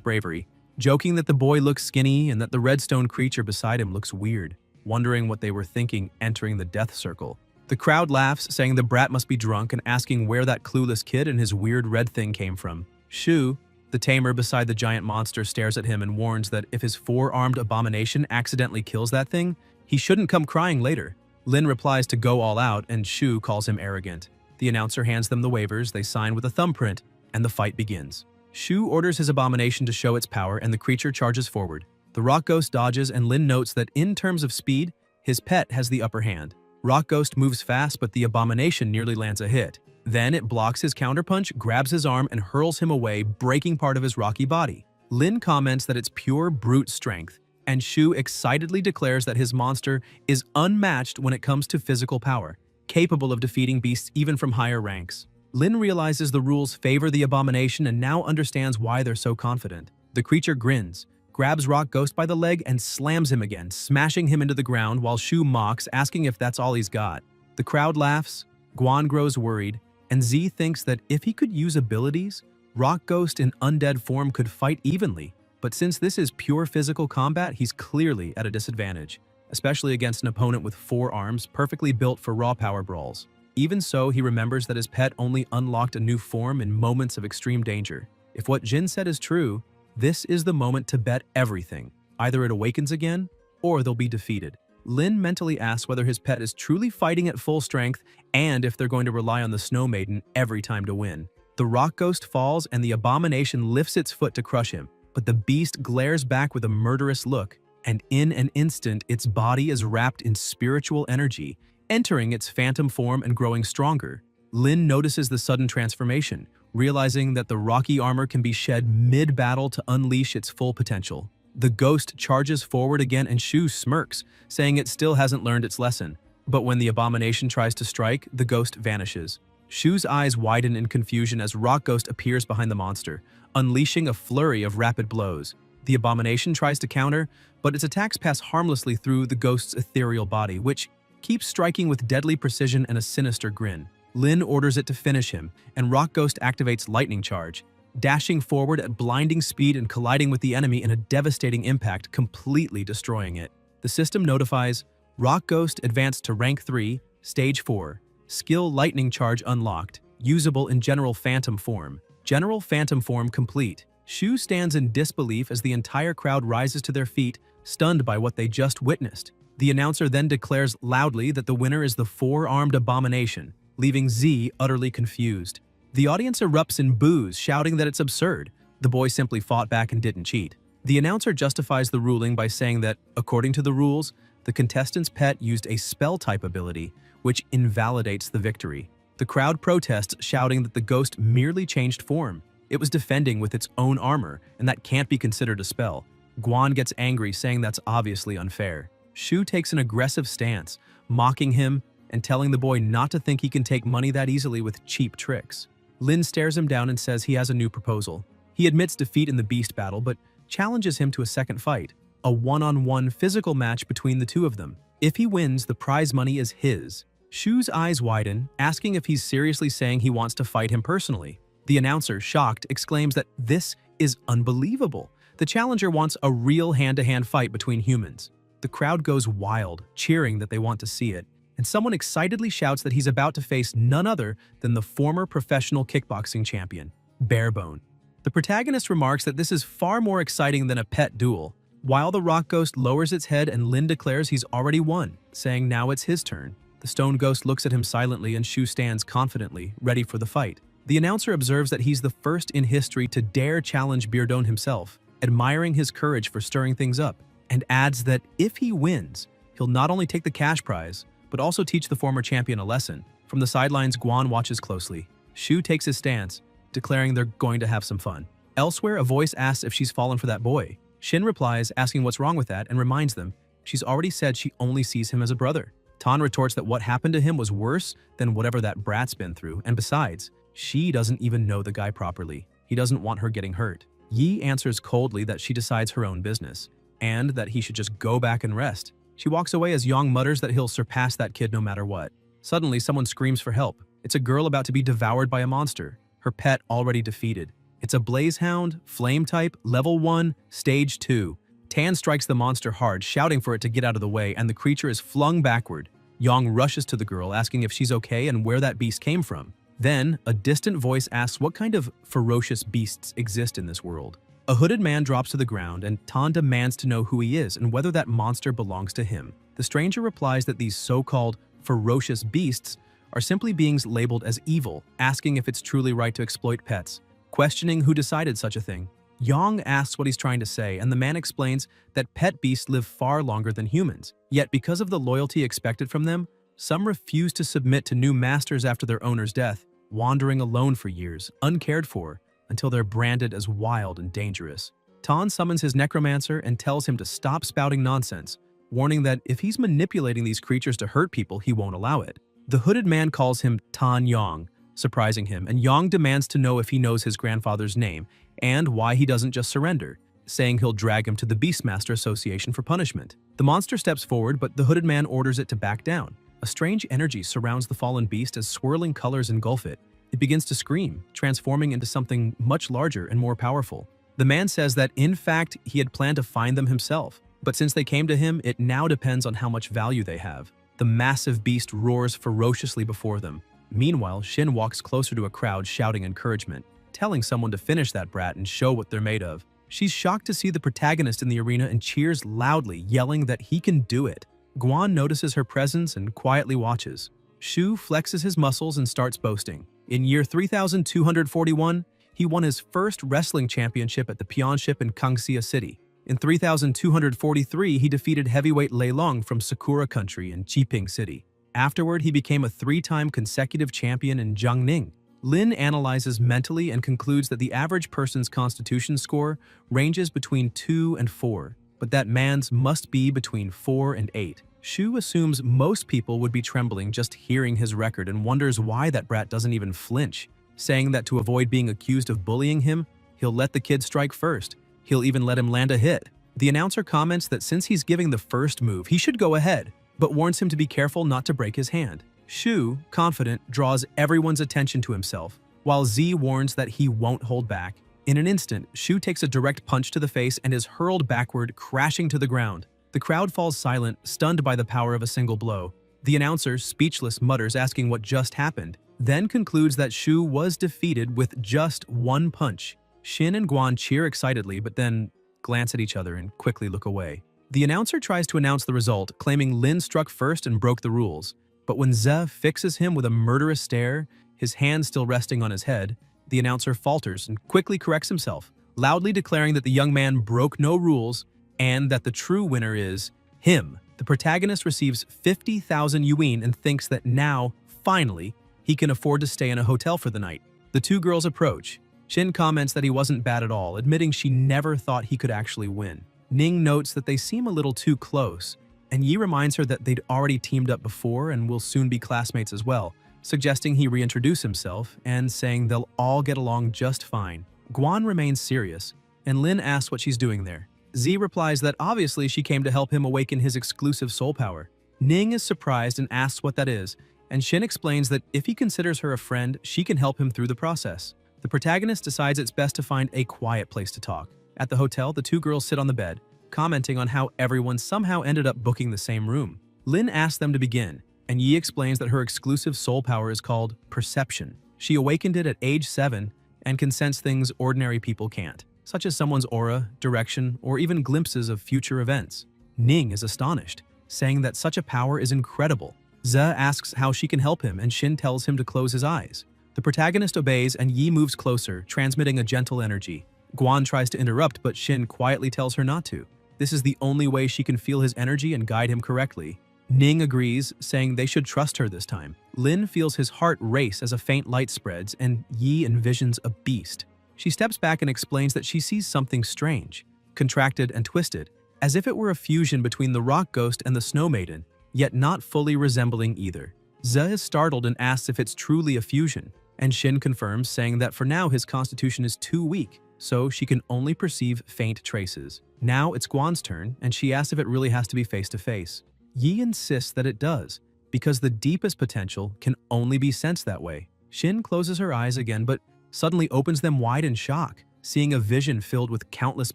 bravery, joking that the boy looks skinny and that the redstone creature beside him looks weird, wondering what they were thinking entering the death circle. The crowd laughs, saying the brat must be drunk and asking where that clueless kid and his weird red thing came from. Shu, the tamer beside the giant monster, stares at him and warns that if his four-armed abomination accidentally kills that thing, he shouldn't come crying later. Lin replies to go all out, and Shu calls him arrogant. The announcer hands them the waivers, they sign with a thumbprint, and the fight begins. Shu orders his abomination to show its power, and the creature charges forward. The rock ghost dodges, and Lin notes that in terms of speed, his pet has the upper hand. Rock ghost moves fast, but the abomination nearly lands a hit. Then it blocks his counterpunch, grabs his arm, and hurls him away, breaking part of his rocky body. Lin comments that it's pure brute strength, and Shu excitedly declares that his monster is unmatched when it comes to physical power, capable of defeating beasts even from higher ranks. Lin realizes the rules favor the abomination and now understands why they're so confident. The creature grins, grabs Rock Ghost by the leg, and slams him again, smashing him into the ground while Shu mocks, asking if that's all he's got. The crowd laughs, Guan grows worried, and Z thinks that if he could use abilities, Rock Ghost in undead form could fight evenly. But since this is pure physical combat, he's clearly at a disadvantage, especially against an opponent with 4 arms perfectly built for raw power brawls. Even so, he remembers that his pet only unlocked a new form in moments of extreme danger. If what Jin said is true, this is the moment to bet everything. Either it awakens again, or they'll be defeated. Lin mentally asks whether his pet is truly fighting at full strength and if they're going to rely on the Snow Maiden every time to win. The Rock Ghost falls and the abomination lifts its foot to crush him, but the beast glares back with a murderous look, and in an instant its body is wrapped in spiritual energy, entering its phantom form and growing stronger. Lin notices the sudden transformation, realizing that the rocky armor can be shed mid-battle to unleash its full potential. The ghost charges forward again and Shu smirks, saying it still hasn't learned its lesson. But when the abomination tries to strike, the ghost vanishes. Shu's eyes widen in confusion as Rock Ghost appears behind the monster, unleashing a flurry of rapid blows. The abomination tries to counter, but its attacks pass harmlessly through the ghost's ethereal body, which keeps striking with deadly precision and a sinister grin. Lin orders it to finish him, and Rock Ghost activates Lightning Charge, dashing forward at blinding speed and colliding with the enemy in a devastating impact, completely destroying it. The system notifies, Rock Ghost advanced to rank 3, stage 4, skill Lightning Charge unlocked, usable in General Phantom form. General Phantom form complete. Shu stands in disbelief as the entire crowd rises to their feet, stunned by what they just witnessed. The announcer then declares loudly that the winner is the 4-armed abomination, leaving Z utterly confused. The audience erupts in boos, shouting that it's absurd. The boy simply fought back and didn't cheat. The announcer justifies the ruling by saying that, according to the rules, the contestant's pet used a spell-type ability, which invalidates the victory. The crowd protests, shouting that the ghost merely changed form. It was defending with its own armor, and that can't be considered a spell. Guan gets angry, saying that's obviously unfair. Shu takes an aggressive stance, mocking him and telling the boy not to think he can take money that easily with cheap tricks. Lin stares him down and says he has a new proposal. He admits defeat in the beast battle, but challenges him to a second fight, a one-on-one physical match between the two of them. If he wins, the prize money is his. Shu's eyes widen, asking if he's seriously saying he wants to fight him personally. The announcer, shocked, exclaims that this is unbelievable. The challenger wants a real hand-to-hand fight between humans. The crowd goes wild, cheering that they want to see it, and someone excitedly shouts that he's about to face none other than the former professional kickboxing champion, Barebone. The protagonist remarks that this is far more exciting than a pet duel, while the rock ghost lowers its head and Lin declares he's already won, saying now it's his turn. The stone ghost looks at him silently and Shu stands confidently, ready for the fight. The announcer observes that he's the first in history to dare challenge Barebone himself, admiring his courage for stirring things up, and adds that if he wins, he'll not only take the cash prize, but also teach the former champion a lesson. From the sidelines, Guan watches closely. Shu takes his stance, declaring they're going to have some fun. Elsewhere, a voice asks if she's fallen for that boy. Shin replies, asking what's wrong with that, and reminds them she's already said she only sees him as a brother. Tan retorts that what happened to him was worse than whatever that brat's been through, and besides, she doesn't even know the guy properly. He doesn't want her getting hurt. Yi answers coldly that she decides her own business, and that he should just go back and rest. She walks away as Yang mutters that he'll surpass that kid no matter what. Suddenly, someone screams for help. It's a girl about to be devoured by a monster, her pet already defeated. It's a Blazehound, Flame type, level 1, stage 2. Tan strikes the monster hard, shouting for it to get out of the way, and the creature is flung backward. Yang rushes to the girl, asking if she's okay and where that beast came from. Then, a distant voice asks what kind of ferocious beasts exist in this world. A hooded man drops to the ground, and Tan demands to know who he is and whether that monster belongs to him. The stranger replies that these so-called ferocious beasts are simply beings labeled as evil, asking if it's truly right to exploit pets, questioning who decided such a thing. Yang asks what he's trying to say, and the man explains that pet beasts live far longer than humans. Yet because of the loyalty expected from them, some refuse to submit to new masters after their owner's death, wandering alone for years, uncared for, until they're branded as wild and dangerous. Tan summons his necromancer and tells him to stop spouting nonsense, warning that if he's manipulating these creatures to hurt people, he won't allow it. The hooded man calls him Tan Yang, surprising him, and Yang demands to know if he knows his grandfather's name and why he doesn't just surrender, saying he'll drag him to the Beastmaster Association for punishment. The monster steps forward, but the hooded man orders it to back down. A strange energy surrounds the fallen beast as swirling colors engulf it. It begins to scream, transforming into something much larger and more powerful. The man says that, in fact, he had planned to find them himself, but since they came to him, it now depends on how much value they have. The massive beast roars ferociously before them. Meanwhile, Shin walks closer to a crowd shouting encouragement, telling someone to finish that brat and show what they're made of. She's shocked to see the protagonist in the arena and cheers loudly, yelling that he can do it. Guan notices her presence and quietly watches. Shu flexes his muscles and starts boasting. In year 3241, he won his first wrestling championship at the Pyeonship in Gangsia City. In 3243, he defeated heavyweight Lei Long from Sakura Country in Jiping City. Afterward, he became a 3-time consecutive champion in Jiangning. Lin analyzes mentally and concludes that the average person's constitution score ranges between 2 and 4, but that man's must be between 4 and 8. Shu assumes most people would be trembling just hearing his record and wonders why that brat doesn't even flinch, saying that to avoid being accused of bullying him, he'll let the kid strike first. He'll even let him land a hit. The announcer comments that since he's giving the first move, he should go ahead, but warns him to be careful not to break his hand. Shu, confident, draws everyone's attention to himself, while Z warns that he won't hold back. In an instant, Shu takes a direct punch to the face and is hurled backward, crashing to the ground. The crowd falls silent, stunned by the power of a single blow. The announcer, speechless, mutters, asking what just happened, then concludes that Shu was defeated with just one punch. Shin and Guan cheer excitedly, but then glance at each other and quickly look away. The announcer tries to announce the result, claiming Lin struck first and broke the rules. But when Ze fixes him with a murderous stare, his hand still resting on his head, the announcer falters and quickly corrects himself, loudly declaring that the young man broke no rules and that the true winner is him. The protagonist receives 50,000 yuan and thinks that now, finally, he can afford to stay in a hotel for the night. The two girls approach. Shin comments that he wasn't bad at all, admitting she never thought he could actually win. Ning notes that they seem a little too close, and Yi reminds her that they'd already teamed up before and will soon be classmates as well, suggesting he reintroduce himself and saying they'll all get along just fine. Guan remains serious, and Lin asks what she's doing there. Z replies that obviously she came to help him awaken his exclusive soul power. Ning is surprised and asks what that is, and Shin explains that if he considers her a friend, she can help him through the process. The protagonist decides it's best to find a quiet place to talk. At the hotel, the two girls sit on the bed, commenting on how everyone somehow ended up booking the same room. Lin asks them to begin, and Yi explains that her exclusive soul power is called perception. She awakened it at age 7 and can sense things ordinary people can't, such as someone's aura, direction, or even glimpses of future events. Ning is astonished, saying that such a power is incredible. Ze asks how she can help him, and Shin tells him to close his eyes. The protagonist obeys, and Yi moves closer, transmitting a gentle energy. Guan tries to interrupt, but Shin quietly tells her not to. This is the only way she can feel his energy and guide him correctly. Ning agrees, saying they should trust her this time. Lin feels his heart race as a faint light spreads, and Yi envisions a beast. She steps back and explains that she sees something strange, contracted and twisted, as if it were a fusion between the rock ghost and the snow maiden, yet not fully resembling either. Ze is startled and asks if it's truly a fusion, and Shin confirms, saying that for now his constitution is too weak, so she can only perceive faint traces. Now it's Guan's turn, and she asks if it really has to be face-to-face. Yi insists that it does, because the deepest potential can only be sensed that way. Shin closes her eyes again, but suddenly opens them wide in shock, seeing a vision filled with countless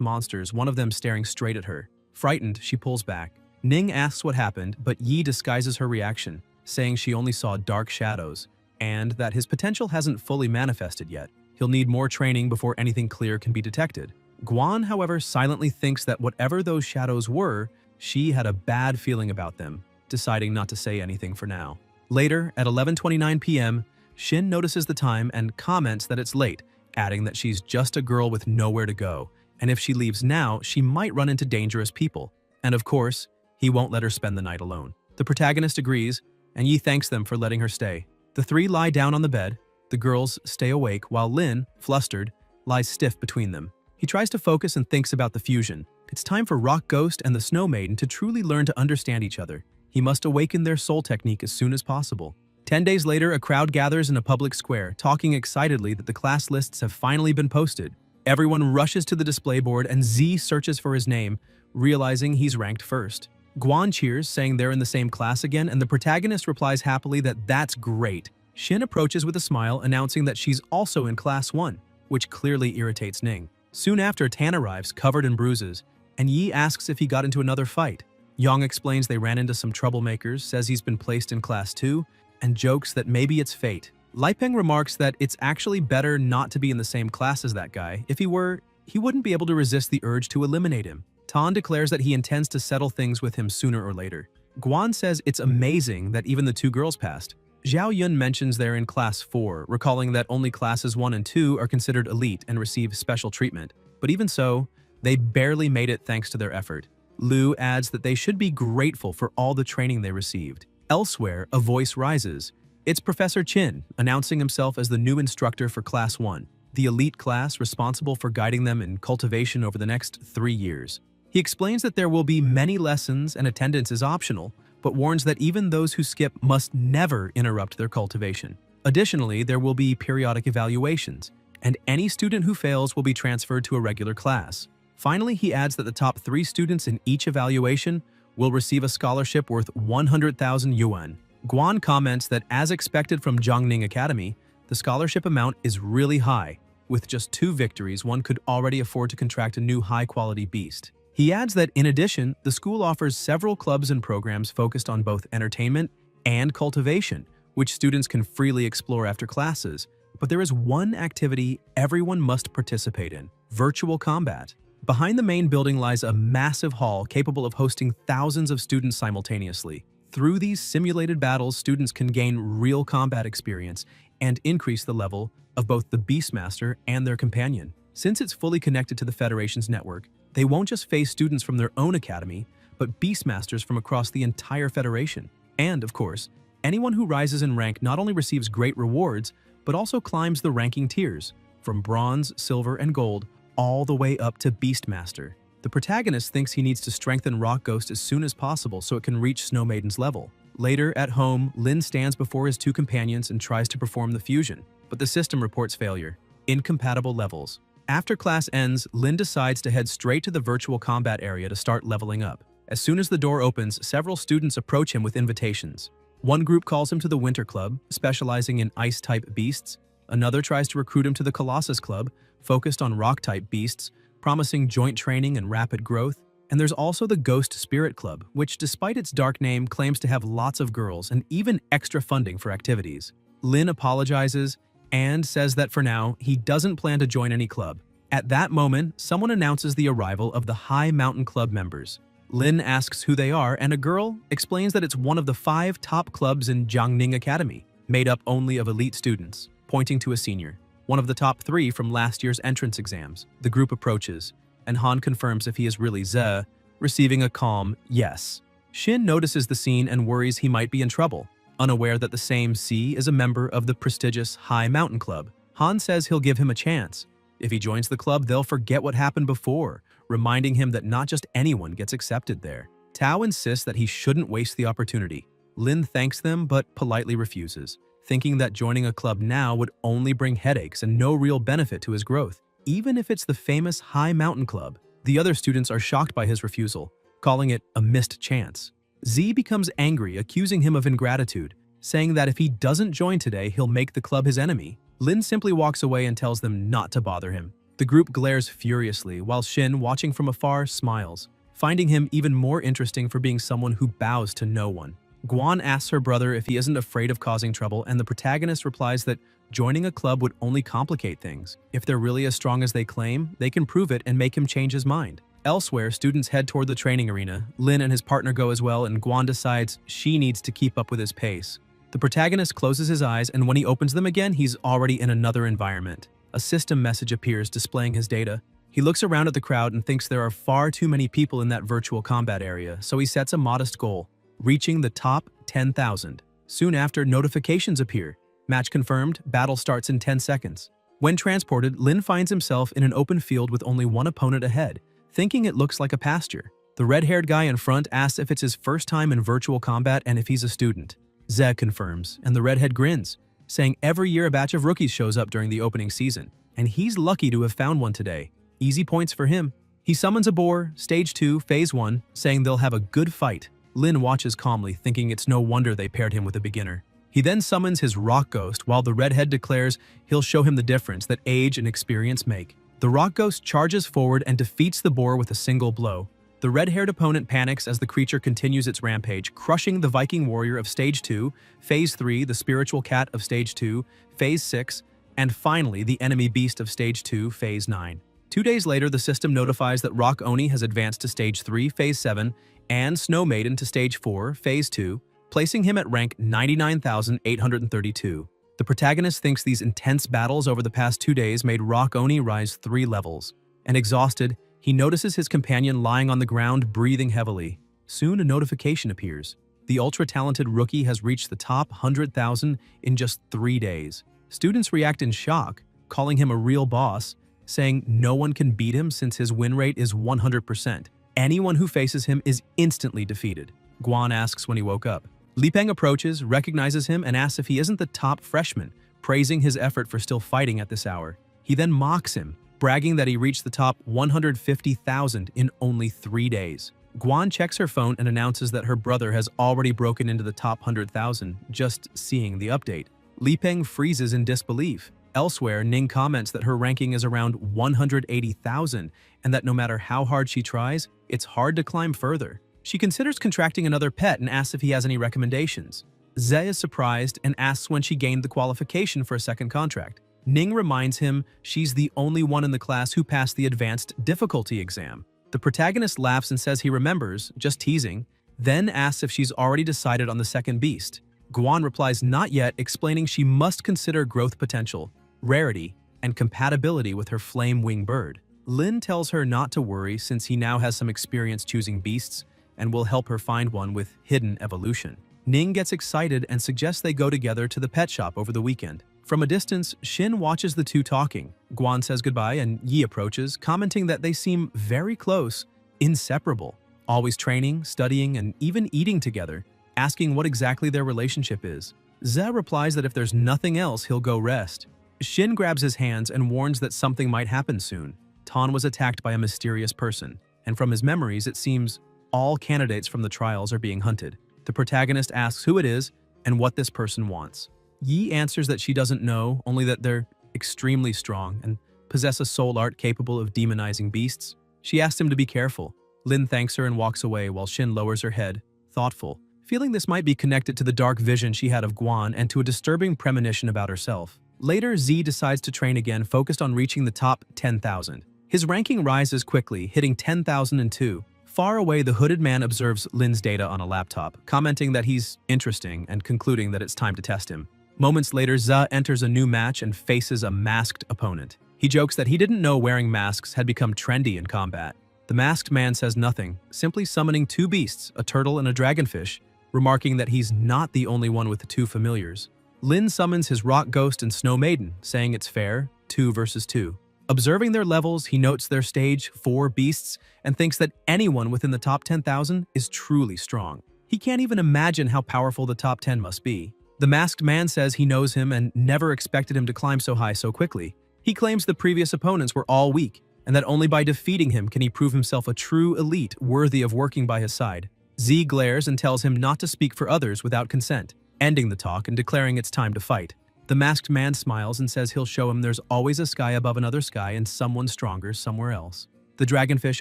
monsters, one of them staring straight at her. Frightened, she pulls back. Ning asks what happened, but Yi disguises her reaction, saying she only saw dark shadows, and that his potential hasn't fully manifested yet. He'll need more training before anything clear can be detected. Guan, however, silently thinks that whatever those shadows were, she had a bad feeling about them, deciding not to say anything for now. Later, at 11:29 p.m., Shin notices the time and comments that it's late, adding that she's just a girl with nowhere to go, and if she leaves now, she might run into dangerous people. And of course, he won't let her spend the night alone. The protagonist agrees, and Yi thanks them for letting her stay. The three lie down on the bed. The girls stay awake, while Lin, flustered, lies stiff between them. He tries to focus and thinks about the fusion. It's time for Rock Ghost and the Snow Maiden to truly learn to understand each other. He must awaken their soul technique as soon as possible. 10 days later, a crowd gathers in a public square, talking excitedly that the class lists have finally been posted. Everyone rushes to the display board, and Z searches for his name, realizing he's ranked first. Guan cheers, saying they're in the same class again, and the protagonist replies happily that that's great. Shin approaches with a smile, announcing that she's also in Class 1, which clearly irritates Ning. Soon after, Tan arrives, covered in bruises, and Yi asks if he got into another fight. Yang explains they ran into some troublemakers, says he's been placed in Class 2, and jokes that maybe it's fate. Lipeng remarks that it's actually better not to be in the same class as that guy. If he were, he wouldn't be able to resist the urge to eliminate him. Tan declares that he intends to settle things with him sooner or later. Guan says it's amazing that even the two girls passed. Zhao Yun mentions they're in Class 4, recalling that only Classes 1 and 2 are considered elite and receive special treatment. But even so, they barely made it thanks to their effort. Lu adds that they should be grateful for all the training they received. Elsewhere, a voice rises. It's Professor Chin, announcing himself as the new instructor for Class 1, the elite class responsible for guiding them in cultivation over the next 3 years. He explains that there will be many lessons and attendance is optional, but warns that even those who skip must never interrupt their cultivation. Additionally, there will be periodic evaluations, and any student who fails will be transferred to a regular class. Finally, he adds that the top 3 students in each evaluation will receive a scholarship worth 100,000 yuan. Guan comments that as expected from Zhongning Academy, the scholarship amount is really high. With just 2 victories, one could already afford to contract a new high-quality beast. He adds that in addition, the school offers several clubs and programs focused on both entertainment and cultivation, which students can freely explore after classes. But there is one activity everyone must participate in: virtual combat. Behind the main building lies a massive hall capable of hosting thousands of students simultaneously. Through these simulated battles, students can gain real combat experience and increase the level of both the Beastmaster and their companion. Since it's fully connected to the Federation's network, they won't just face students from their own academy, but Beastmasters from across the entire Federation. And, of course, anyone who rises in rank not only receives great rewards, but also climbs the ranking tiers, from bronze, silver, and gold, all the way up to Beastmaster. The protagonist thinks he needs to strengthen Rock Ghost as soon as possible so it can reach Snow Maiden's level. Later, at home, Lin stands before his 2 companions and tries to perform the fusion, but the system reports failure. Incompatible levels. After class ends, Lin decides to head straight to the virtual combat area to start leveling up. As soon as the door opens, several students approach him with invitations. One group calls him to the Winter Club, specializing in ice-type beasts. Another tries to recruit him to the Colossus Club, focused on rock-type beasts, promising joint training and rapid growth. And there's also the Ghost Spirit Club, which despite its dark name claims to have lots of girls and even extra funding for activities. Lin apologizes and says that for now, he doesn't plan to join any club. At that moment, someone announces the arrival of the High Mountain Club members. Lin asks who they are, and a girl explains that it's one of the 5 top clubs in Jiangning Academy, made up only of elite students, pointing to a senior, one of the top 3 from last year's entrance exams. The group approaches, and Han confirms if he is really Ze, receiving a calm yes. Shin notices the scene and worries he might be in trouble, unaware that the same C is a member of the prestigious High Mountain Club. Han says he'll give him a chance. If he joins the club, they'll forget what happened before, reminding him that not just anyone gets accepted there. Tao insists that he shouldn't waste the opportunity. Lin thanks them but politely refuses, thinking that joining a club now would only bring headaches and no real benefit to his growth, even if it's the famous High Mountain Club. The other students are shocked by his refusal, calling it a missed chance. Z becomes angry, accusing him of ingratitude, saying that if he doesn't join today, he'll make the club his enemy. Lin simply walks away and tells them not to bother him. The group glares furiously, while Shin, watching from afar, smiles, finding him even more interesting for being someone who bows to no one. Guan asks her brother if he isn't afraid of causing trouble, and the protagonist replies that joining a club would only complicate things. If they're really as strong as they claim, they can prove it and make him change his mind. Elsewhere, students head toward the training arena. Lin and his partner go as well, and Guan decides she needs to keep up with his pace. The protagonist closes his eyes, and when he opens them again, he's already in another environment. A system message appears displaying his data. He looks around at the crowd and thinks there are far too many people in that virtual combat area, so he sets a modest goal, reaching the top 10,000. Soon after, notifications appear. Match confirmed, battle starts in 10 seconds. When transported, Lin finds himself in an open field with only one opponent ahead, thinking it looks like a pasture. The red-haired guy in front asks if it's his first time in virtual combat and if he's a student. Ze confirms, and the redhead grins, saying every year a batch of rookies shows up during the opening season, and he's lucky to have found one today. Easy points for him. He summons a boar, Stage 2, Phase 1, saying they'll have a good fight. Lin watches calmly, thinking it's no wonder they paired him with a beginner. He then summons his rock ghost, while the redhead declares he'll show him the difference that age and experience make. The rock ghost charges forward and defeats the boar with a single blow. The red-haired opponent panics as the creature continues its rampage, crushing the Viking warrior of Stage 2, Phase 3, the spiritual cat of Stage 2, Phase 6, and finally the enemy beast of Stage 2, Phase 9. 2 days later, the system notifies that Rock Oni has advanced to Stage 3, Phase 7, and Snow Maiden to Stage 4, Phase 2, placing him at rank 99,832. The protagonist thinks these intense battles over the past 2 days made Rock Oni rise 3 levels, and exhausted, he notices his companion lying on the ground, breathing heavily. Soon, a notification appears. The ultra-talented rookie has reached the top 100,000 in just 3 days. Students react in shock, calling him a real boss, saying no one can beat him since his win rate is 100%. Anyone who faces him is instantly defeated. Guan asks when he woke up. Li Peng approaches, recognizes him, and asks if he isn't the top freshman, praising his effort for still fighting at this hour. He then mocks him, bragging that he reached the top 150,000 in only 3 days. Guan checks her phone and announces that her brother has already broken into the top 100,000, just seeing the update. Li Peng freezes in disbelief. Elsewhere, Ning comments that her ranking is around 180,000 and that no matter how hard she tries, it's hard to climb further. She considers contracting another pet and asks if he has any recommendations. Ze is surprised and asks when she gained the qualification for a second contract. Ning reminds him she's the only one in the class who passed the advanced difficulty exam. The protagonist laughs and says he remembers, just teasing, then asks if she's already decided on the second beast. Guan replies not yet, explaining she must consider growth potential, rarity, and compatibility with her flame wing bird. Lin tells her not to worry since he now has some experience choosing beasts and will help her find one with hidden evolution. Ning gets excited and suggests they go together to the pet shop over the weekend. From a distance, Shin watches the two talking. Guan says goodbye and Yi approaches, commenting that they seem very close, inseparable, always training, studying, and even eating together, asking what exactly their relationship is. Ze replies that if there's nothing else, he'll go rest. Shin grabs his hands and warns that something might happen soon. Tan was attacked by a mysterious person, and from his memories, it seems all candidates from the trials are being hunted. The protagonist asks who it is and what this person wants. Yi answers that she doesn't know, only that they're extremely strong and possess a soul art capable of demonizing beasts. She asks him to be careful. Lin thanks her and walks away while Shin lowers her head, thoughtful, feeling this might be connected to the dark vision she had of Guan and to a disturbing premonition about herself. Later, Z decides to train again, focused on reaching the top 10,000. His ranking rises quickly, hitting 10,002. Far away, the hooded man observes Lin's data on a laptop, commenting that he's interesting and concluding that it's time to test him. Moments later, Ze enters a new match and faces a masked opponent. He jokes that he didn't know wearing masks had become trendy in combat. The masked man says nothing, simply summoning two beasts, a turtle and a dragonfish, remarking that he's not the only one with the two familiars. Lin summons his rock ghost and snow maiden, saying it's fair, 2 versus 2. Observing their levels, he notes their stage 4 beasts and thinks that anyone within the top 10,000 is truly strong. He can't even imagine how powerful the top 10 must be. The masked man says he knows him and never expected him to climb so high so quickly. He claims the previous opponents were all weak, and that only by defeating him can he prove himself a true elite worthy of working by his side. Z glares and tells him not to speak for others without consent, ending the talk and declaring it's time to fight. The masked man smiles and says he'll show him there's always a sky above another sky and someone stronger somewhere else. The dragonfish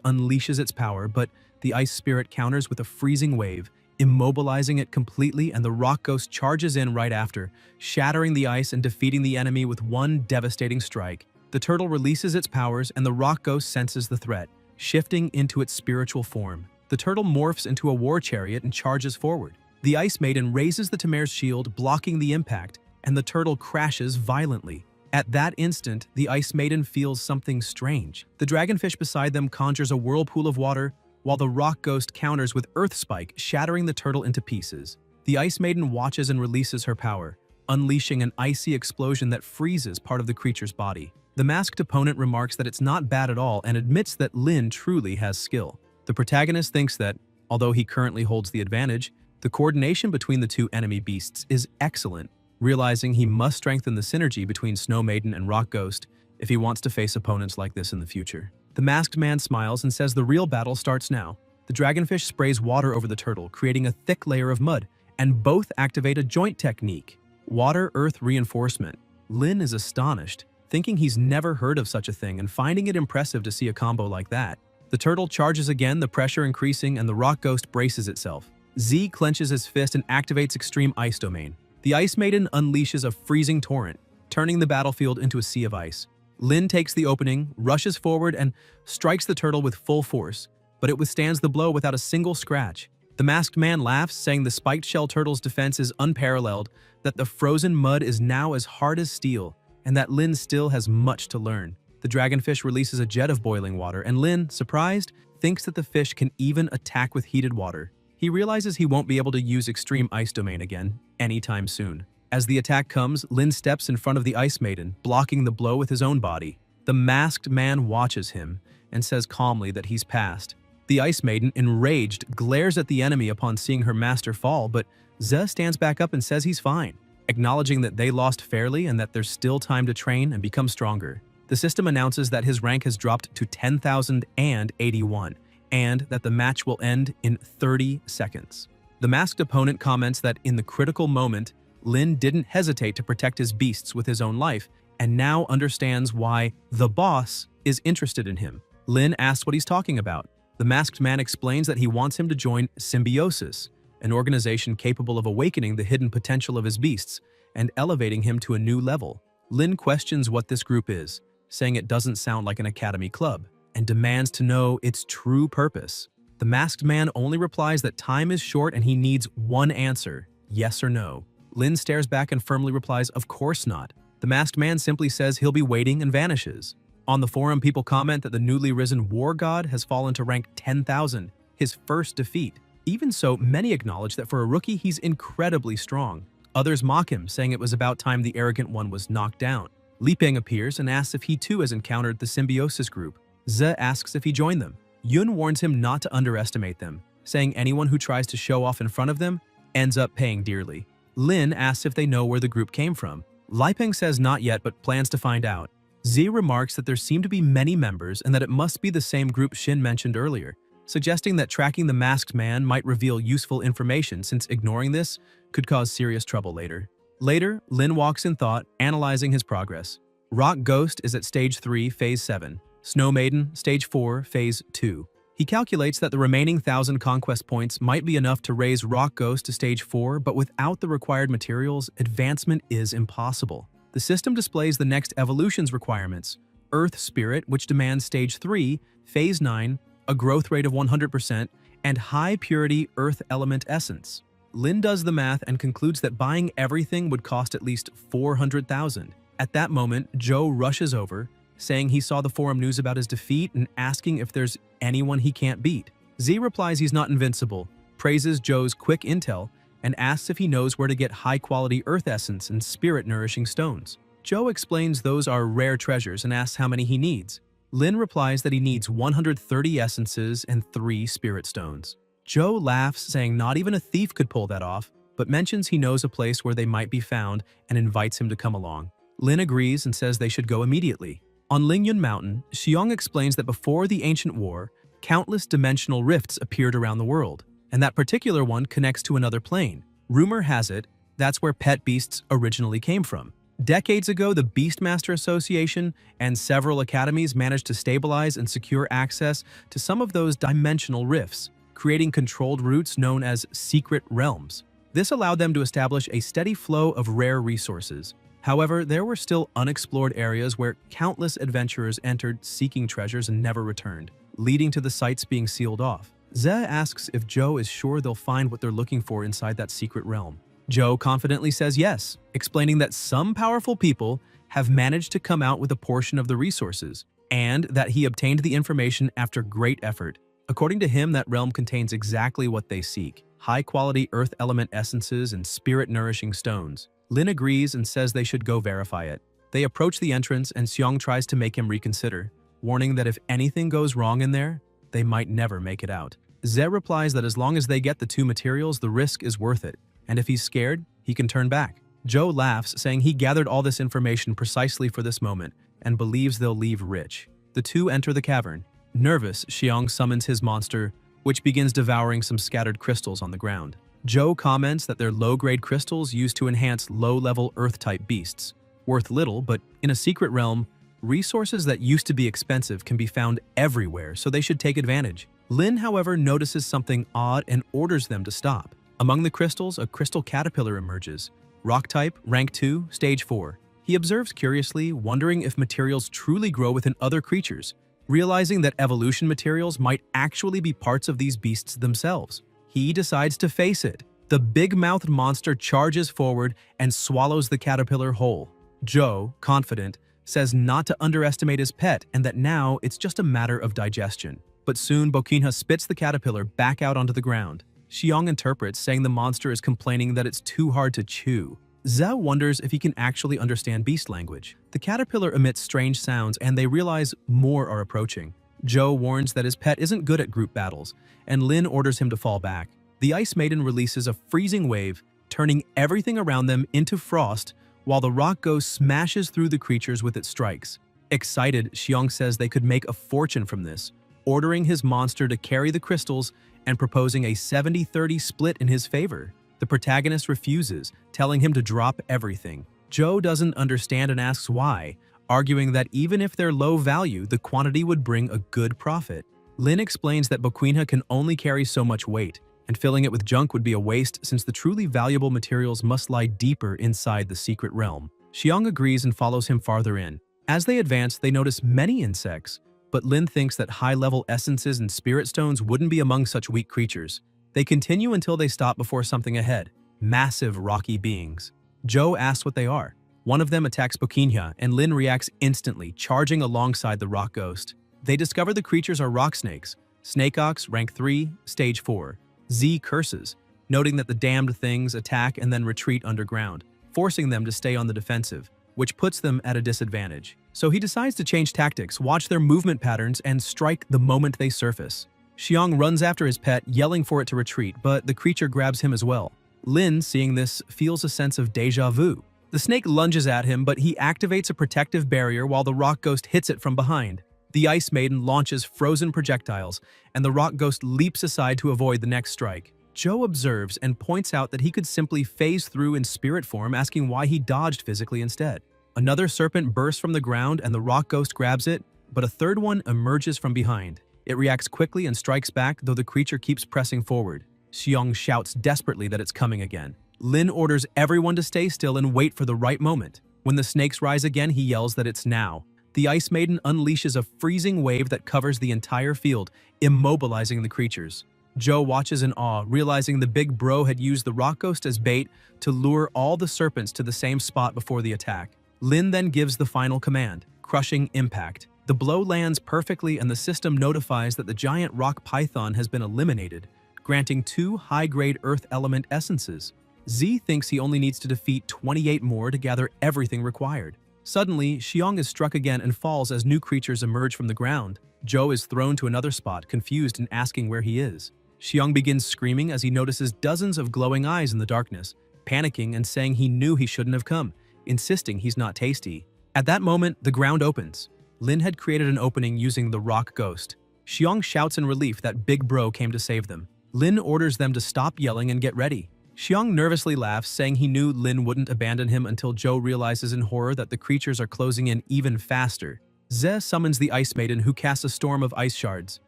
unleashes its power, but the ice spirit counters with a freezing wave, immobilizing it completely, and the rock ghost charges in right after, shattering the ice and defeating the enemy with one devastating strike. The turtle releases its powers and the rock ghost senses the threat, shifting into its spiritual form. The turtle morphs into a war chariot and charges forward. The ice maiden raises the Tamer's shield, blocking the impact, and the turtle crashes violently. At that instant, the ice maiden feels something strange. The dragonfish beside them conjures a whirlpool of water, while the rock ghost counters with earth spike, shattering the turtle into pieces. The ice maiden watches and releases her power, unleashing an icy explosion that freezes part of the creature's body. The masked opponent remarks that it's not bad at all and admits that Lin truly has skill. The protagonist thinks that, although he currently holds the advantage, the coordination between the two enemy beasts is excellent, realizing he must strengthen the synergy between Snow Maiden and Rock Ghost if he wants to face opponents like this in the future. The masked man smiles and says the real battle starts now. The dragonfish sprays water over the turtle, creating a thick layer of mud, and both activate a joint technique, water-earth reinforcement. Lin is astonished, thinking he's never heard of such a thing and finding it impressive to see a combo like that. The turtle charges again, the pressure increasing, and the rock ghost braces itself. Z clenches his fist and activates Extreme Ice Domain. The Ice Maiden unleashes a freezing torrent, turning the battlefield into a sea of ice. Lin takes the opening, rushes forward, and strikes the turtle with full force, but it withstands the blow without a single scratch. The masked man laughs, saying the spiked shell turtle's defense is unparalleled, that the frozen mud is now as hard as steel, and that Lin still has much to learn. The dragonfish releases a jet of boiling water, and Lin, surprised, thinks that the fish can even attack with heated water. He realizes he won't be able to use Extreme Ice Domain again anytime soon. As the attack comes, Lin steps in front of the Ice Maiden, blocking the blow with his own body. The masked man watches him and says calmly that he's passed. The Ice Maiden, enraged, glares at the enemy upon seeing her master fall, but Ze stands back up and says he's fine, acknowledging that they lost fairly and that there's still time to train and become stronger. The system announces that his rank has dropped to 10,081, and that the match will end in 30 seconds. The masked opponent comments that in the critical moment, Lin didn't hesitate to protect his beasts with his own life, and now understands why the boss is interested in him. Lin asks what he's talking about. The masked man explains that he wants him to join Symbiosis, an organization capable of awakening the hidden potential of his beasts and elevating him to a new level. Lin questions what this group is, saying it doesn't sound like an academy club, and demands to know its true purpose. The masked man only replies that time is short and he needs one answer, yes or no. Lin stares back and firmly replies, of course not. The masked man simply says he'll be waiting and vanishes. On the forum, people comment that the newly risen war god has fallen to rank 10,000, his first defeat. Even so, many acknowledge that for a rookie, he's incredibly strong. Others mock him, saying it was about time the arrogant one was knocked down. Li Ping appears and asks if he too has encountered the Symbiosis group. Ze asks if he joined them. Yun warns him not to underestimate them, saying anyone who tries to show off in front of them ends up paying dearly. Lin asks if they know where the group came from. Li Ping says not yet but plans to find out. Z remarks that there seem to be many members and that it must be the same group Shin mentioned earlier, suggesting that tracking the masked man might reveal useful information since ignoring this could cause serious trouble later. Later, Lin walks in thought, analyzing his progress. Rock Ghost is at Stage 3, Phase 7. Snow Maiden, Stage 4, Phase 2. He calculates that the remaining 1,000 conquest points might be enough to raise Rock Ghost to Stage 4, but without the required materials, advancement is impossible. The system displays the next evolution's requirements: Earth Spirit, which demands Stage 3, Phase 9, a growth rate of 100%, and High Purity Earth Element Essence. Lin does the math and concludes that buying everything would cost at least 400,000. At that moment, Joe rushes over, saying he saw the forum news about his defeat and asking if there's anyone he can't beat. Z replies he's not invincible, praises Joe's quick intel, and asks if he knows where to get high-quality earth essence and spirit-nourishing stones. Joe explains those are rare treasures and asks how many he needs. Lin replies that he needs 130 essences and 3 spirit stones. Joe laughs, saying not even a thief could pull that off, but mentions he knows a place where they might be found and invites him to come along. Lin agrees and says they should go immediately. On Lingyun Mountain, Xiong explains that before the Ancient War, countless dimensional rifts appeared around the world, and that particular one connects to another plane. Rumor has it that's where pet beasts originally came from. Decades ago, the Beastmaster Association and several academies managed to stabilize and secure access to some of those dimensional rifts, creating controlled routes known as secret realms. This allowed them to establish a steady flow of rare resources. However, there were still unexplored areas where countless adventurers entered seeking treasures and never returned, leading to the sites being sealed off. Ze asks if Joe is sure they'll find what they're looking for inside that secret realm. Joe confidently says yes, explaining that some powerful people have managed to come out with a portion of the resources, and that he obtained the information after great effort. According to him, that realm contains exactly what they seek: high-quality earth element essences and spirit-nourishing stones. Lin agrees and says they should go verify it. They approach the entrance and Xiong tries to make him reconsider, warning that if anything goes wrong in there, they might never make it out. Ze replies that as long as they get the 2 materials, the risk is worth it, and if he's scared, he can turn back. Joe laughs, saying he gathered all this information precisely for this moment and believes they'll leave rich. The 2 enter the cavern. Nervous, Xiong summons his monster, which begins devouring some scattered crystals on the ground. Joe comments that they're low-grade crystals used to enhance low-level Earth-type beasts. Worth little, but in a secret realm, resources that used to be expensive can be found everywhere, so they should take advantage. Lin, however, notices something odd and orders them to stop. Among the crystals, a crystal caterpillar emerges. Rock-type, rank 2, stage 4. He observes curiously, wondering if materials truly grow within other creatures, realizing that evolution materials might actually be parts of these beasts themselves. He decides to face it. The big-mouthed monster charges forward and swallows the caterpillar whole. Joe, confident, says not to underestimate his pet and that now it's just a matter of digestion. But soon Bokinha spits the caterpillar back out onto the ground. Xiong interprets, saying the monster is complaining that it's too hard to chew. Zhao wonders if he can actually understand beast language. The caterpillar emits strange sounds and they realize more are approaching. Joe warns that his pet isn't good at group battles, and Lin orders him to fall back. The Ice Maiden releases a freezing wave, turning everything around them into frost, while the Rock Ghost smashes through the creatures with its strikes. Excited, Xiong says they could make a fortune from this, ordering his monster to carry the crystals and proposing a 70-30 split in his favor. The protagonist refuses, telling him to drop everything. Joe doesn't understand and asks why, arguing that even if they're low value, the quantity would bring a good profit. Lin explains that Boquinha can only carry so much weight, and filling it with junk would be a waste since the truly valuable materials must lie deeper inside the secret realm. Xiong agrees and follows him farther in. As they advance, they notice many insects, but Lin thinks that high-level essences and spirit stones wouldn't be among such weak creatures. They continue until they stop before something ahead: massive rocky beings. Joe asks what they are. One of them attacks Boquinha, and Lin reacts instantly, charging alongside the rock ghost. They discover the creatures are rock snakes. Snake Ox, rank 3, stage 4. Z curses, noting that the damned things attack and then retreat underground, forcing them to stay on the defensive, which puts them at a disadvantage. So he decides to change tactics, watch their movement patterns, and strike the moment they surface. Xiong runs after his pet, yelling for it to retreat, but the creature grabs him as well. Lin, seeing this, feels a sense of déjà vu. The snake lunges at him, but he activates a protective barrier while the rock ghost hits it from behind. The Ice Maiden launches frozen projectiles, and the rock ghost leaps aside to avoid the next strike. Joe observes and points out that he could simply phase through in spirit form, asking why he dodged physically instead. Another serpent bursts from the ground and the rock ghost grabs it, but a third one emerges from behind. It reacts quickly and strikes back, though the creature keeps pressing forward. Xiong shouts desperately that it's coming again. Lin orders everyone to stay still and wait for the right moment. When the snakes rise again, he yells that it's now. The Ice Maiden unleashes a freezing wave that covers the entire field, immobilizing the creatures. Joe watches in awe, realizing the big bro had used the rock ghost as bait to lure all the serpents to the same spot before the attack. Lin then gives the final command, crushing impact. The blow lands perfectly and the system notifies that the giant rock python has been eliminated, granting 2 high-grade earth element essences. Z thinks he only needs to defeat 28 more to gather everything required. Suddenly, Xiong is struck again and falls as new creatures emerge from the ground. Joe is thrown to another spot, confused and asking where he is. Xiong begins screaming as he notices dozens of glowing eyes in the darkness, panicking and saying he knew he shouldn't have come, insisting he's not tasty. At that moment, the ground opens. Lin had created an opening using the rock ghost. Xiong shouts in relief that Big Bro came to save them. Lin orders them to stop yelling and get ready. Xiong nervously laughs, saying he knew Lin wouldn't abandon him until Joe realizes in horror that the creatures are closing in even faster. Ze summons the Ice Maiden, who casts a storm of ice shards.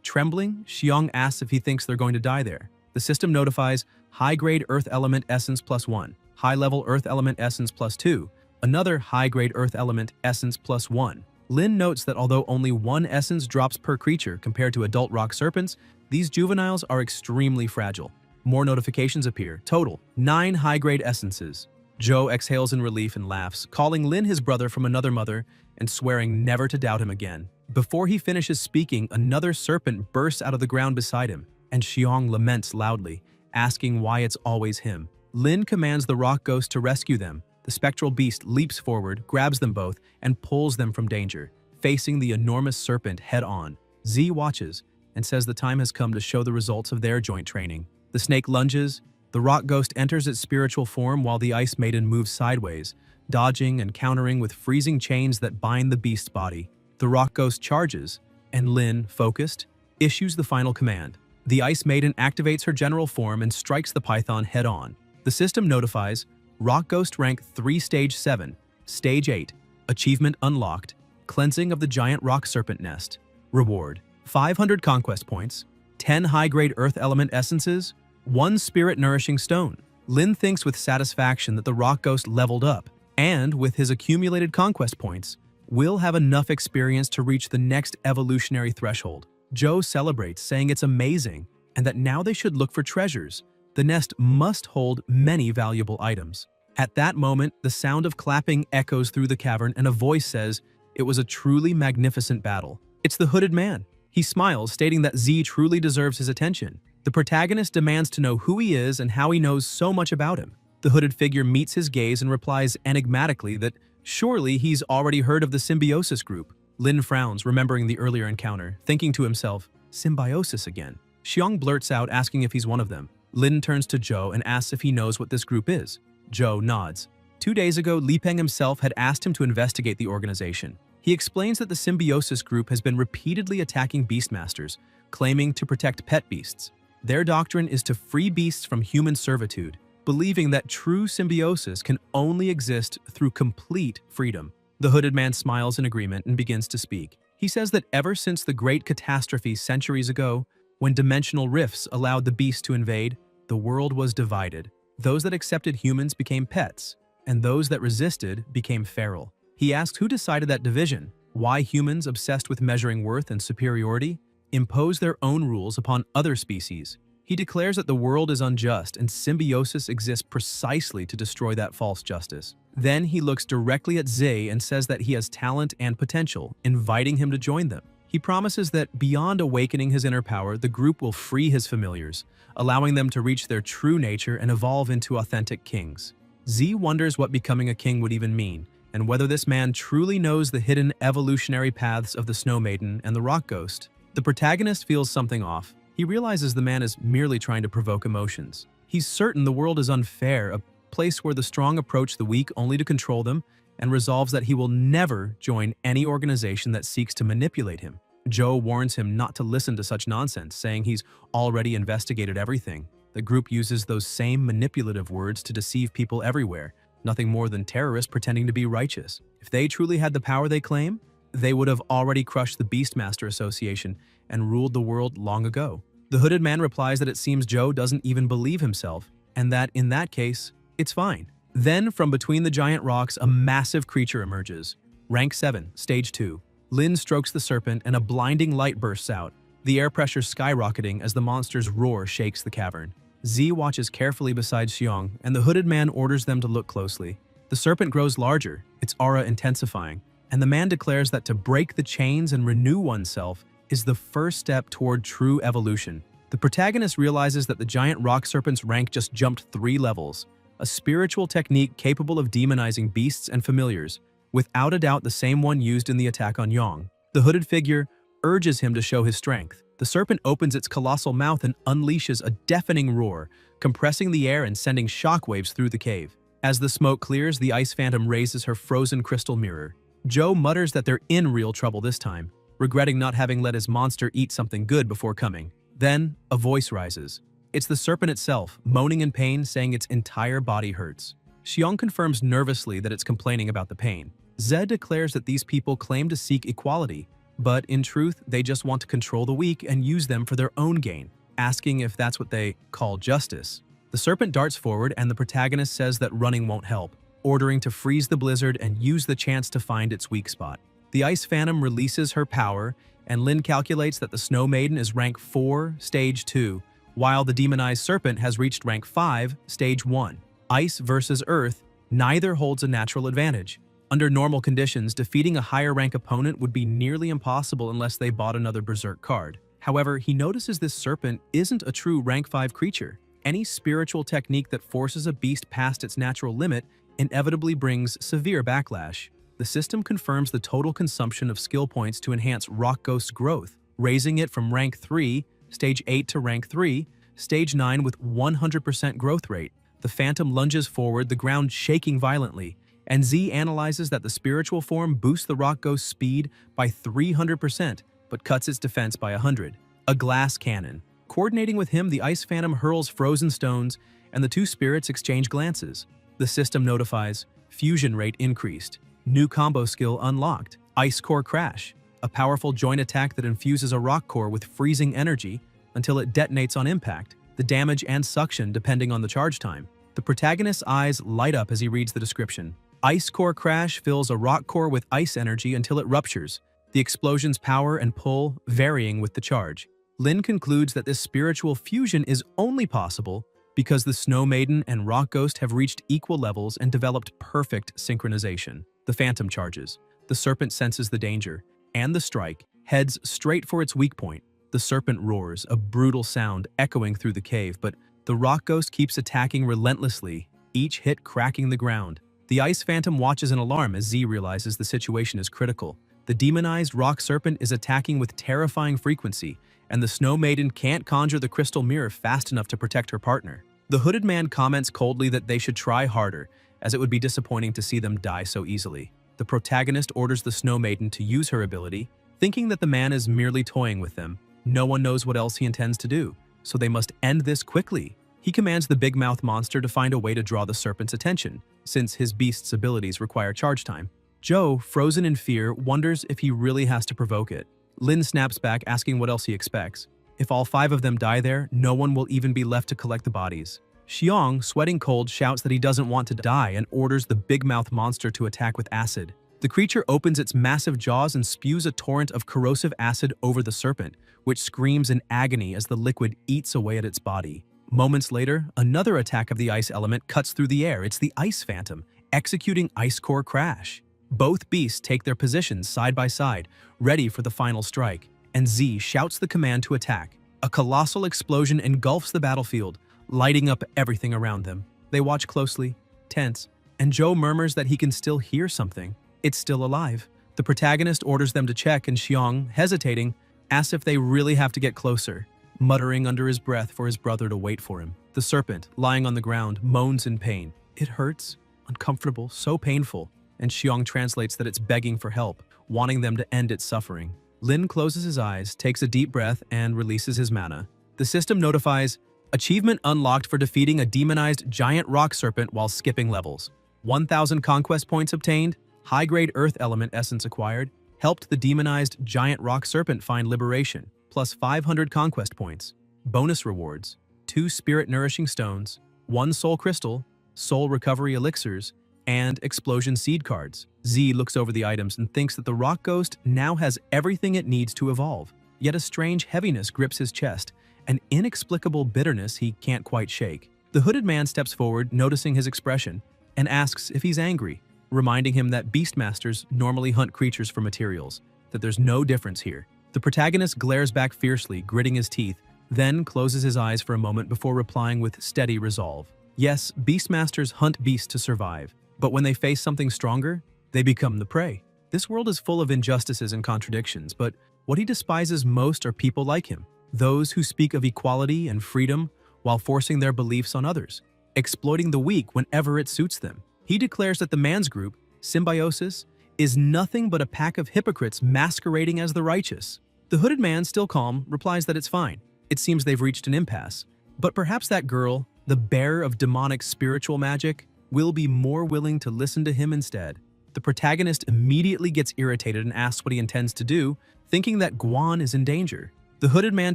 Trembling, Xiong asks if he thinks they're going to die there. The system notifies high-grade Earth Element Essence +1, high-level Earth Element Essence +2, another high-grade Earth Element Essence +1. Lin notes that although only 1 essence drops per creature compared to adult rock serpents, these juveniles are extremely fragile. More notifications appear. Total, 9 high-grade essences. Joe exhales in relief and laughs, calling Lin his brother from another mother and swearing never to doubt him again. Before he finishes speaking, another serpent bursts out of the ground beside him, and Xiong laments loudly, asking why it's always him. Lin commands the rock ghost to rescue them. The spectral beast leaps forward, grabs them both, and pulls them from danger, facing the enormous serpent head-on. Z watches and says the time has come to show the results of their joint training. The snake lunges, the rock ghost enters its spiritual form while the Ice Maiden moves sideways, dodging and countering with freezing chains that bind the beast's body. The rock ghost charges, and Lin, focused, issues the final command. The Ice Maiden activates her general form and strikes the python head-on. The system notifies Rock Ghost rank 3 Stage 7, Stage 8, Achievement unlocked, Cleansing of the Giant Rock Serpent Nest. Reward, 500 Conquest Points, 10 high-grade Earth Element Essences, 1 Spirit Nourishing Stone. Lin thinks with satisfaction that the Rock Ghost leveled up, and with his accumulated Conquest Points, will have enough experience to reach the next evolutionary threshold. Joe celebrates, saying it's amazing, and that now they should look for treasures. The nest must hold many valuable items. At that moment, the sound of clapping echoes through the cavern and a voice says, "It was a truly magnificent battle." It's the hooded man. He smiles, stating that Z truly deserves his attention. The protagonist demands to know who he is and how he knows so much about him. The hooded figure meets his gaze and replies enigmatically that surely he's already heard of the Symbiosis group. Lin frowns, remembering the earlier encounter, thinking to himself, symbiosis again. Xiong blurts out, asking if he's one of them. Lin turns to Joe and asks if he knows what this group is. Joe nods. 2 days ago, Li Peng himself had asked him to investigate the organization. He explains that the Symbiosis group has been repeatedly attacking Beastmasters, claiming to protect pet beasts. Their doctrine is to free beasts from human servitude, believing that true symbiosis can only exist through complete freedom. The hooded man smiles in agreement and begins to speak. He says that ever since the great catastrophe centuries ago, when dimensional rifts allowed the beasts to invade, the world was divided. Those that accepted humans became pets, and those that resisted became feral. He asked who decided that division, why humans obsessed with measuring worth and superiority impose their own rules upon other species. He declares that the world is unjust and symbiosis exists precisely to destroy that false justice. Then he looks directly at Zay and says that he has talent and potential, inviting him to join them. He promises that beyond awakening his inner power, the group will free his familiars, allowing them to reach their true nature and evolve into authentic kings. Z wonders what becoming a king would even mean, and whether this man truly knows the hidden evolutionary paths of the Snow Maiden and the Rock Ghost. The protagonist feels something off. He realizes the man is merely trying to provoke emotions. He's certain the world is unfair, a place where the strong approach the weak only to control them, and resolves that he will never join any organization that seeks to manipulate him. Joe warns him not to listen to such nonsense, saying he's already investigated everything. The group uses those same manipulative words to deceive people everywhere, nothing more than terrorists pretending to be righteous. If they truly had the power they claim, they would have already crushed the Beastmaster Association and ruled the world long ago. The hooded man replies that it seems Joe doesn't even believe himself, and that in that case, it's fine. Then, from between the giant rocks, a massive creature emerges. Rank 7, Stage 2. Lin strokes the serpent and a blinding light bursts out, the air pressure skyrocketing as the monster's roar shakes the cavern. Z watches carefully beside Xiong, and the hooded man orders them to look closely. The serpent grows larger, its aura intensifying, and the man declares that to break the chains and renew oneself is the first step toward true evolution. The protagonist realizes that the giant rock serpent's rank just jumped 3 levels, a spiritual technique capable of demonizing beasts and familiars, without a doubt the same one used in the attack on Yong. The hooded figure urges him to show his strength. The serpent opens its colossal mouth and unleashes a deafening roar, compressing the air and sending shockwaves through the cave. As the smoke clears, the ice phantom raises her frozen crystal mirror. Joe mutters that they're in real trouble this time, regretting not having let his monster eat something good before coming. Then, a voice rises. It's the serpent itself, moaning in pain, saying its entire body hurts. Xiong confirms nervously that it's complaining about the pain. Zed declares that these people claim to seek equality, but in truth, they just want to control the weak and use them for their own gain, asking if that's what they call justice. The serpent darts forward and the protagonist says that running won't help, ordering to freeze the blizzard and use the chance to find its weak spot. The Ice Phantom releases her power, and Lin calculates that the Snow Maiden is rank 4, Stage 2, while the demonized serpent has reached rank 5, Stage 1. Ice versus Earth, neither holds a natural advantage. Under normal conditions, defeating a higher rank opponent would be nearly impossible unless they bought another Berserk card. However, he notices this serpent isn't a true rank 5 creature. Any spiritual technique that forces a beast past its natural limit inevitably brings severe backlash. The system confirms the total consumption of skill points to enhance Rock Ghost's growth, raising it from rank 3, Stage 8 to rank 3, Stage 9 with 100% growth rate. The Phantom lunges forward, the ground shaking violently, and Z analyzes that the spiritual form boosts the Rock Ghost's speed by 300%, but cuts its defense by 100. A glass cannon. Coordinating with him, the Ice Phantom hurls frozen stones, and the two spirits exchange glances. The system notifies, fusion rate increased. New combo skill unlocked. Ice Core Crash, a powerful joint attack that infuses a rock core with freezing energy until it detonates on impact, the damage and suction depending on the charge time. The protagonist's eyes light up as he reads the description. Ice Core Crash fills a rock core with ice energy until it ruptures, the explosion's power and pull varying with the charge. Lin concludes that this spiritual fusion is only possible because the Snow Maiden and Rock Ghost have reached equal levels and developed perfect synchronization. The Phantom charges. The serpent senses the danger, and the strike heads straight for its weak point. The serpent roars, a brutal sound echoing through the cave, but the Rock Ghost keeps attacking relentlessly, each hit cracking the ground. The Ice Phantom watches in alarm as Z realizes the situation is critical. The demonized rock serpent is attacking with terrifying frequency, and the Snow Maiden can't conjure the crystal mirror fast enough to protect her partner. The hooded man comments coldly that they should try harder, as it would be disappointing to see them die so easily. The protagonist orders the Snow Maiden to use her ability, thinking that the man is merely toying with them. No one knows what else he intends to do, so they must end this quickly. He commands the big mouth monster to find a way to draw the serpent's attention, since his beast's abilities require charge time. Joe, frozen in fear, wonders if he really has to provoke it. Lin snaps back, asking what else he expects. If all 5 of them die there, no one will even be left to collect the bodies. Xiong, sweating cold, shouts that he doesn't want to die and orders the big mouth monster to attack with acid. The creature opens its massive jaws and spews a torrent of corrosive acid over the serpent, which screams in agony as the liquid eats away at its body. Moments later, another attack of the ice element cuts through the air. It's the Ice Phantom, executing Ice Core Crash. Both beasts take their positions side by side, ready for the final strike, and Z shouts the command to attack. A colossal explosion engulfs the battlefield, lighting up everything around them. They watch closely, tense, and Joe murmurs that he can still hear something. It's still alive. The protagonist orders them to check, and Xiong, hesitating, asks if they really have to get closer, muttering under his breath for his brother to wait for him. The serpent, lying on the ground, moans in pain. It hurts, uncomfortable, so painful, and Xiong translates that it's begging for help, wanting them to end its suffering. Lin closes his eyes, takes a deep breath, and releases his mana. The system notifies, Achievement unlocked for defeating a demonized giant rock serpent while skipping levels. 1,000 conquest points obtained, high-grade earth element essence acquired, helped the demonized giant rock serpent find liberation, plus 500 conquest points. Bonus rewards: 2 spirit nourishing stones, 1 soul crystal, soul recovery elixirs, and explosion seed cards. Z looks over the items and thinks that the rock ghost now has everything it needs to evolve. Yet a strange heaviness grips his chest, an inexplicable bitterness he can't quite shake. The hooded man steps forward, noticing his expression, and asks if he's angry, reminding him that beastmasters normally hunt creatures for materials, that there's no difference here. The protagonist glares back fiercely, gritting his teeth, then closes his eyes for a moment before replying with steady resolve. Yes, beastmasters hunt beasts to survive, but when they face something stronger, they become the prey. This world is full of injustices and contradictions, but what he despises most are people like him, those who speak of equality and freedom while forcing their beliefs on others, exploiting the weak whenever it suits them. He declares that the man's group, Symbiosis, is nothing but a pack of hypocrites masquerading as the righteous. The hooded man, still calm, replies that it's fine. It seems they've reached an impasse. But perhaps that girl, the bearer of demonic spiritual magic, will be more willing to listen to him instead. The protagonist immediately gets irritated and asks what he intends to do, thinking that Guan is in danger. The hooded man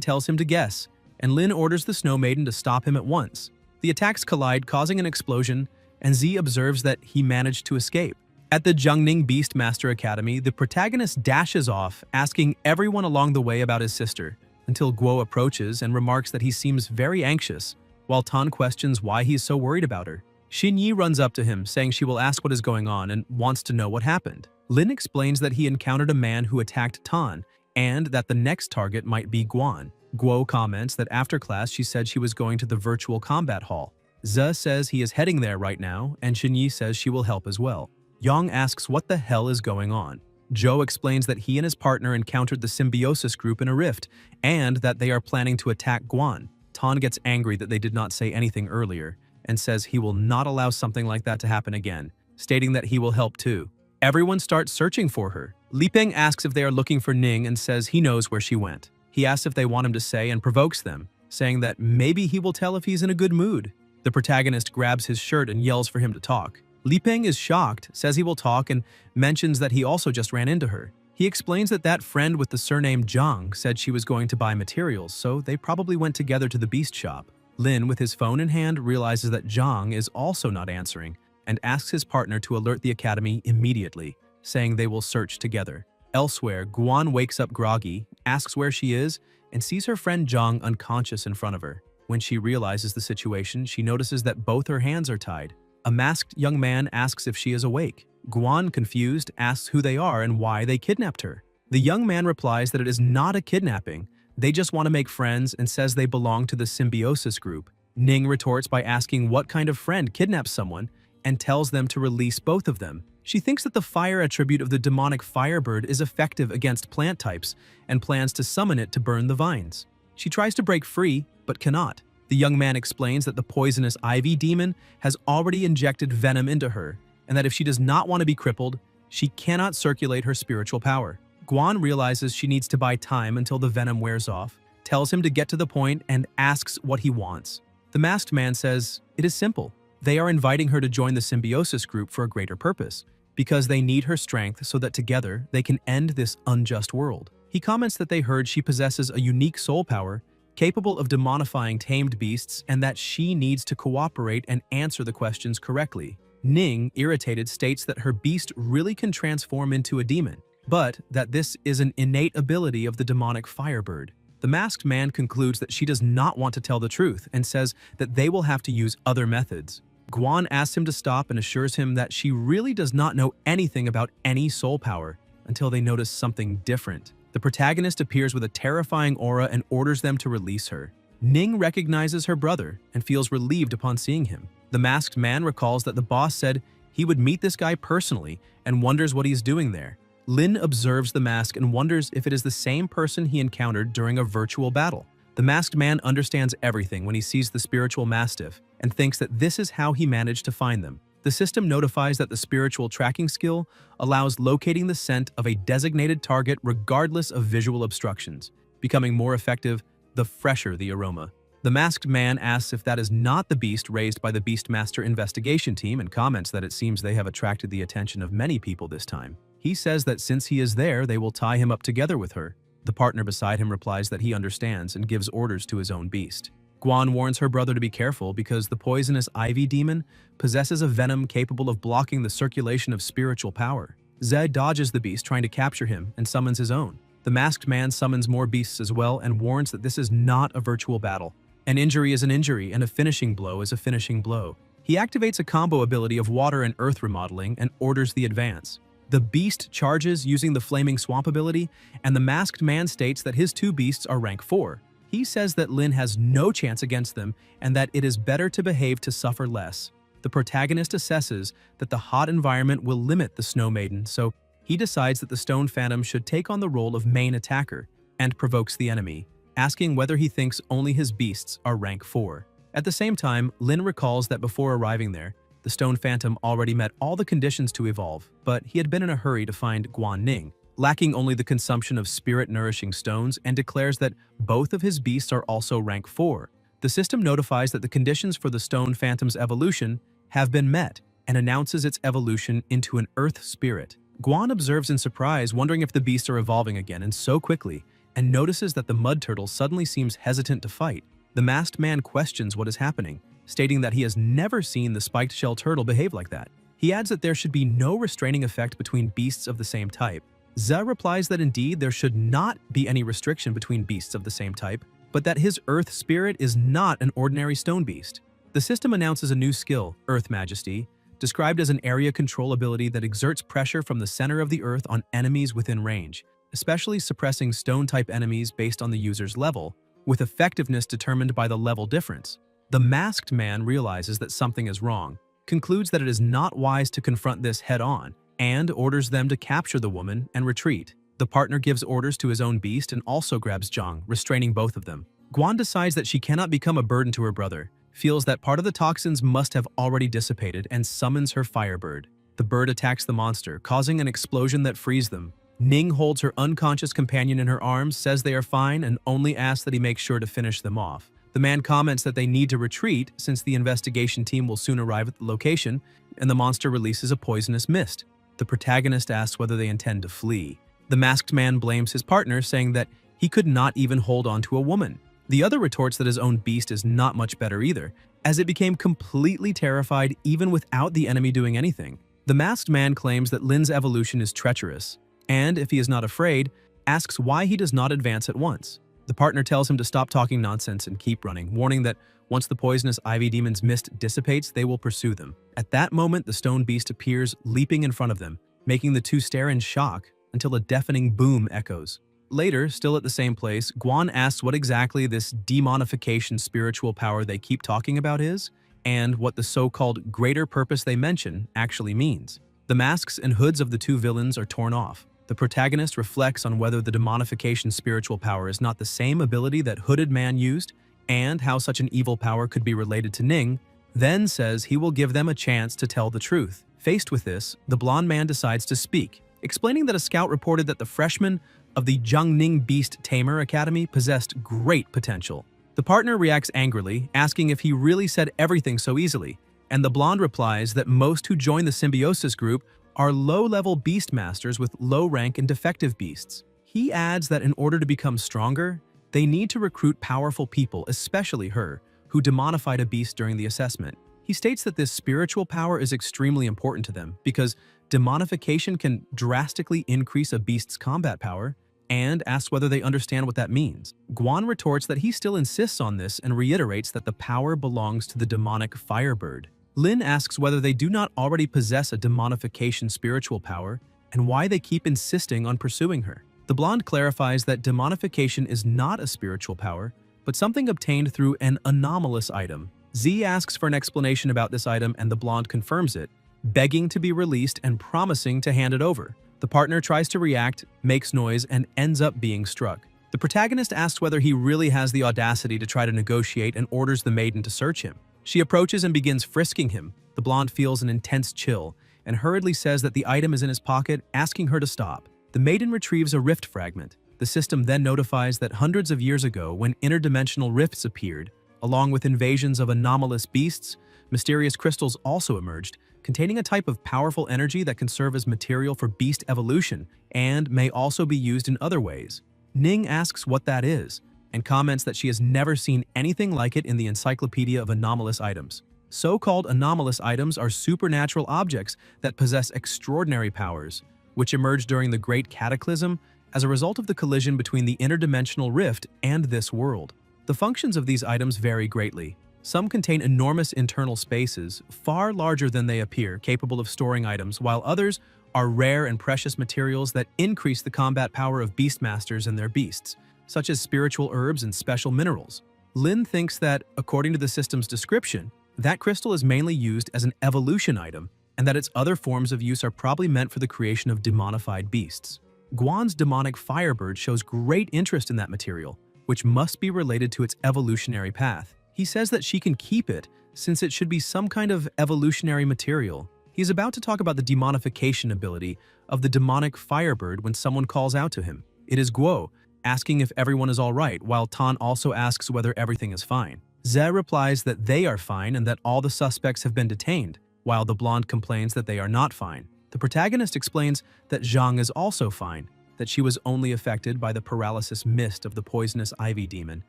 tells him to guess, and Lin orders the Snow Maiden to stop him at once. The attacks collide, causing an explosion, and Z observes that he managed to escape. At the Jiangning Beastmaster Academy, the protagonist dashes off, asking everyone along the way about his sister, until Guo approaches and remarks that he seems very anxious, while Tan questions why he's so worried about her. Xinyi runs up to him, saying she will ask what is going on and wants to know what happened. Lin explains that he encountered a man who attacked Tan, and that the next target might be Guan. Guo comments that after class she said she was going to the virtual combat hall. Ze says he is heading there right now, and Xinyi says she will help as well. Yang asks what the hell is going on. Zhou explains that he and his partner encountered the Symbiosis group in a rift, and that they are planning to attack Guan. Tan gets angry that they did not say anything earlier, and says he will not allow something like that to happen again, stating that he will help too. Everyone starts searching for her. Li Peng asks if they are looking for Ning and says he knows where she went. He asks if they want him to say and provokes them, saying that maybe he will tell if he's in a good mood. The protagonist grabs his shirt and yells for him to talk. Li Peng is shocked, says he will talk, and mentions that he also just ran into her. He explains that that friend with the surname Zhang said she was going to buy materials, so they probably went together to the beast shop. Lin, with his phone in hand, realizes that Zhang is also not answering, and asks his partner to alert the academy immediately, saying they will search together. Elsewhere, Guan wakes up groggy, asks where she is, and sees her friend Zhang unconscious in front of her. When she realizes the situation, she notices that both her hands are tied. A masked young man asks if she is awake. Guan, confused, asks who they are and why they kidnapped her. The young man replies that it is not a kidnapping. They just want to make friends, and says they belong to the Symbiosis group. Ning retorts by asking what kind of friend kidnaps someone, and tells them to release both of them. She thinks that the fire attribute of the demonic firebird is effective against plant types, and plans to summon it to burn the vines. She tries to break free, but cannot. The young man explains that the poisonous ivy demon has already injected venom into her, and that if she does not want to be crippled, she cannot circulate her spiritual power. Guan realizes she needs to buy time until the venom wears off, tells him to get to the point, and asks what he wants. The masked man says it is simple. They are inviting her to join the Symbiosis group for a greater purpose, because they need her strength so that together they can end this unjust world. He comments that they heard she possesses a unique soul power capable of demonifying tamed beasts, and that she needs to cooperate and answer the questions correctly. Ning, irritated, states that her beast really can transform into a demon, but that this is an innate ability of the demonic firebird. The masked man concludes that she does not want to tell the truth and says that they will have to use other methods. Guan asks him to stop and assures him that she really does not know anything about any soul power until they notice something different. The protagonist appears with a terrifying aura and orders them to release her. Ning recognizes her brother and feels relieved upon seeing him. The masked man recalls that the boss said he would meet this guy personally and wonders what he's doing there. Lin observes the mask and wonders if it is the same person he encountered during a virtual battle. The masked man understands everything when he sees the spiritual mastiff and thinks that this is how he managed to find them. The system notifies that the spiritual tracking skill allows locating the scent of a designated target regardless of visual obstructions, becoming more effective the fresher the aroma. The masked man asks if that is not the beast raised by the Beastmaster investigation team and comments that it seems they have attracted the attention of many people this time. He says that since he is there, they will tie him up together with her. The partner beside him replies that he understands and gives orders to his own beast. Guan warns her brother to be careful because the poisonous ivy demon possesses a venom capable of blocking the circulation of spiritual power. Zed dodges the beast trying to capture him and summons his own. The masked man summons more beasts as well and warns that this is not a virtual battle. An injury is an injury and a finishing blow is a finishing blow. He activates a combo ability of water and earth remodeling and orders the advance. The beast charges using the flaming swamp ability, and the masked man states that his two beasts are rank 4. He says that Lin has no chance against them and that it is better to behave to suffer less. The protagonist assesses that the hot environment will limit the Snow Maiden, so he decides that the Stone Phantom should take on the role of main attacker and provokes the enemy, asking whether he thinks only his beasts are rank 4. At the same time, Lin recalls that before arriving there, the Stone Phantom already met all the conditions to evolve, but he had been in a hurry to find Guan Ning, lacking only the consumption of spirit-nourishing stones, and declares that both of his beasts are also rank 4. The system notifies that the conditions for the Stone Phantom's evolution have been met and announces its evolution into an earth spirit. Guan observes in surprise, wondering if the beasts are evolving again and so quickly, and notices that the mud turtle suddenly seems hesitant to fight. The masked man questions what is happening, stating that he has never seen the spiked shell turtle behave like that. He adds that there should be no restraining effect between beasts of the same type. Ze replies that indeed there should not be any restriction between beasts of the same type, but that his earth spirit is not an ordinary stone beast. The system announces a new skill, Earth Majesty, described as an area control ability that exerts pressure from the center of the earth on enemies within range, especially suppressing stone-type enemies based on the user's level, with effectiveness determined by the level difference. The masked man realizes that something is wrong, concludes that it is not wise to confront this head-on, and orders them to capture the woman and retreat. The partner gives orders to his own beast and also grabs Zhang, restraining both of them. Guan decides that she cannot become a burden to her brother, feels that part of the toxins must have already dissipated, and summons her firebird. The bird attacks the monster, causing an explosion that frees them. Ning holds her unconscious companion in her arms, says they are fine, and only asks that he make sure to finish them off. The man comments that they need to retreat since the investigation team will soon arrive at the location, and the monster releases a poisonous mist. The protagonist asks whether they intend to flee. The masked man blames his partner, saying that he could not even hold on to a woman. The other retorts that his own beast is not much better either, as it became completely terrified even without the enemy doing anything. The masked man claims that Lin's evolution is treacherous, and if he is not afraid, asks why he does not advance at once. The partner tells him to stop talking nonsense and keep running, warning that once the poisonous ivy demon's mist dissipates, they will pursue them. At that moment, the stone beast appears, leaping in front of them, making the two stare in shock until a deafening boom echoes. Later, still at the same place, Guan asks what exactly this demonification spiritual power they keep talking about is, and what the so-called greater purpose they mention actually means. The masks and hoods of the two villains are torn off. The protagonist reflects on whether the demonification spiritual power is not the same ability that Hooded Man used, and how such an evil power could be related to Ning, then says he will give them a chance to tell the truth. Faced with this, the blonde man decides to speak, explaining that a scout reported that the freshmen of the Jiangning Beast Tamer Academy possessed great potential. The partner reacts angrily, asking if he really said everything so easily, and the blonde replies that most who join the symbiosis group are low-level beast masters with low rank and defective beasts. He adds that in order to become stronger, they need to recruit powerful people, especially her, who demonified a beast during the assessment. He states that this spiritual power is extremely important to them because demonification can drastically increase a beast's combat power, and asks whether they understand what that means. Guan retorts that he still insists on this and reiterates that the power belongs to the demonic firebird. Lin asks whether they do not already possess a demonification spiritual power and why they keep insisting on pursuing her. The blonde clarifies that demonification is not a spiritual power, but something obtained through an anomalous item. Z asks for an explanation about this item and the blonde confirms it, begging to be released and promising to hand it over. The partner tries to react, makes noise, and ends up being struck. The protagonist asks whether he really has the audacity to try to negotiate and orders the maiden to search him. She approaches and begins frisking him. The blonde feels an intense chill and hurriedly says that the item is in his pocket, asking her to stop. The maiden retrieves a rift fragment. The system then notifies that hundreds of years ago, when interdimensional rifts appeared, Along with invasions of anomalous beasts, mysterious crystals also emerged, containing a type of powerful energy that can serve as material for beast evolution and may also be used in other ways. Ning asks what that is, and comments that she has never seen anything like it in the Encyclopedia of Anomalous Items. So-called anomalous items are supernatural objects that possess extraordinary powers, which emerged during the Great Cataclysm as a result of the collision between the interdimensional rift and this world. The functions of these items vary greatly. Some contain enormous internal spaces, far larger than they appear, capable of storing items, while others are rare and precious materials that increase the combat power of beastmasters and their beasts, such as spiritual herbs and special minerals. Lin thinks that, according to the system's description, that crystal is mainly used as an evolution item, and that its other forms of use are probably meant for the creation of demonified beasts. Guan's demonic firebird shows great interest in that material, which must be related to its evolutionary path. He says that she can keep it since it should be some kind of evolutionary material. He's about to talk about the demonification ability of the demonic firebird when someone calls out to him. It is Guo, asking if everyone is all right, while Tan also asks whether everything is fine. Ze replies that they are fine and that all the suspects have been detained, while the blonde complains that they are not fine. The protagonist explains that Zhang is also fine, that she was only affected by the paralysis mist of the poisonous ivy demon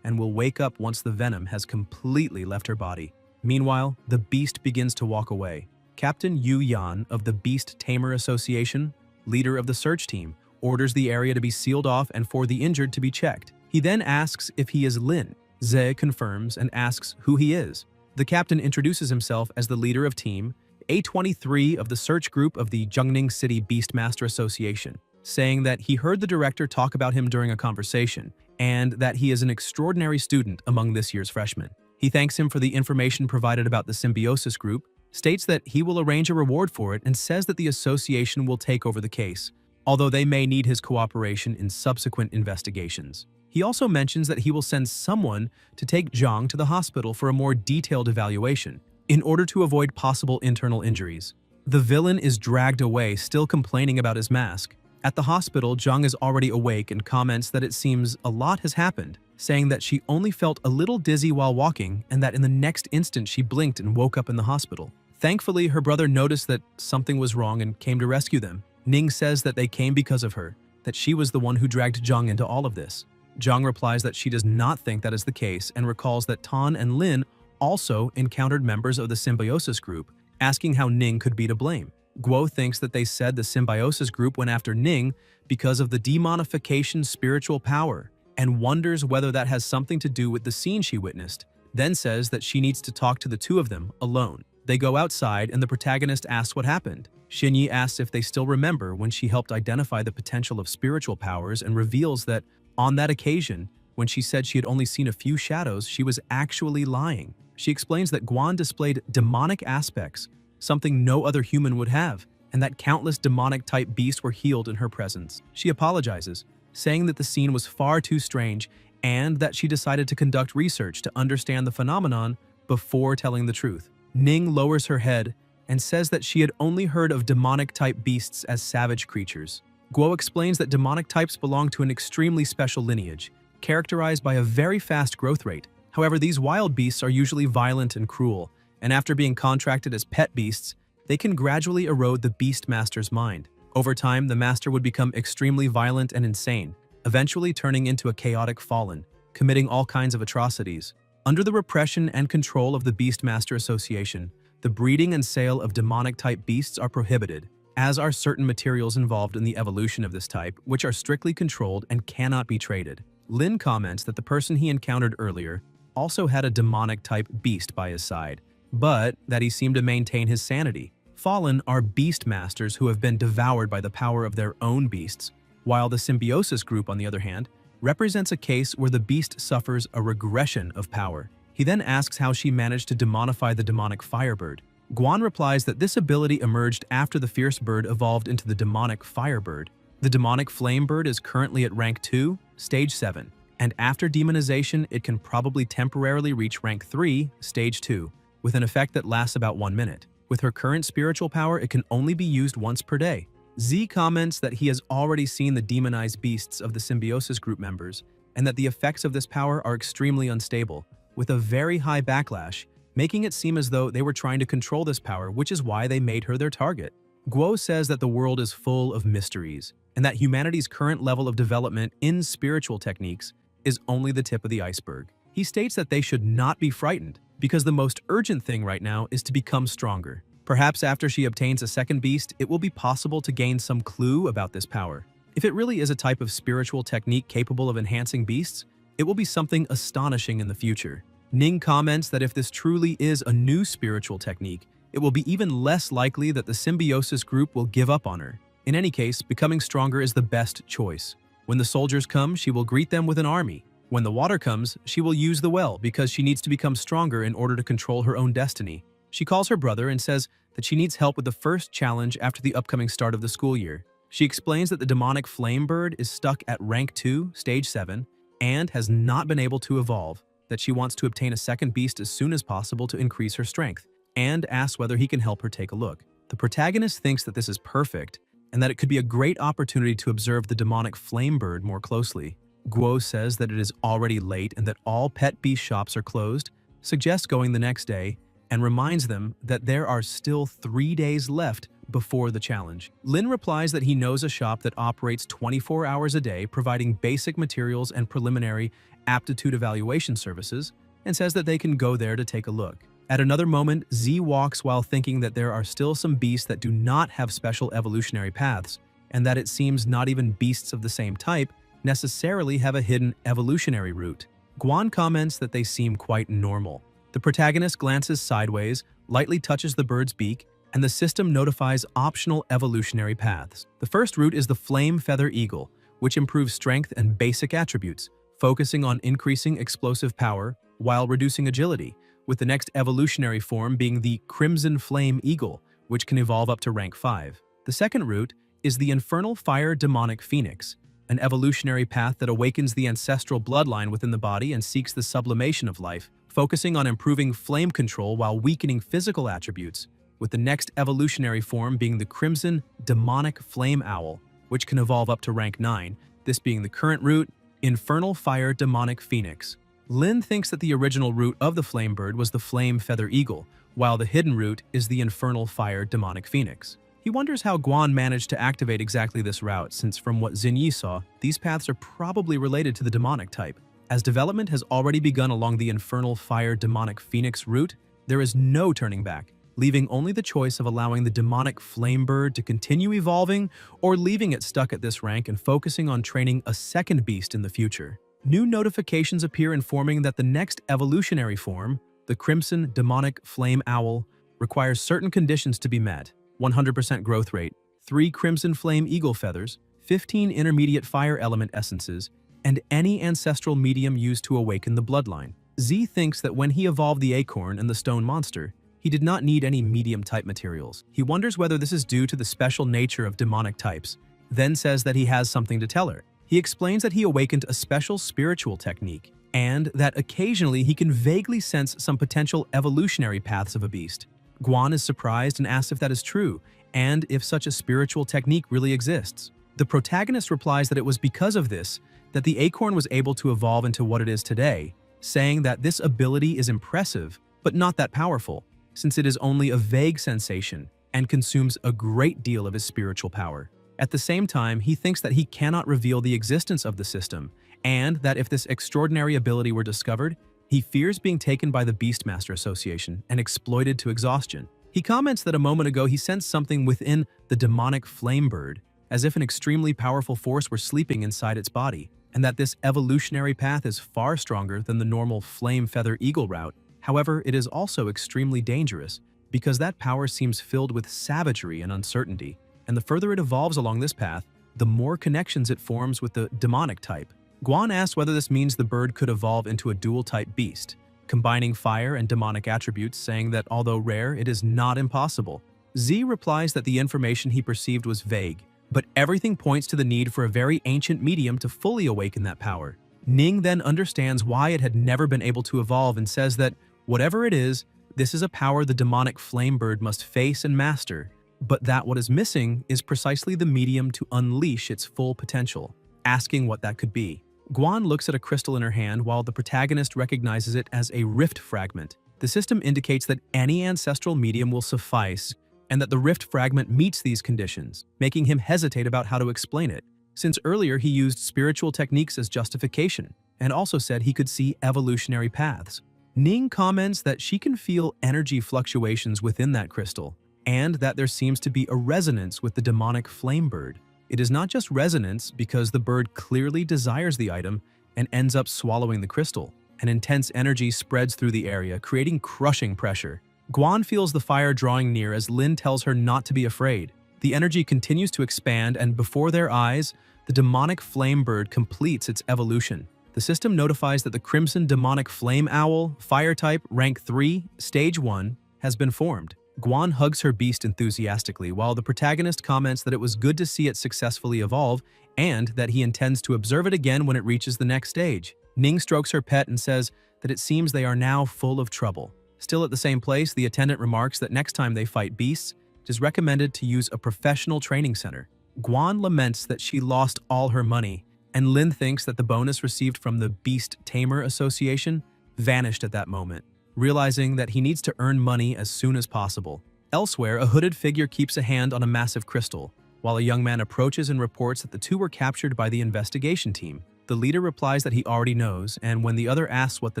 and will wake up once the venom has completely left her body. Meanwhile, the beast begins to walk away. Captain Yu Yan of the Beast Tamer Association, leader of the search team, orders the area to be sealed off and for the injured to be checked. He then asks if he is Lin. Ze confirms and asks who he is. The captain introduces himself as the leader of Team A23 of the search group of the Zhengning City Beastmaster Association, saying that he heard the director talk about him during a conversation and that he is an extraordinary student among this year's freshmen. He thanks him for the information provided about the symbiosis group, states that he will arrange a reward for it, and says that the association will take over the case, although they may need his cooperation in subsequent investigations. He also mentions that he will send someone to take Zhang to the hospital for a more detailed evaluation, in order to avoid possible internal injuries. The villain is dragged away, still complaining about his mask. At the hospital, Zhang is already awake and comments that it seems a lot has happened, saying that she only felt a little dizzy while walking and that in the next instant she blinked and woke up in the hospital. Thankfully, her brother noticed that something was wrong and came to rescue them. Ning says that they came because of her, that she was the one who dragged Zhang into all of this. Zhang replies that she does not think that is the case and recalls that Tan and Lin also encountered members of the symbiosis group, asking how Ning could be to blame. Guo thinks that they said the symbiosis group went after Ning because of the demonification spiritual power and wonders whether that has something to do with the scene she witnessed, then says that she needs to talk to the two of them alone. They go outside and the protagonist asks what happened. Xinyi asks if they still remember when she helped identify the potential of spiritual powers and reveals that on that occasion, when she said she had only seen a few shadows, she was actually lying. She explains that Guan displayed demonic aspects, something no other human would have, and that countless demonic-type beasts were healed in her presence. She apologizes, saying that the scene was far too strange and that she decided to conduct research to understand the phenomenon before telling the truth. Ning lowers her head and says that she had only heard of demonic-type beasts as savage creatures. Guo explains that demonic types belong to an extremely special lineage, characterized by a very fast growth rate. However, these wild beasts are usually violent and cruel, and after being contracted as pet beasts, they can gradually erode the beastmaster's mind. Over time, the master would become extremely violent and insane, eventually turning into a chaotic fallen, committing all kinds of atrocities. Under the repression and control of the Beastmaster Association, the breeding and sale of demonic-type beasts are prohibited, as are certain materials involved in the evolution of this type, which are strictly controlled and cannot be traded. Lin comments that the person he encountered earlier also had a demonic-type beast by his side, but that he seemed to maintain his sanity. Fallen are beastmasters who have been devoured by the power of their own beasts, while the symbiosis group, on the other hand, represents a case where the beast suffers a regression of power. He then asks how she managed to demonify the demonic firebird. Guan replies that this ability emerged after the fierce bird evolved into the demonic firebird. The demonic flame bird is currently at rank 2, stage 7, and after demonization it can probably temporarily reach rank 3, stage 2, with an effect that lasts about 1 minute. With her current spiritual power, it can only be used once per day. Z comments that he has already seen the demonized beasts of the symbiosis group members, and that the effects of this power are extremely unstable, with a very high backlash, making it seem as though they were trying to control this power, which is why they made her their target. Guo says that the world is full of mysteries, and that humanity's current level of development in spiritual techniques is only the tip of the iceberg. He states that they should not be frightened, because the most urgent thing right now is to become stronger. Perhaps after she obtains a second beast, it will be possible to gain some clue about this power. If it really is a type of spiritual technique capable of enhancing beasts, it will be something astonishing in the future. Ning comments that if this truly is a new spiritual technique, it will be even less likely that the symbiosis group will give up on her. In any case, becoming stronger is the best choice. When the soldiers come, she will greet them with an army. When the water comes, she will use the well because she needs to become stronger in order to control her own destiny. She calls her brother and says that she needs help with the first challenge after the upcoming start of the school year. She explains that the demonic flame bird is stuck at rank 2, stage 7, and has not been able to evolve, that she wants to obtain a second beast as soon as possible to increase her strength, and asks whether he can help her take a look. The protagonist thinks that this is perfect, and that it could be a great opportunity to observe the demonic flame bird more closely. Guo says that it is already late and that all pet beast shops are closed, suggests going the next day, and reminds them that there are still 3 days left before the challenge. Lin replies that he knows a shop that operates 24 hours a day, providing basic materials and preliminary aptitude evaluation services, and says that they can go there to take a look. At another moment, Z walks while thinking that there are still some beasts that do not have special evolutionary paths, and that it seems not even beasts of the same type necessarily have a hidden evolutionary route. Guan comments that they seem quite normal. The protagonist glances sideways, lightly touches the bird's beak, and the system notifies optional evolutionary paths. The first route is the flame feather eagle, which improves strength and basic attributes, focusing on increasing explosive power while reducing agility, with the next evolutionary form being the crimson flame eagle, which can evolve up to rank 5. The second route is the infernal fire demonic phoenix, an evolutionary path that awakens the ancestral bloodline within the body and seeks the sublimation of life, focusing on improving flame control while weakening physical attributes, with the next evolutionary form being the crimson demonic flame owl, which can evolve up to rank 9, this being the current route, infernal fire demonic phoenix. Lin thinks that the original route of the flame bird was the flame feather eagle, while the hidden route is the infernal fire demonic phoenix. He wonders how Guan managed to activate exactly this route, since from what Xinyi saw, these paths are probably related to the demonic type. As development has already begun along the infernal fire demonic phoenix route, there is no turning back, leaving only the choice of allowing the demonic flame bird to continue evolving or leaving it stuck at this rank and focusing on training a second beast in the future. New notifications appear informing that the next evolutionary form, the crimson demonic flame owl, requires certain conditions to be met: 100% growth rate, 3 crimson flame eagle feathers, 15 intermediate fire element essences, and any ancestral medium used to awaken the bloodline. Z thinks that when he evolved the acorn and the stone monster, he did not need any medium-type materials. He wonders whether this is due to the special nature of demonic types, then says that he has something to tell her. He explains that he awakened a special spiritual technique, and that occasionally he can vaguely sense some potential evolutionary paths of a beast. Guan is surprised and asks if that is true, and if such a spiritual technique really exists. The protagonist replies that it was because of this that the acorn was able to evolve into what it is today, saying that this ability is impressive, but not that powerful, since it is only a vague sensation and consumes a great deal of his spiritual power. At the same time, he thinks that he cannot reveal the existence of the system, and that if this extraordinary ability were discovered, he fears being taken by the Beastmaster Association and exploited to exhaustion. He comments that a moment ago he sensed something within the demonic flame bird, as if an extremely powerful force were sleeping inside its body, and that this evolutionary path is far stronger than the normal flame feather eagle route. However, it is also extremely dangerous, because that power seems filled with savagery and uncertainty, and the further it evolves along this path, the more connections it forms with the demonic type. Guan asks whether this means the bird could evolve into a dual-type beast, combining fire and demonic attributes, saying that although rare, it is not impossible. Z replies that the information he perceived was vague, but everything points to the need for a very ancient medium to fully awaken that power. Ning then understands why it had never been able to evolve and says that, whatever it is, this is a power the demonic flame bird must face and master, but that what is missing is precisely the medium to unleash its full potential, asking what that could be. Guan looks at a crystal in her hand while the protagonist recognizes it as a rift fragment. The system indicates that any ancestral medium will suffice, and that the rift fragment meets these conditions, making him hesitate about how to explain it, since earlier he used spiritual techniques as justification, and also said he could see evolutionary paths. Ning comments that she can feel energy fluctuations within that crystal, and that there seems to be a resonance with the demonic flame bird. It is not just resonance because the bird clearly desires the item and ends up swallowing the crystal. An intense energy spreads through the area, creating crushing pressure. Guan feels the fire drawing near as Lin tells her not to be afraid. The energy continues to expand, and before their eyes, the demonic flame bird completes its evolution. The system notifies that the Crimson Demonic Flame Owl, Fire type, rank 3, stage 1, has been formed. Guan hugs her beast enthusiastically, while the protagonist comments that it was good to see it successfully evolve and that he intends to observe it again when it reaches the next stage. Ning strokes her pet and says that it seems they are now full of trouble. Still at the same place, the attendant remarks that next time they fight beasts, it is recommended to use a professional training center. Guan laments that she lost all her money, and Lin thinks that the bonus received from the Beast Tamer Association vanished at that moment, realizing that he needs to earn money as soon as possible. Elsewhere, a hooded figure keeps a hand on a massive crystal, while a young man approaches and reports that the two were captured by the investigation team. The leader replies that he already knows, and when the other asks what the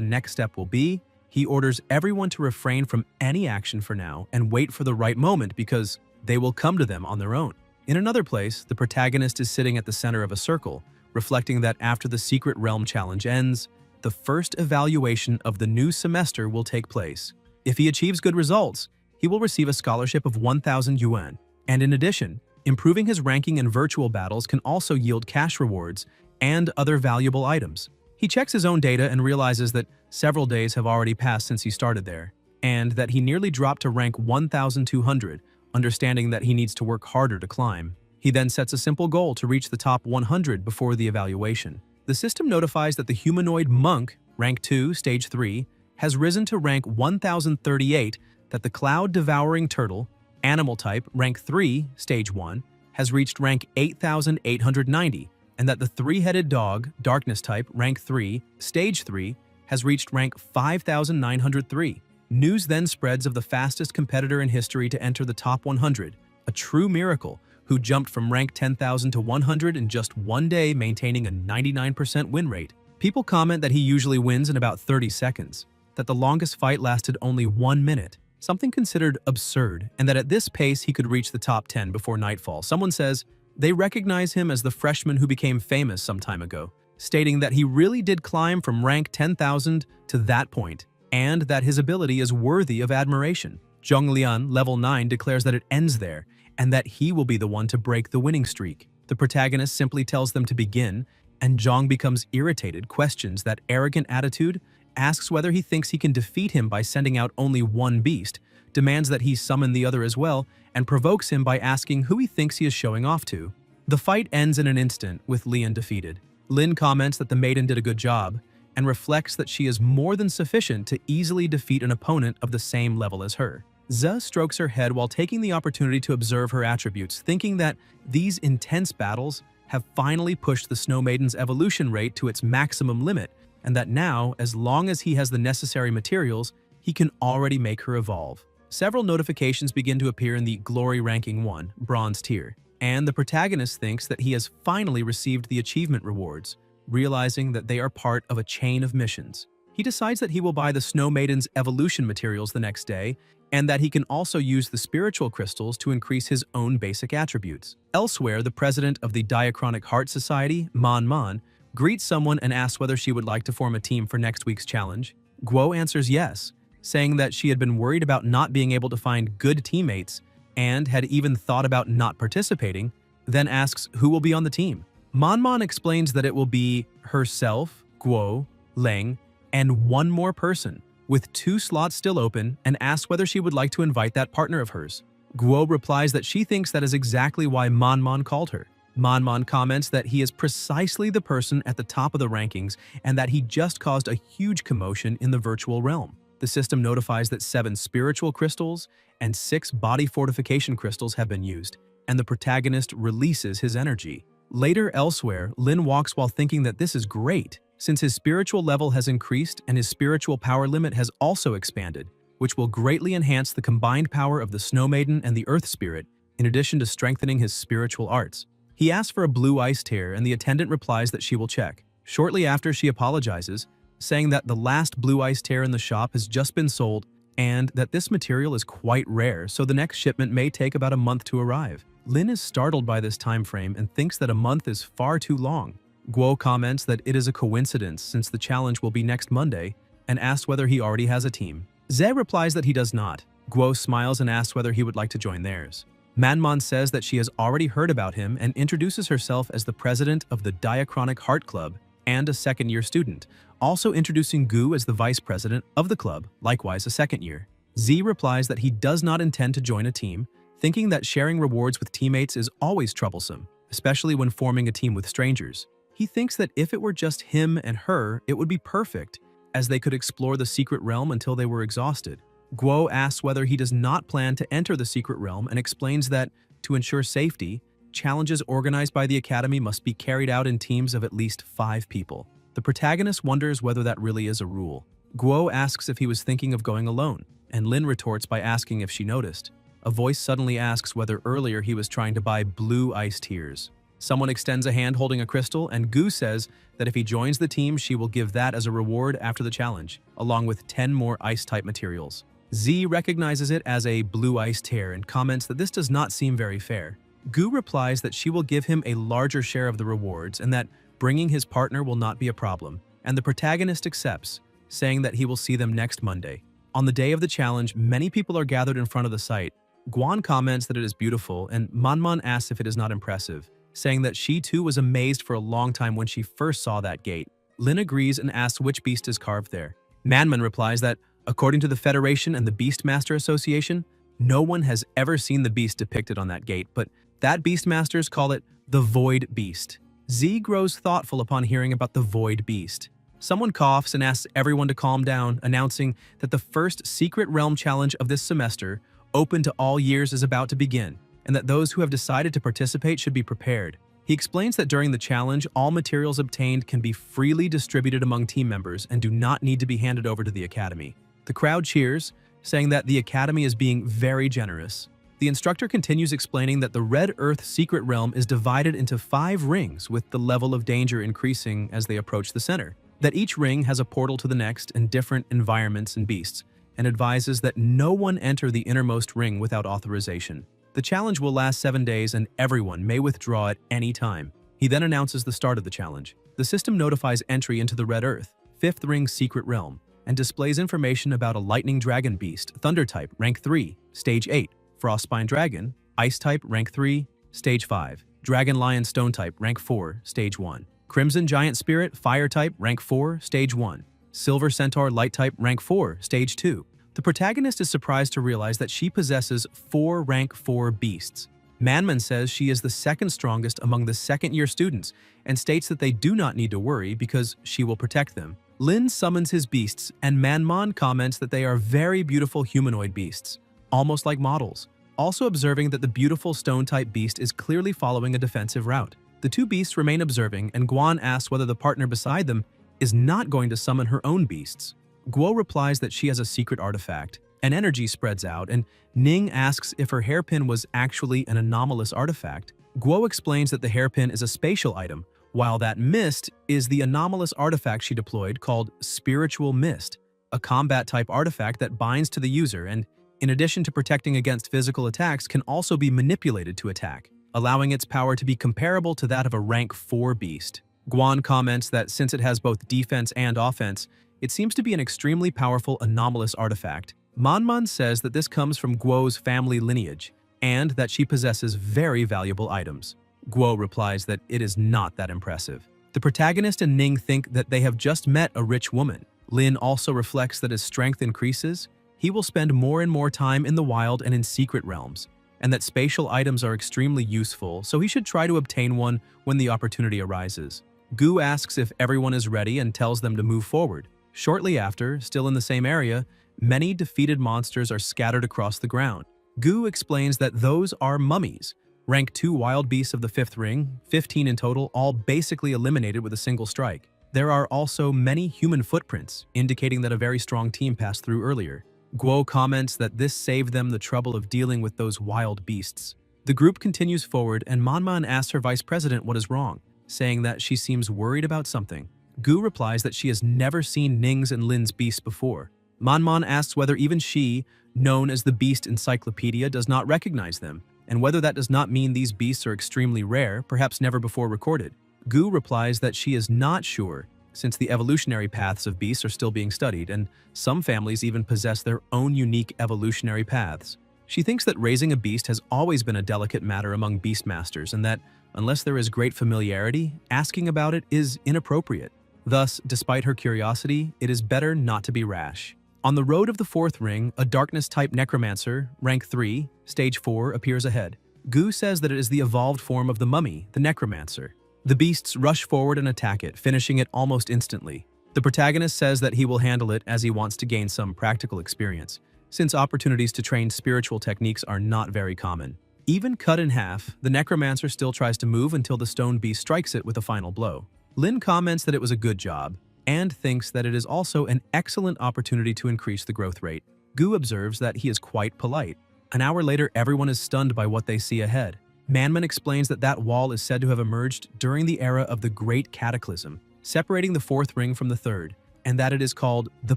next step will be, he orders everyone to refrain from any action for now and wait for the right moment because they will come to them on their own. In another place, the protagonist is sitting at the center of a circle, reflecting that after the Secret Realm challenge ends, the first evaluation of the new semester will take place. If he achieves good results, he will receive a scholarship of 1,000 yuan. And in addition, improving his ranking in virtual battles can also yield cash rewards and other valuable items. He checks his own data and realizes that several days have already passed since he started there, and that he nearly dropped to rank 1,200, understanding that he needs to work harder to climb. He then sets a simple goal to reach the top 100 before the evaluation. The system notifies that the humanoid monk, rank 2, stage 3, has risen to rank 1,038, that the cloud-devouring turtle, animal type, rank 3, stage 1, has reached rank 8,890, and that the three-headed dog, darkness type, rank 3, stage 3, has reached rank 5,903. News then spreads of the fastest competitor in history to enter the top 100, a true miracle, who jumped from rank 10,000 to 100 in just one day, maintaining a 99% win rate. People comment that he usually wins in about 30 seconds, that the longest fight lasted only 1 minute, something considered absurd, and that at this pace he could reach the top 10 before nightfall. Someone says they recognize him as the freshman who became famous some time ago, stating that he really did climb from rank 10,000 to that point, and that his ability is worthy of admiration. Zhonglian, level 9, declares that it ends there, and that he will be the one to break the winning streak. The protagonist simply tells them to begin, and Zhong becomes irritated, questions that arrogant attitude, asks whether he thinks he can defeat him by sending out only one beast, demands that he summon the other as well, and provokes him by asking who he thinks he is showing off to. The fight ends in an instant, with Lian defeated. Lin comments that the maiden did a good job, and reflects that she is more than sufficient to easily defeat an opponent of the same level as her. Ze strokes her head while taking the opportunity to observe her attributes, thinking that these intense battles have finally pushed the Snow Maiden's evolution rate to its maximum limit, and that now, as long as he has the necessary materials, he can already make her evolve. Several notifications begin to appear in the Glory Ranking 1, Bronze tier, and the protagonist thinks that he has finally received the achievement rewards, realizing that they are part of a chain of missions. He decides that he will buy the Snow Maiden's evolution materials the next day, and that he can also use the spiritual crystals to increase his own basic attributes. Elsewhere, the president of the Diachronic Heart Society, Man, greets someone and asks whether she would like to form a team for next week's challenge. Guo answers yes, saying that she had been worried about not being able to find good teammates and had even thought about not participating, then asks who will be on the team. Man explains that it will be herself, Guo, Leng, and one more person, with 2 slots still open, and asks whether she would like to invite that partner of hers. Guo replies that she thinks that is exactly why Man called her. Man comments that he is precisely the person at the top of the rankings and that he just caused a huge commotion in the virtual realm. The system notifies that 7 spiritual crystals and 6 body fortification crystals have been used, and the protagonist releases his energy. Later elsewhere, Lin walks while thinking that this is great, since his spiritual level has increased and his spiritual power limit has also expanded, which will greatly enhance the combined power of the Snow Maiden and the Earth Spirit, in addition to strengthening his spiritual arts. He asks for a blue ice tear and the attendant replies that she will check. Shortly after, she apologizes, saying that the last blue ice tear in the shop has just been sold and that this material is quite rare, so the next shipment may take about a month to arrive. Lin is startled by this time frame and thinks that a month is far too long. Guo comments that it is a coincidence since the challenge will be next Monday and asks whether he already has a team. Ze replies that he does not. Guo smiles and asks whether he would like to join theirs. Manman says that she has already heard about him and introduces herself as the president of the Diachronic Heart Club and a second-year student, also introducing Gu as the vice president of the club, likewise a second year. Z replies that he does not intend to join a team, thinking that sharing rewards with teammates is always troublesome, especially when forming a team with strangers. He thinks that if it were just him and her, it would be perfect, as they could explore the secret realm until they were exhausted. Guo asks whether he does not plan to enter the secret realm and explains that, to ensure safety, challenges organized by the academy must be carried out in teams of at least 5 people. The protagonist wonders whether that really is a rule. Guo asks if he was thinking of going alone, and Lin retorts by asking if she noticed. A voice suddenly asks whether earlier he was trying to buy blue ice tears. Someone extends a hand holding a crystal, and Gu says that if he joins the team, she will give that as a reward after the challenge, along with 10 more ice-type materials. Z recognizes it as a blue ice tear and comments that this does not seem very fair. Gu replies that she will give him a larger share of the rewards and that bringing his partner will not be a problem, and the protagonist accepts, saying that he will see them next Monday. On the day of the challenge, many people are gathered in front of the site. Guan comments that it is beautiful, and Manman asks if it is not impressive, saying that she too was amazed for a long time when she first saw that gate. Lin agrees and asks which beast is carved there. Manman replies that, according to the Federation and the Beastmaster Association, no one has ever seen the beast depicted on that gate, but that Beastmasters call it the Void Beast. Z grows thoughtful upon hearing about the Void Beast. Someone coughs and asks everyone to calm down, announcing that the first Secret Realm Challenge of this semester, open to all years, is about to begin, and that those who have decided to participate should be prepared. He explains that during the challenge, all materials obtained can be freely distributed among team members and do not need to be handed over to the Academy. The crowd cheers, saying that the Academy is being very generous. The instructor continues explaining that the Red Earth Secret Realm is divided into 5 rings, with the level of danger increasing as they approach the center. That each ring has a portal to the next and different environments and beasts, and advises that no one enter the innermost ring without authorization. The challenge will last 7 days and everyone may withdraw at any time. He then announces the start of the challenge. The system notifies entry into the Red Earth, 5th Ring Secret Realm, and displays information about a Lightning Dragon Beast, Thunder Type, Rank 3, Stage 8, Frostspine Dragon, Ice Type, Rank 3, Stage 5, Dragon Lion Stone Type, Rank 4, Stage 1, Crimson Giant Spirit, Fire Type, Rank 4, Stage 1, Silver Centaur Light Type, Rank 4, Stage 2. The protagonist is surprised to realize that she possesses 4 Rank 4 beasts. Manman says she is the second strongest among the second-year students and states that they do not need to worry because she will protect them. Lin summons his beasts, and Manman comments that they are very beautiful humanoid beasts, almost like models, also observing that the beautiful stone-type beast is clearly following a defensive route. The 2 beasts remain observing, and Guan asks whether the partner beside them is not going to summon her own beasts. Guo replies that she has a secret artifact. An energy spreads out, and Ning asks if her hairpin was actually an anomalous artifact. Guo explains that the hairpin is a spatial item, while that mist is the anomalous artifact she deployed called Spiritual Mist, a combat-type artifact that binds to the user and, in addition to protecting against physical attacks, can also be manipulated to attack, allowing its power to be comparable to that of a Rank 4 beast. Guan comments that since it has both defense and offense, it seems to be an extremely powerful anomalous artifact. Manman says that this comes from Guo's family lineage, and that she possesses very valuable items. Guo replies that it is not that impressive. The protagonist and Ning think that they have just met a rich woman. Lin also reflects that as strength increases, he will spend more and more time in the wild and in secret realms, and that spatial items are extremely useful, so he should try to obtain one when the opportunity arises. Gu asks if everyone is ready and tells them to move forward. Shortly after, still in the same area, many defeated monsters are scattered across the ground. Gu explains that those are mummies, Rank 2 wild beasts of the 5th ring, 15 in total, all basically eliminated with a single strike. There are also many human footprints, indicating that a very strong team passed through earlier. Guo comments that this saved them the trouble of dealing with those wild beasts. The group continues forward, and Manhwa asks her vice president what is wrong, saying that she seems worried about something. Gu replies that she has never seen Ning's and Lin's beasts before. Manhwa asks whether even she, known as the Beast Encyclopedia, does not recognize them, and whether that does not mean these beasts are extremely rare, perhaps never before recorded. Gu replies that she is not sure, since the evolutionary paths of beasts are still being studied, and some families even possess their own unique evolutionary paths. She thinks that raising a beast has always been a delicate matter among beastmasters, and that, unless there is great familiarity, asking about it is inappropriate. Thus, despite her curiosity, it is better not to be rash. On the road of the 4th ring, a darkness-type necromancer, rank 3, stage 4, appears ahead. Gu says that it is the evolved form of the mummy, the necromancer. The beasts rush forward and attack it, finishing it almost instantly. The protagonist says that he will handle it as he wants to gain some practical experience, since opportunities to train spiritual techniques are not very common. Even cut in half, the necromancer still tries to move until the stone beast strikes it with a final blow. Lin comments that it was a good job, and thinks that it is also an excellent opportunity to increase the growth rate. Gu observes that he is quite polite. An hour later, everyone is stunned by what they see ahead. Manhwa explains that that wall is said to have emerged during the era of the Great Cataclysm, separating the 4th ring from the 3rd, and that it is called the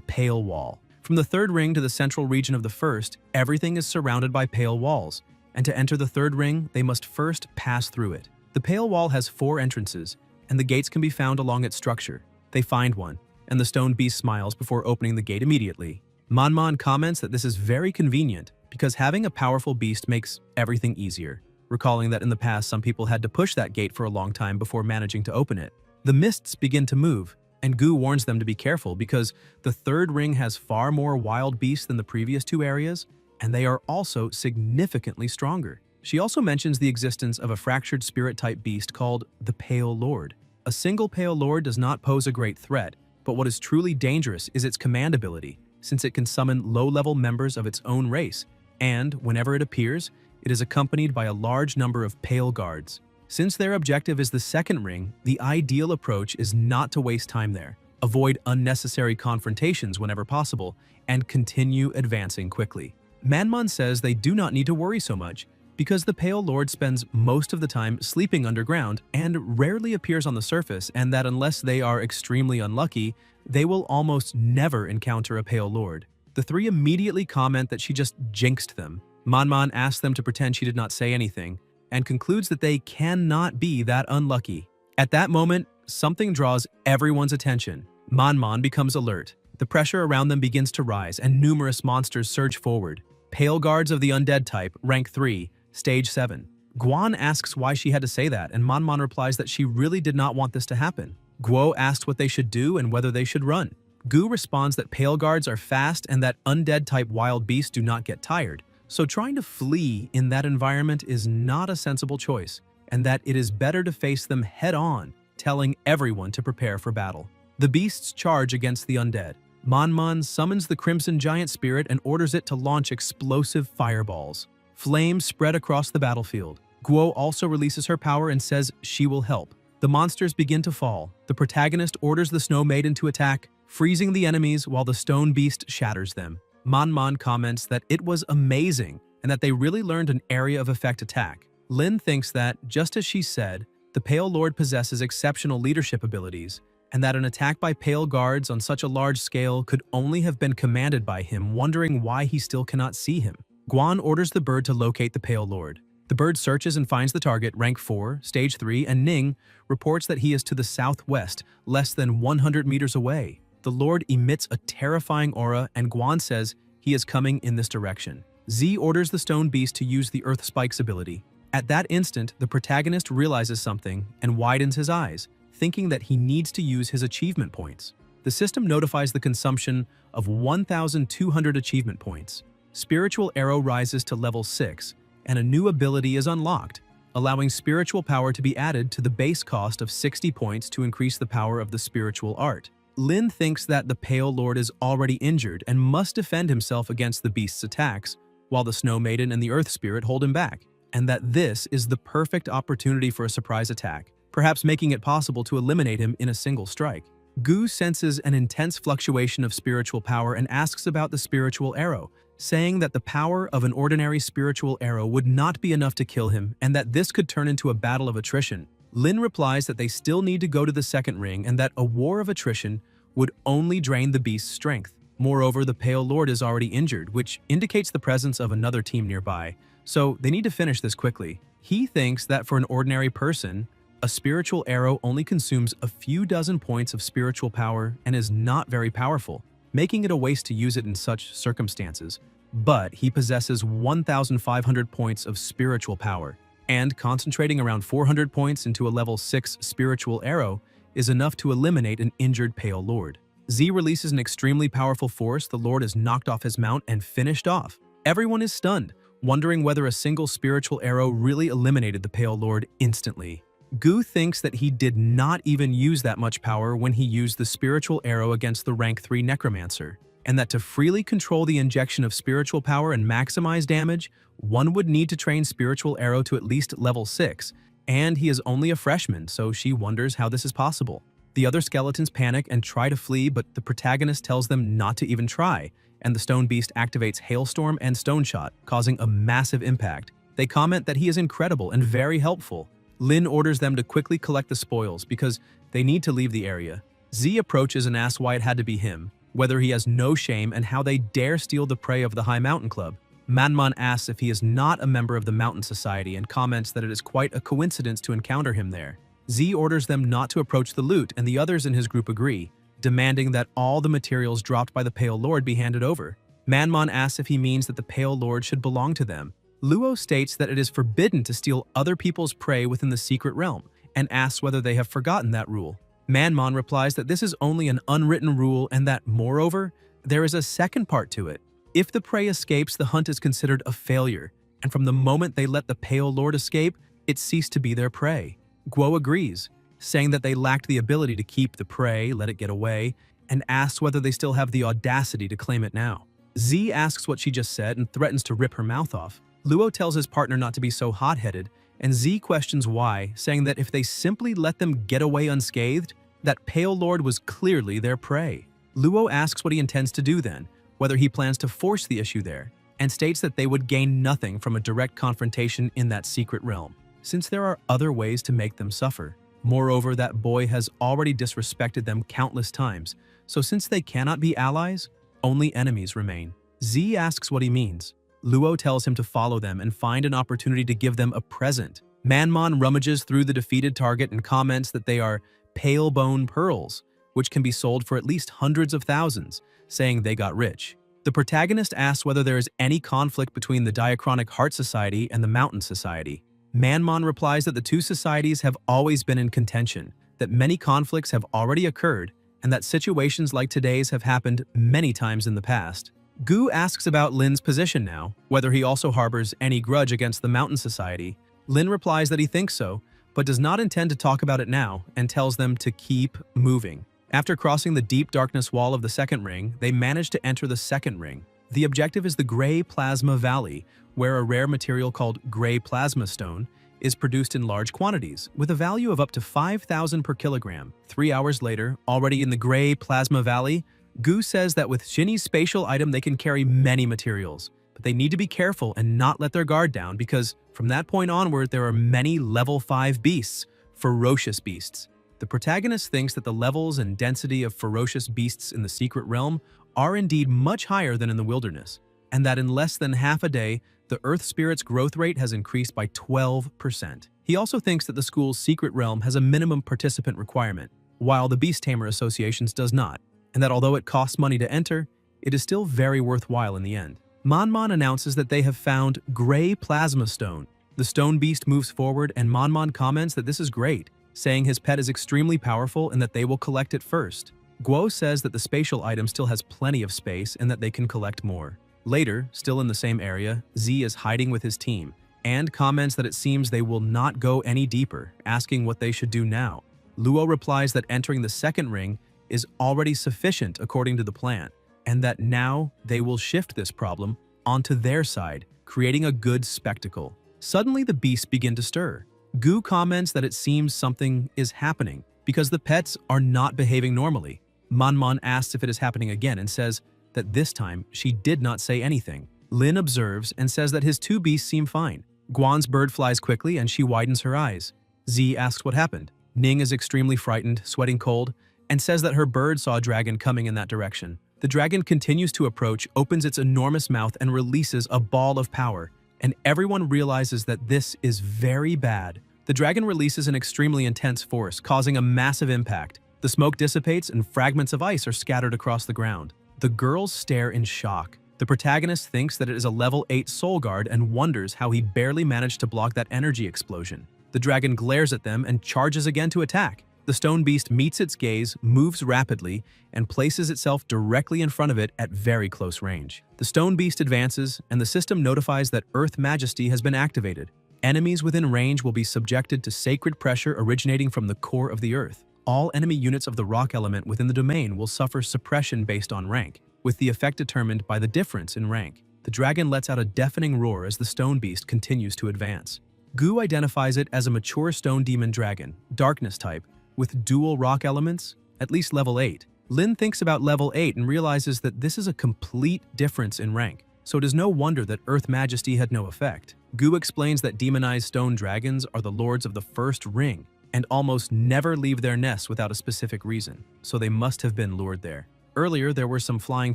Pale Wall. From the 3rd ring to the central region of the 1st, everything is surrounded by pale walls, and to enter the 3rd ring, they must first pass through it. The Pale Wall has 4 entrances, and the gates can be found along its structure. They find one, and the stone beast smiles before opening the gate immediately. Manhwa comments that this is very convenient because having a powerful beast makes everything easier, recalling that in the past some people had to push that gate for a long time before managing to open it. The mists begin to move, and Gu warns them to be careful because the 3rd ring has far more wild beasts than the previous 2 areas, and they are also significantly stronger. She also mentions the existence of a fractured spirit-type beast called the Pale Lord. A single Pale Lord does not pose a great threat, but what is truly dangerous is its command ability, since it can summon low-level members of its own race, and, whenever it appears, it is accompanied by a large number of Pale Guards. Since their objective is the 2nd ring, the ideal approach is not to waste time there, avoid unnecessary confrontations whenever possible, and continue advancing quickly. Manhwa says they do not need to worry so much, because the Pale Lord spends most of the time sleeping underground and rarely appears on the surface, and that unless they are extremely unlucky, they will almost never encounter a Pale Lord. The 3 immediately comment that she just jinxed them. Manhwa asks them to pretend she did not say anything, and concludes that they cannot be that unlucky. At that moment, something draws everyone's attention. Manhwa becomes alert. The pressure around them begins to rise, and numerous monsters surge forward. Pale Guards of the Undead type, rank 3, Stage 7. Guan asks why she had to say that, and Manhwa replies that she really did not want this to happen. Guo asks what they should do and whether they should run. Gu responds that Pale Guards are fast and that Undead-type wild beasts do not get tired, so trying to flee in that environment is not a sensible choice, and that it is better to face them head-on, telling everyone to prepare for battle. The beasts charge against the undead. Manhwa summons the Crimson Giant Spirit and orders it to launch explosive fireballs. Flames spread across the battlefield. Guo also releases her power and says she will help. The monsters begin to fall. The protagonist orders the Snow Maiden to attack, freezing the enemies while the stone beast shatters them. Manhwa comments that it was amazing and that they really learned an area of effect attack. Lin thinks that, just as she said, the Pale Lord possesses exceptional leadership abilities, and that an attack by Pale Guards on such a large scale could only have been commanded by him, wondering why he still cannot see him. Guan orders the bird to locate the Pale Lord. The bird searches and finds the target, rank 4, stage 3, and Ning reports that he is to the southwest, less than 100 meters away. The Lord emits a terrifying aura, and Guan says he is coming in this direction. Z orders the stone beast to use the Earth Spikes ability. At that instant, the protagonist realizes something and widens his eyes, thinking that he needs to use his achievement points. The system notifies the consumption of 1,200 achievement points. Spiritual Arrow rises to level 6, and a new ability is unlocked, allowing spiritual power to be added to the base cost of 60 points to increase the power of the spiritual art. Lin thinks that the Pale Lord is already injured and must defend himself against the beast's attacks, while the Snow Maiden and the Earth Spirit hold him back. and that this is the perfect opportunity for a surprise attack, perhaps making it possible to eliminate him in a single strike. Gu senses an intense fluctuation of spiritual power and asks about the spiritual arrow, saying that the power of an ordinary spiritual arrow would not be enough to kill him and that this could turn into a battle of attrition. Lin replies that they still need to go to the second ring and that a war of attrition would only drain the beast's strength. Moreover, the Pale Lord is already injured, which indicates the presence of another team nearby, so they need to finish this quickly. He thinks that for an ordinary person, a spiritual arrow only consumes a few dozen points of spiritual power and is not very powerful, making it a waste to use it in such circumstances. But he possesses 1,500 points of spiritual power, and concentrating around 400 points into a level 6 spiritual arrow is enough to eliminate an injured Pale Lord. Z releases an extremely powerful force. The Lord is knocked off his mount and finished off. Everyone is stunned, wondering whether a single spiritual arrow really eliminated the Pale Lord instantly. Gu thinks that he did not even use that much power when he used the spiritual arrow against the rank 3 necromancer, and that to freely control the injection of spiritual power and maximize damage, one would need to train spiritual arrow to at least level 6, and he is only a freshman, so she wonders how this is possible. The other skeletons panic and try to flee, but the protagonist tells them not to even try, and the stone beast activates Hailstorm and Stone Shot, causing a massive impact. They comment that he is incredible and very helpful. Lin orders them to quickly collect the spoils because they need to leave the area. Z approaches and asks why it had to be him, whether he has no shame and how they dare steal the prey of the High Mountain Club. Manman asks if he is not a member of the Mountain Society and comments that it is quite a coincidence to encounter him there. Z orders them not to approach the loot, and the others in his group agree, demanding that all the materials dropped by the Pale Lord be handed over. Manman asks if he means that the Pale Lord should belong to them. Luo states that it is forbidden to steal other people's prey within the secret realm, and asks whether they have forgotten that rule. Manman replies that this is only an unwritten rule and that, moreover, there is a second part to it. If the prey escapes, the hunt is considered a failure, and from the moment they let the Pale Lord escape, it ceased to be their prey. Guo agrees, saying that they lacked the ability to keep the prey, let it get away, and asks whether they still have the audacity to claim it now. Z asks what she just said and threatens to rip her mouth off. Luo tells his partner not to be so hot-headed, and Z questions why, saying that if they simply let them get away unscathed, that Pale Lord was clearly their prey. Luo asks what he intends to do then, whether he plans to force the issue there, and states that they would gain nothing from a direct confrontation in that secret realm, since there are other ways to make them suffer. Moreover, that boy has already disrespected them countless times, so since they cannot be allies, only enemies remain. Z asks what he means. Luo tells him to follow them and find an opportunity to give them a present. Manman rummages through the defeated target and comments that they are pale bone pearls, which can be sold for at least hundreds of thousands, saying they got rich. The protagonist asks whether there is any conflict between the Diachronic Heart Society and the Mountain Society. Manman replies that the two societies have always been in contention, that many conflicts have already occurred, and that situations like today's have happened many times in the past. Gu asks about Lin's position now, whether he also harbors any grudge against the Mountain Society. Lin replies that he thinks so, but does not intend to talk about it now, and tells them to keep moving. After crossing the deep darkness wall of the second ring, they manage to enter the second ring. The objective is the Gray Plasma Valley, where a rare material called Gray Plasma Stone is produced in large quantities, with a value of up to 5,000 per kilogram. 3 hours later, already in the Gray Plasma Valley, Gu says that with Shinny's spatial item they can carry many materials, but they need to be careful and not let their guard down because from that point onward there are many level 5 beasts, ferocious beasts. The protagonist thinks that the levels and density of ferocious beasts in the secret realm are indeed much higher than in the wilderness, and that in less than half a day, the Earth Spirit's growth rate has increased by 12%. He also thinks that the school's secret realm has a minimum participant requirement, while the Beast Tamer Association's does not, and that although it costs money to enter, it is still very worthwhile in the end. Manman announces that they have found Gray Plasma Stone. The stone beast moves forward and Manman comments that this is great, saying his pet is extremely powerful and that they will collect it first. Guo says that the spatial item still has plenty of space and that they can collect more. Later, still in the same area, Z is hiding with his team and comments that it seems they will not go any deeper, asking what they should do now. Luo replies that entering the second ring is already sufficient according to the plan, and that now they will shift this problem onto their side, creating a good spectacle. Suddenly, the beasts begin to stir. Gu comments that it seems something is happening because the pets are not behaving normally. Manman asks if it is happening again and says that this time she did not say anything. Lin observes and says that his two beasts seem fine. Guan's bird flies quickly and she widens her eyes. Z asks what happened. Ning is extremely frightened, sweating cold, and says that her bird saw a dragon coming in that direction. The dragon continues to approach, opens its enormous mouth, and releases a ball of power, and everyone realizes that this is very bad. The dragon releases an extremely intense force, causing a massive impact. The smoke dissipates and fragments of ice are scattered across the ground. The girls stare in shock. The protagonist thinks that it is a level 8 soul guard and wonders how he barely managed to block that energy explosion. The dragon glares at them and charges again to attack. The stone beast meets its gaze, moves rapidly, and places itself directly in front of it at very close range. The stone beast advances, and the system notifies that Earth Majesty has been activated. Enemies within range will be subjected to sacred pressure originating from the core of the Earth. All enemy units of the rock element within the domain will suffer suppression based on rank, with the effect determined by the difference in rank. The dragon lets out a deafening roar as the stone beast continues to advance. Gu identifies it as a mature stone demon dragon, darkness type, with dual rock elements, at least level 8. Lin thinks about level 8 and realizes that this is a complete difference in rank, so it is no wonder that Earth Majesty had no effect. Gu explains that demonized stone dragons are the lords of the first ring and almost never leave their nests without a specific reason, so they must have been lured there. Earlier, there were some flying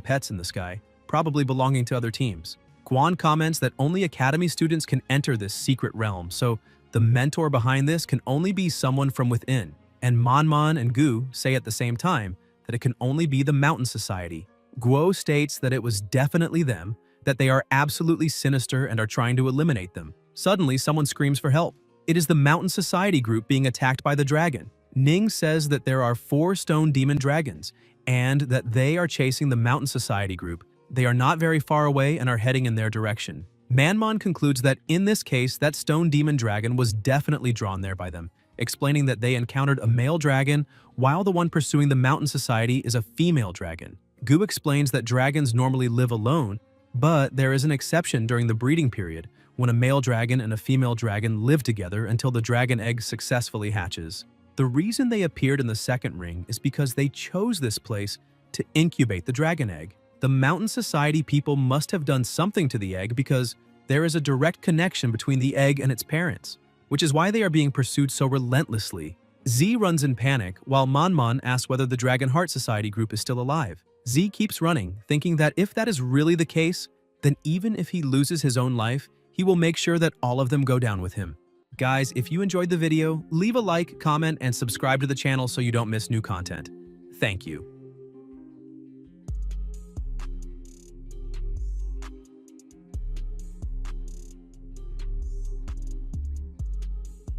pets in the sky, probably belonging to other teams. Guan comments that only academy students can enter this secret realm, so the mentor behind this can only be someone from within. And Manman and Gu say at the same time that it can only be the Mountain Society. Guo states that it was definitely them, that they are absolutely sinister and are trying to eliminate them. Suddenly, someone screams for help. It is the Mountain Society group being attacked by the dragon. Ning says that there are 4 stone demon dragons, and that they are chasing the Mountain Society group. They are not very far away and are heading in their direction. Manman concludes that in this case, that stone demon dragon was definitely drawn there by them, explaining that they encountered a male dragon while the one pursuing the Mountain Society is a female dragon. Gu explains that dragons normally live alone, but there is an exception during the breeding period when a male dragon and a female dragon live together until the dragon egg successfully hatches. The reason they appeared in the second ring is because they chose this place to incubate the dragon egg. The Mountain Society people must have done something to the egg because there is a direct connection between the egg and its parents, which is why they are being pursued so relentlessly. Z runs in panic, while Manman asks whether the Dragon Heart Society group is still alive. Z keeps running, thinking that if that is really the case, then even if he loses his own life, he will make sure that all of them go down with him. Guys, if you enjoyed the video, leave a like, comment, and subscribe to the channel so you don't miss new content. Thank you.